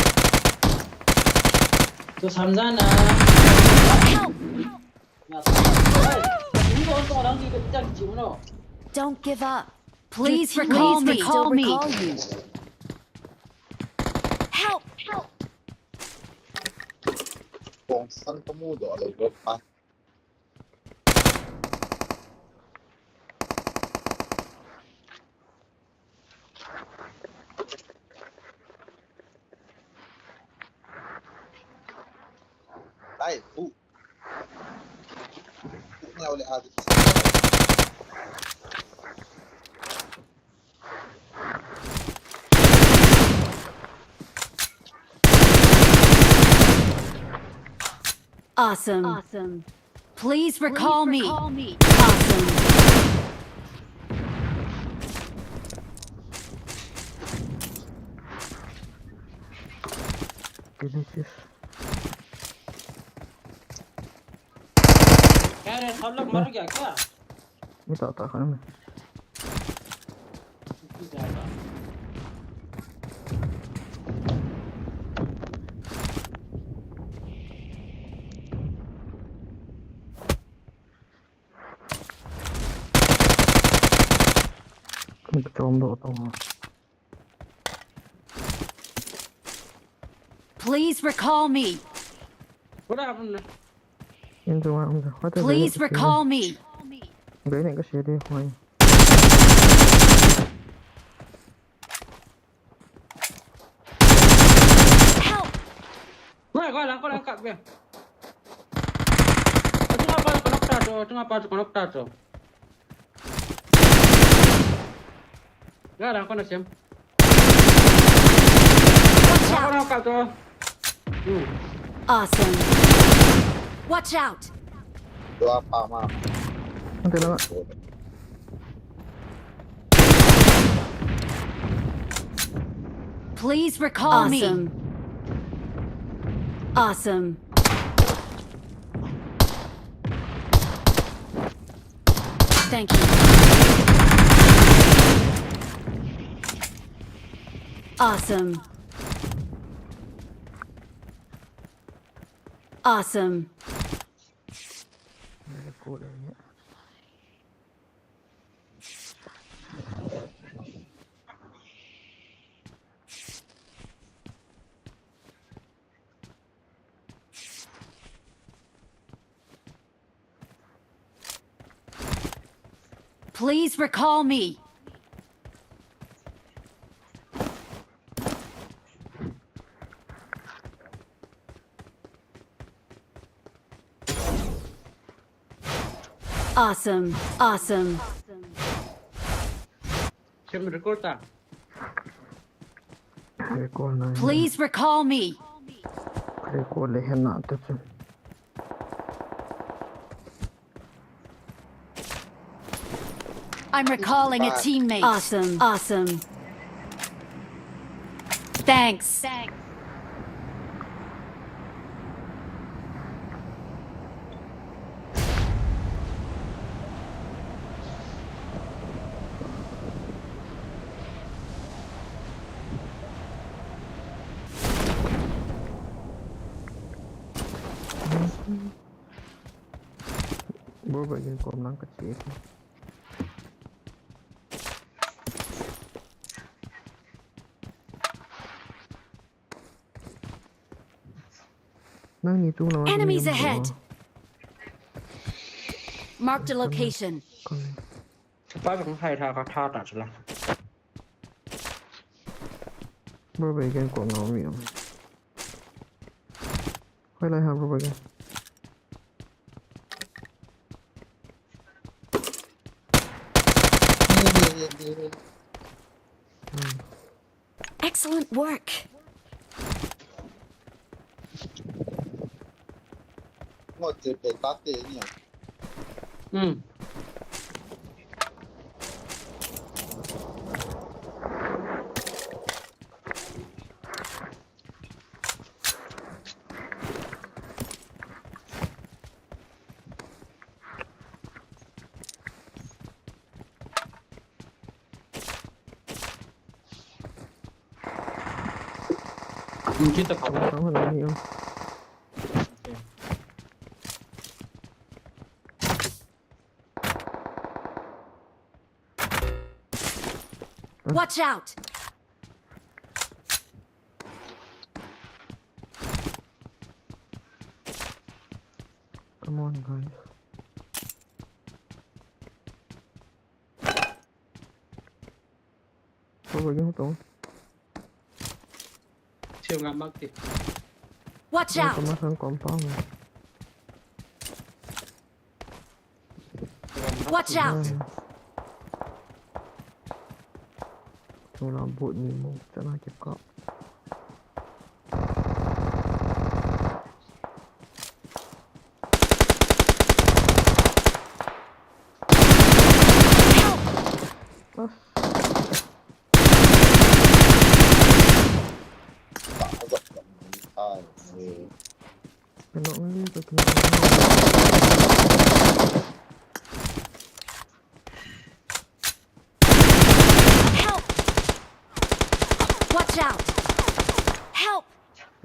तो समझा ना Don't give up. Please recall me. Help! Kung saan tumudo ay pa. Ay, nga ulit agad. Awesome. Please recall me. Awesome. Delicious. क्या रे सब लोग मर गया क्या Mới tạo tạo khả năng này. Mình trộm độ tông. Please recall me. what happened Em tôi không được. Hóa Please recall me. Đấy này cái xe đi hoài. Help! Kau lang kat dia. Tengah apa konok tato. Garang kau nak siam. Watch Kau out! nak kat tu. Awesome. Watch out! Dua pa ma. Không thể nào. Please recall me. Awesome. Thank you. Awesome. Awesome. ไม่ได้พูดอะไรเงี้ย Please recall me. Awesome. Awesome. เชื่อมรีคอร์ดตา ไม่ได้โกนเลย Please recall me. ไม่ได้โกนเลยเห็นหน้าแต่ฉัน I'm recalling a teammate. Awesome. Awesome. Thanks. Bro bagian kolam kecil. Nang itu lawan Enemies dia, ahead. bro. Marked a location. ป้าเป็นใครท่าเขาท่าตัดใช่ไหม Bro bagian kolam dia. Kau lah bro bagian. Excellent work. งดจะเป็นตัดเตะเนี่ย มึงคิดแต่เขา Kamu lah ni. Watch out. Come on guys. Bro bagian tahu. เชื่อมงานมากติ Watch out. Kemasan kompang. Watch out. Tu rambut ni mau nak cakap. Pelok ni tak kena. Help. Watch out. Help.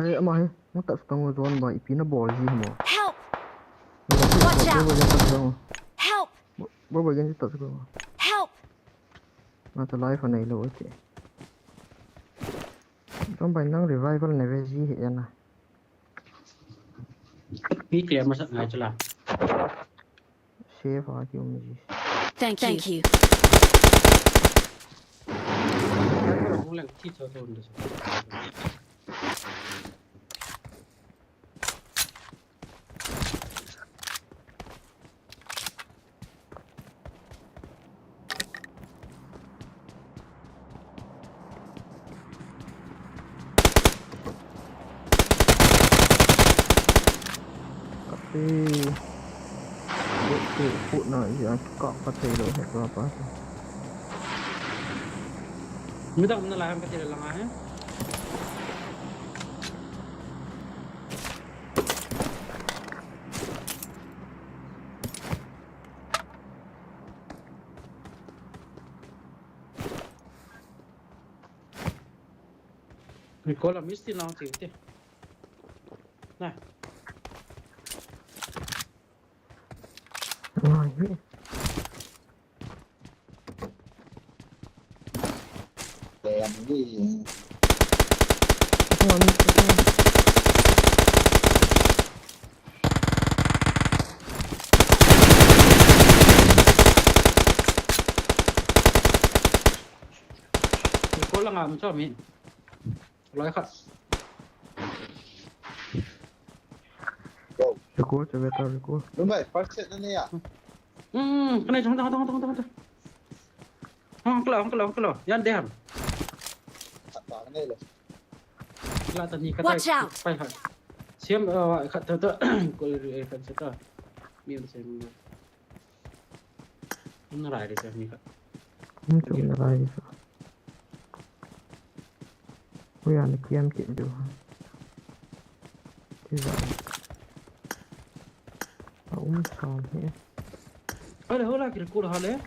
Eh, amah eh. Mau tak setengah zon ba ipina ball ji mo. Help. Watch out. Help. Bro bagian tak suka. Help. Mata live anai lo okay. Trong bài năng revival này về gì hiện à? พี่เตรียมมาสักไงจะล่ะ Save à kiểu gì? Thank you. เราคงแหล่งที่โซนเดี๋ยว Tapi phụ nào gì anh cọ có thể được hết rồi apa? ไม่ต้องมันอะไรมันก็จะละไง Nicola misti non senti. Nah. Ngoài vậy. Đèn gì Không ăn không. Thì cô là ngầm cho mình nói khẩn Record cho beta record. đúng vậy first set này à cái này không cái lò yan đẹp thật đó cái này là là tận nhị cái Watch out. phải xem khẩn thơ cô khẩn sẽ tờ miệng xem nó lại để xem nhị khẩn Không chụp là lại sao? Ôi anh kiếm chuyện được. Thế vậy. Umsam thế. ở đây là cái cô là họ đấy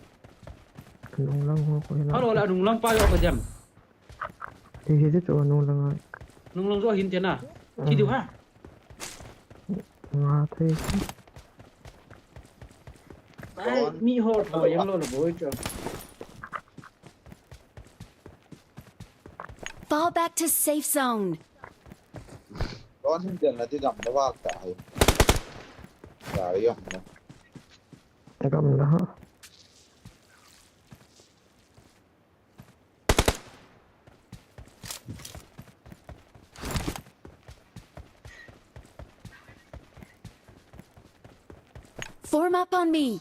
Nung lang ho ko hina. họ là nung lang pa yo cái dem Thì hết chỗ nung lang ai. nung lang rồi hin tiền à chỉ điều ha Nga thế. đấy mi hồ thôi em lo là bối cho Fall back to safe zone. đón hình tiền là đi đầm nó vào cái không Cầm đó. Form up on me.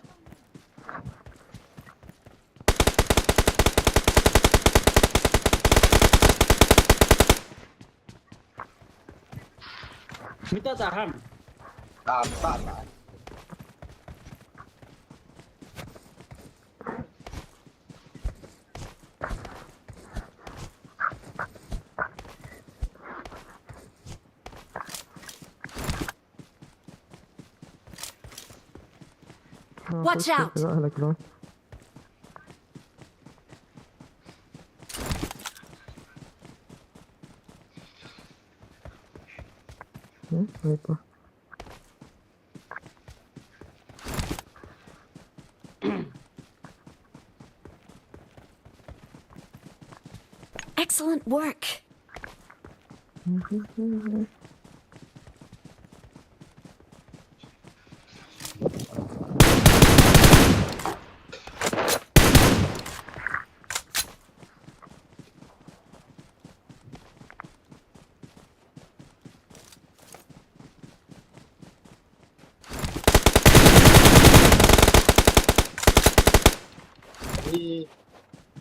Mita saham. tạm tạm lại Watch out. Lại rồi. Vậy quá. Excellent work. đi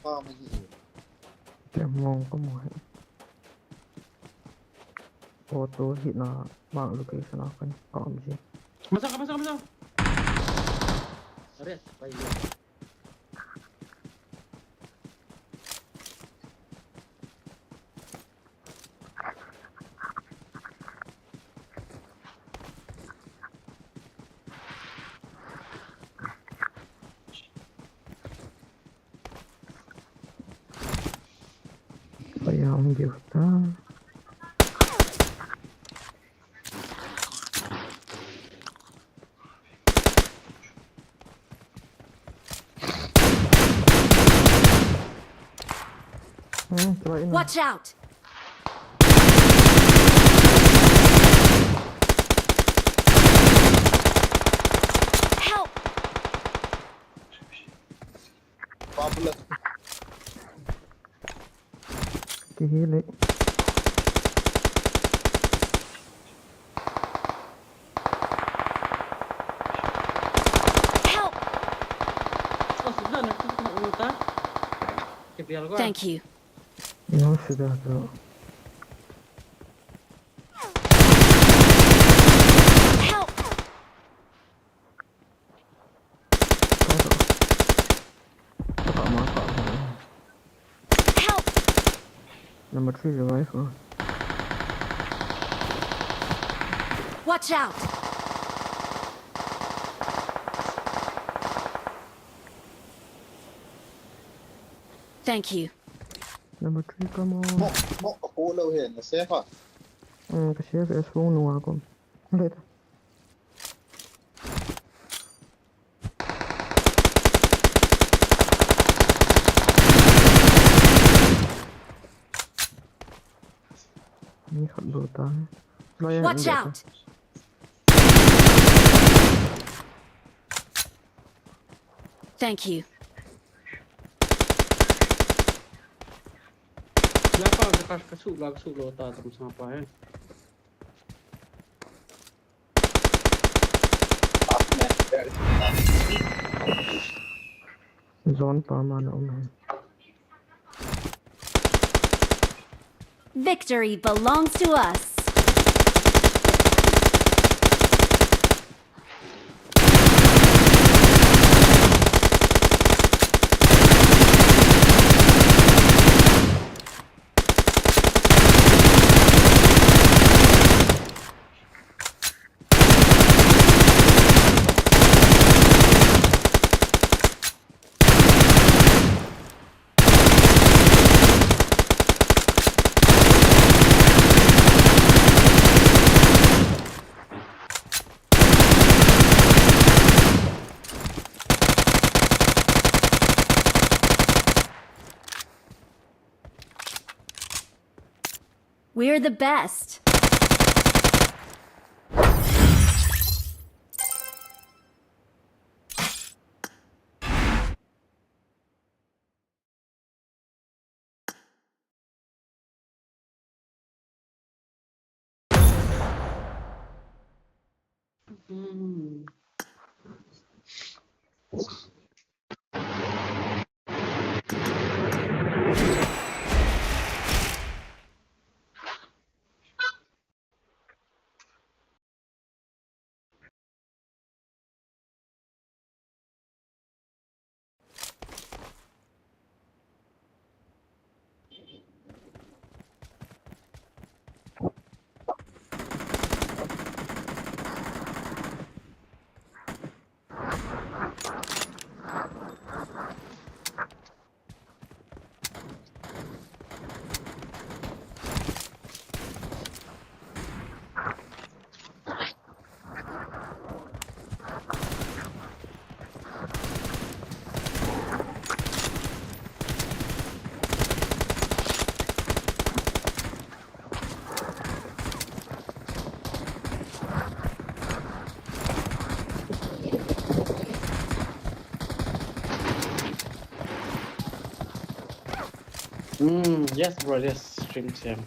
kho mà gì Em mong có một ô tô hiện là mạng location nào kan còn gì. Masang. Ares, baik. Bây giờ ông điều ta. Watch out. Help. popular Cái lấy. Help. Oh, sudah nak kita. Kepial gua. Thank you. Nó sudah tuh. Help. Help. Number 3 revive. Watch out. Thank you. Number 3 come on. mộ có cô lâu hiện là xếp à Cái xe sẽ xuống nua con. Lên. shot blue ta. Lo Watch out! Thank you. Siapa kasuk lo ta terus apa Zone pa mana umam. Victory belongs to us. We're the best. Yes, bro. Yes, stream Sam.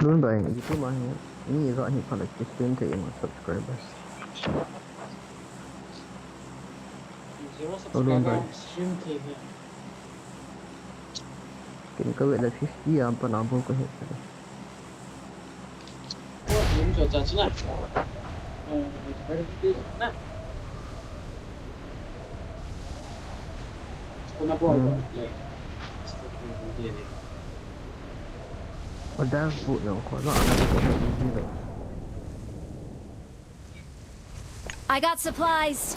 Luôn vậy, itu mah ini rõ như còn là cái stream thì mà subscribers. Zero Luôn vậy. subscriber stream thì Kini kau ada 50 apa nabung kau hit. Belum cuaca cina. Nah. Kenapa? Ada bu yang kau nak ada easy vậy. I got supplies.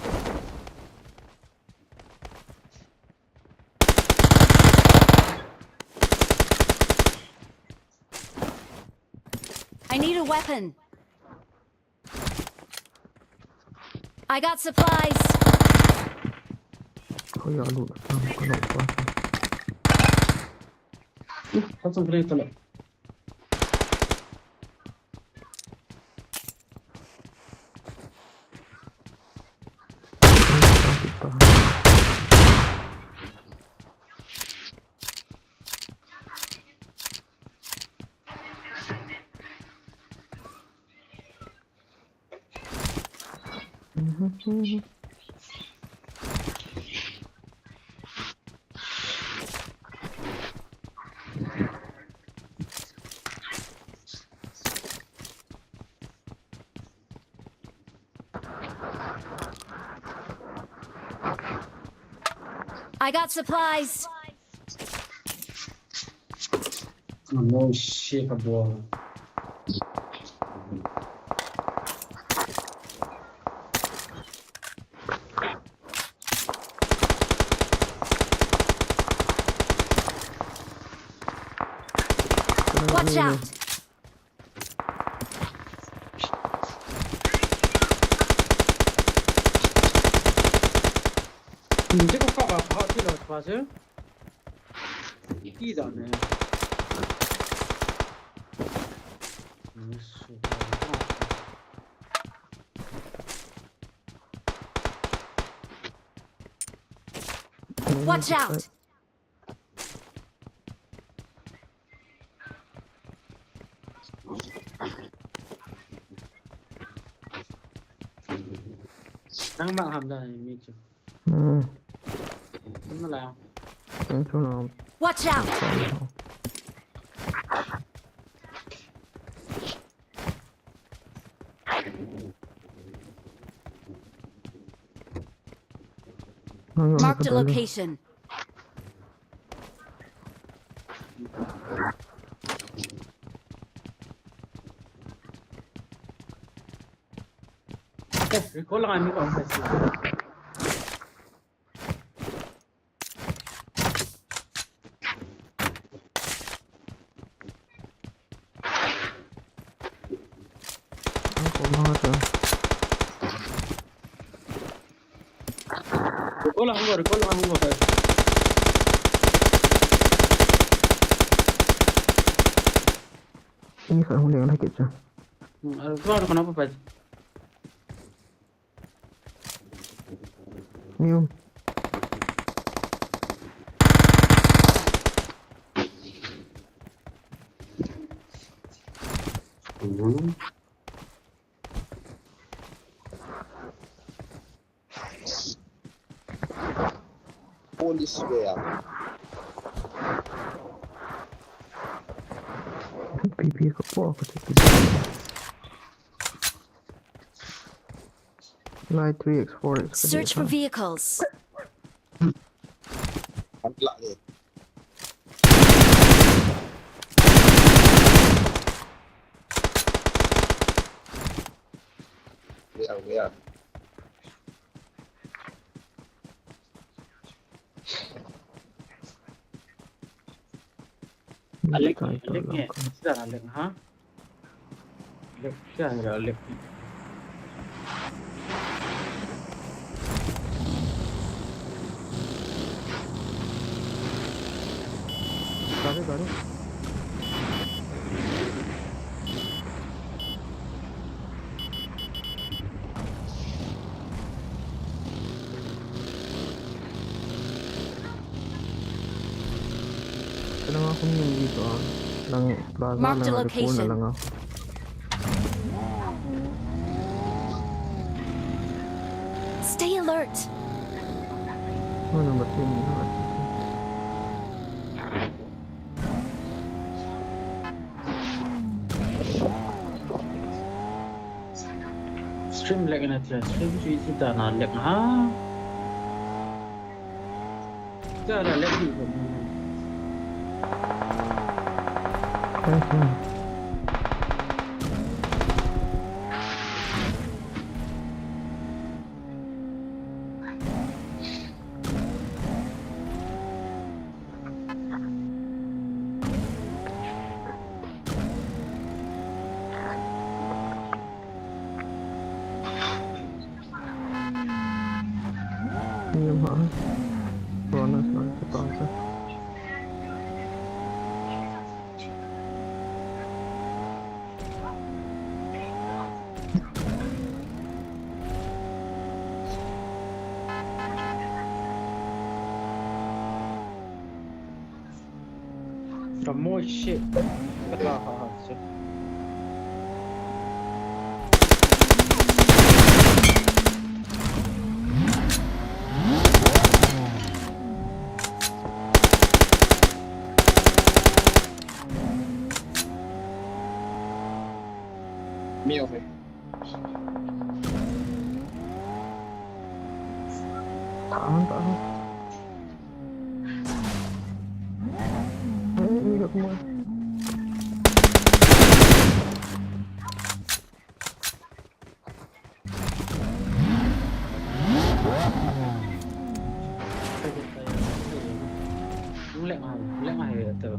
I need a weapon. I got supplies. Kau ya lu, kau nak apa? Langsung beli itu lah. I got supplies. No shit, bro. Watch out. 这个爸爸跑去了，发生地上呢。是的。Watch out! นั่งบ้างทำได้มีจุด นั่นแหละ Thank you now. Watch out! Marked a location. Có lại mới còn phải sửa. Có lại không rồi. Ini kan huli yang sakit je. Keluar kenapa Pak? Mium. Police where? Pipi ke apa aku cakap. Light 3x4x. Search for vehicles. Amplak ni. Where? Alek ni, sudah Alek, ha? Alek, jangan Alek. Baru. Kenapa aku minum gitu ah? Nang plaza Mark the nang ada location. pun lang ah. Stay alert. Mana betul ni? Stream lag na tiya. Stream sudah na lag, ha? Sudah ada lag di sini. Ini mah. Bonus lah cepat. Some more shit. Mio fe. Tahan. Ini kat semua. Lag mahal tu.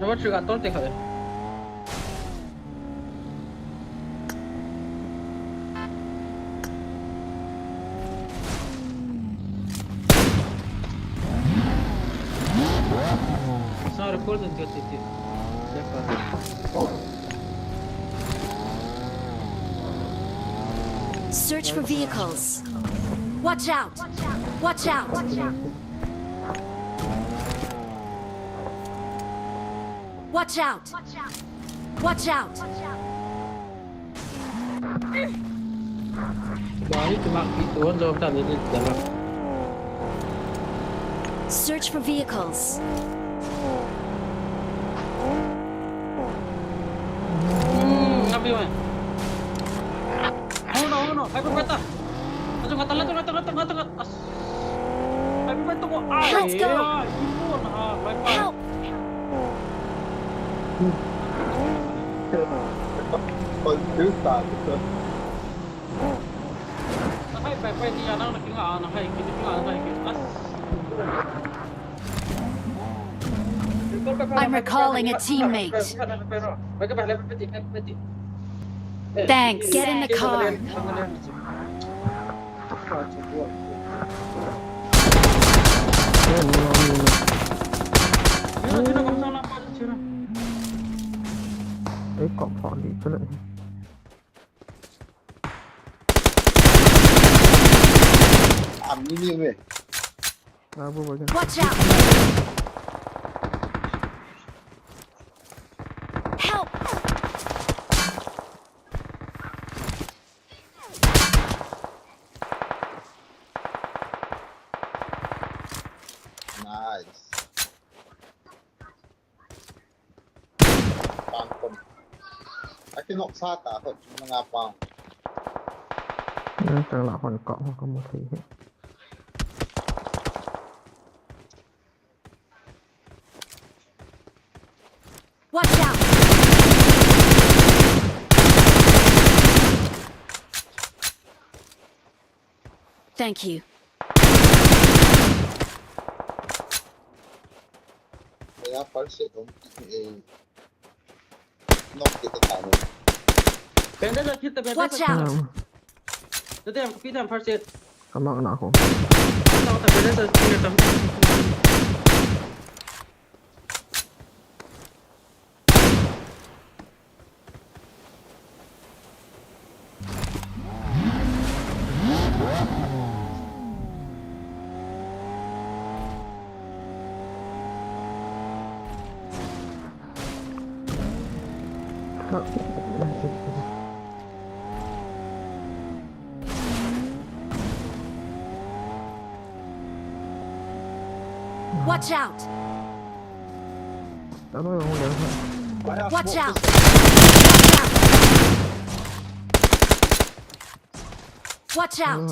Dapat juga tol teh kau. No, record and get it. Search for vehicles. Watch out! Watch out! Watch out! Watch out! Bahay tumak ituan jawab tadi di dalam. Search for vehicles. Ngapi man. Oh no, hyper beta. Ngata. As. Hyper beta ko. Let's go. Ipon ha, hyper. Help! Hyper ni anak nak kira anak hai kita as. I'm recalling a teammate. Thanks. Get in the car. Đấy cọp phỏ đi cho lại. Ini ni. Ra vô vào Watch out! Help! Nice. Pangkom. Akin nok sa ta ko mga pang. Nên chẳng là hoàn cọ hoặc có một thể hiện. Watch out! Thank you. Kaya parse dong nok kita tahu. Benda dah kita benda. Watch out! Jadi yang kita yang first set. Cảm ơn nào không? Tahu tak benda dah kita tam. Watch out! Cảm ơn không được. Watch out! Watch out!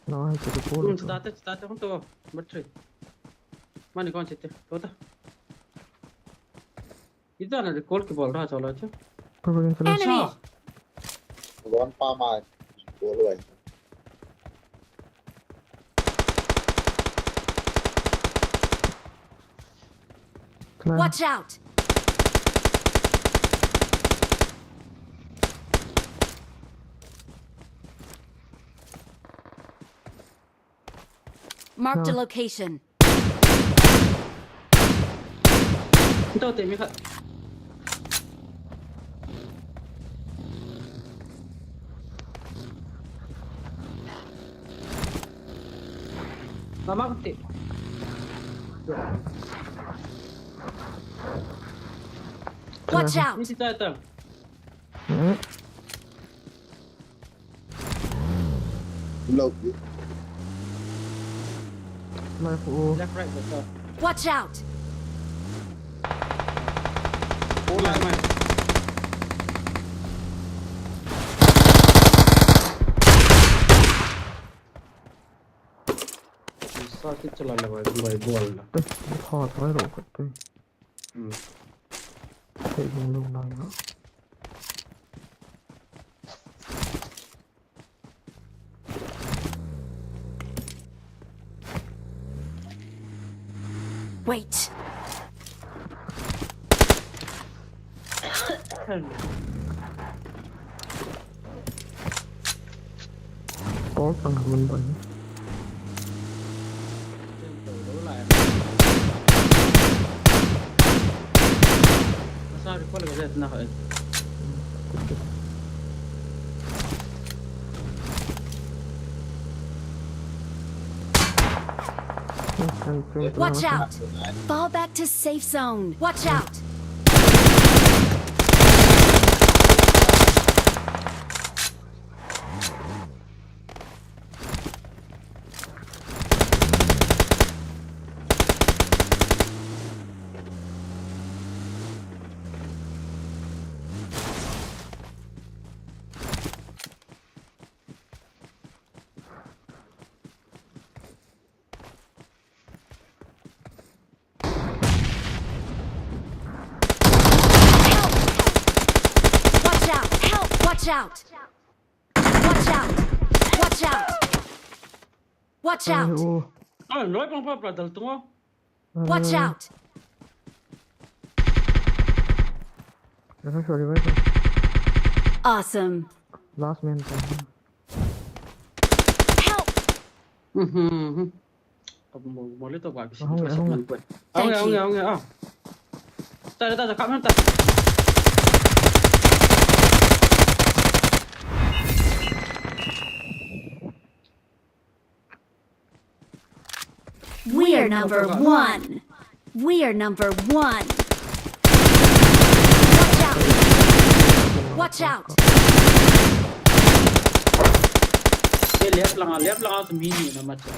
Nó hay chịu cố lên. Start không to. Battery. Mana कौन से थे पता इधर ना कॉल के बोल रहा चलो अच्छा Enemy! Luan pa mai. Boleh. Watch out! Marked a location. Tahu tak Mika? Mama kuti. Watch out! Ni si Tata. Low. Mai phụ. Left right betul. Watch out! Mai mai. Sakit celana boy ball. Đây, nó thò thái độ của tôi. Thấy dùng lâu này nữa. Wait. có phần mình bệnh Đấu lại. Sao đi qua được cái nào vậy? Watch out! Fall back to safe zone. Watch out! Watch out! Watch out! Watch out! Watch out! Lối băng pháp là đầu tung không? Watch out! Awesome! last man Help! Một lít tàu quả bị không quên. Ông nghe. Ta cảm ơn ta. We are number one. We are number one. Watch out. Dia left lang tu mini na macam.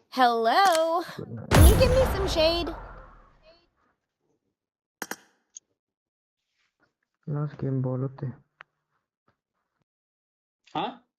Hello. Can you give me some shade? last game ball होते Huh?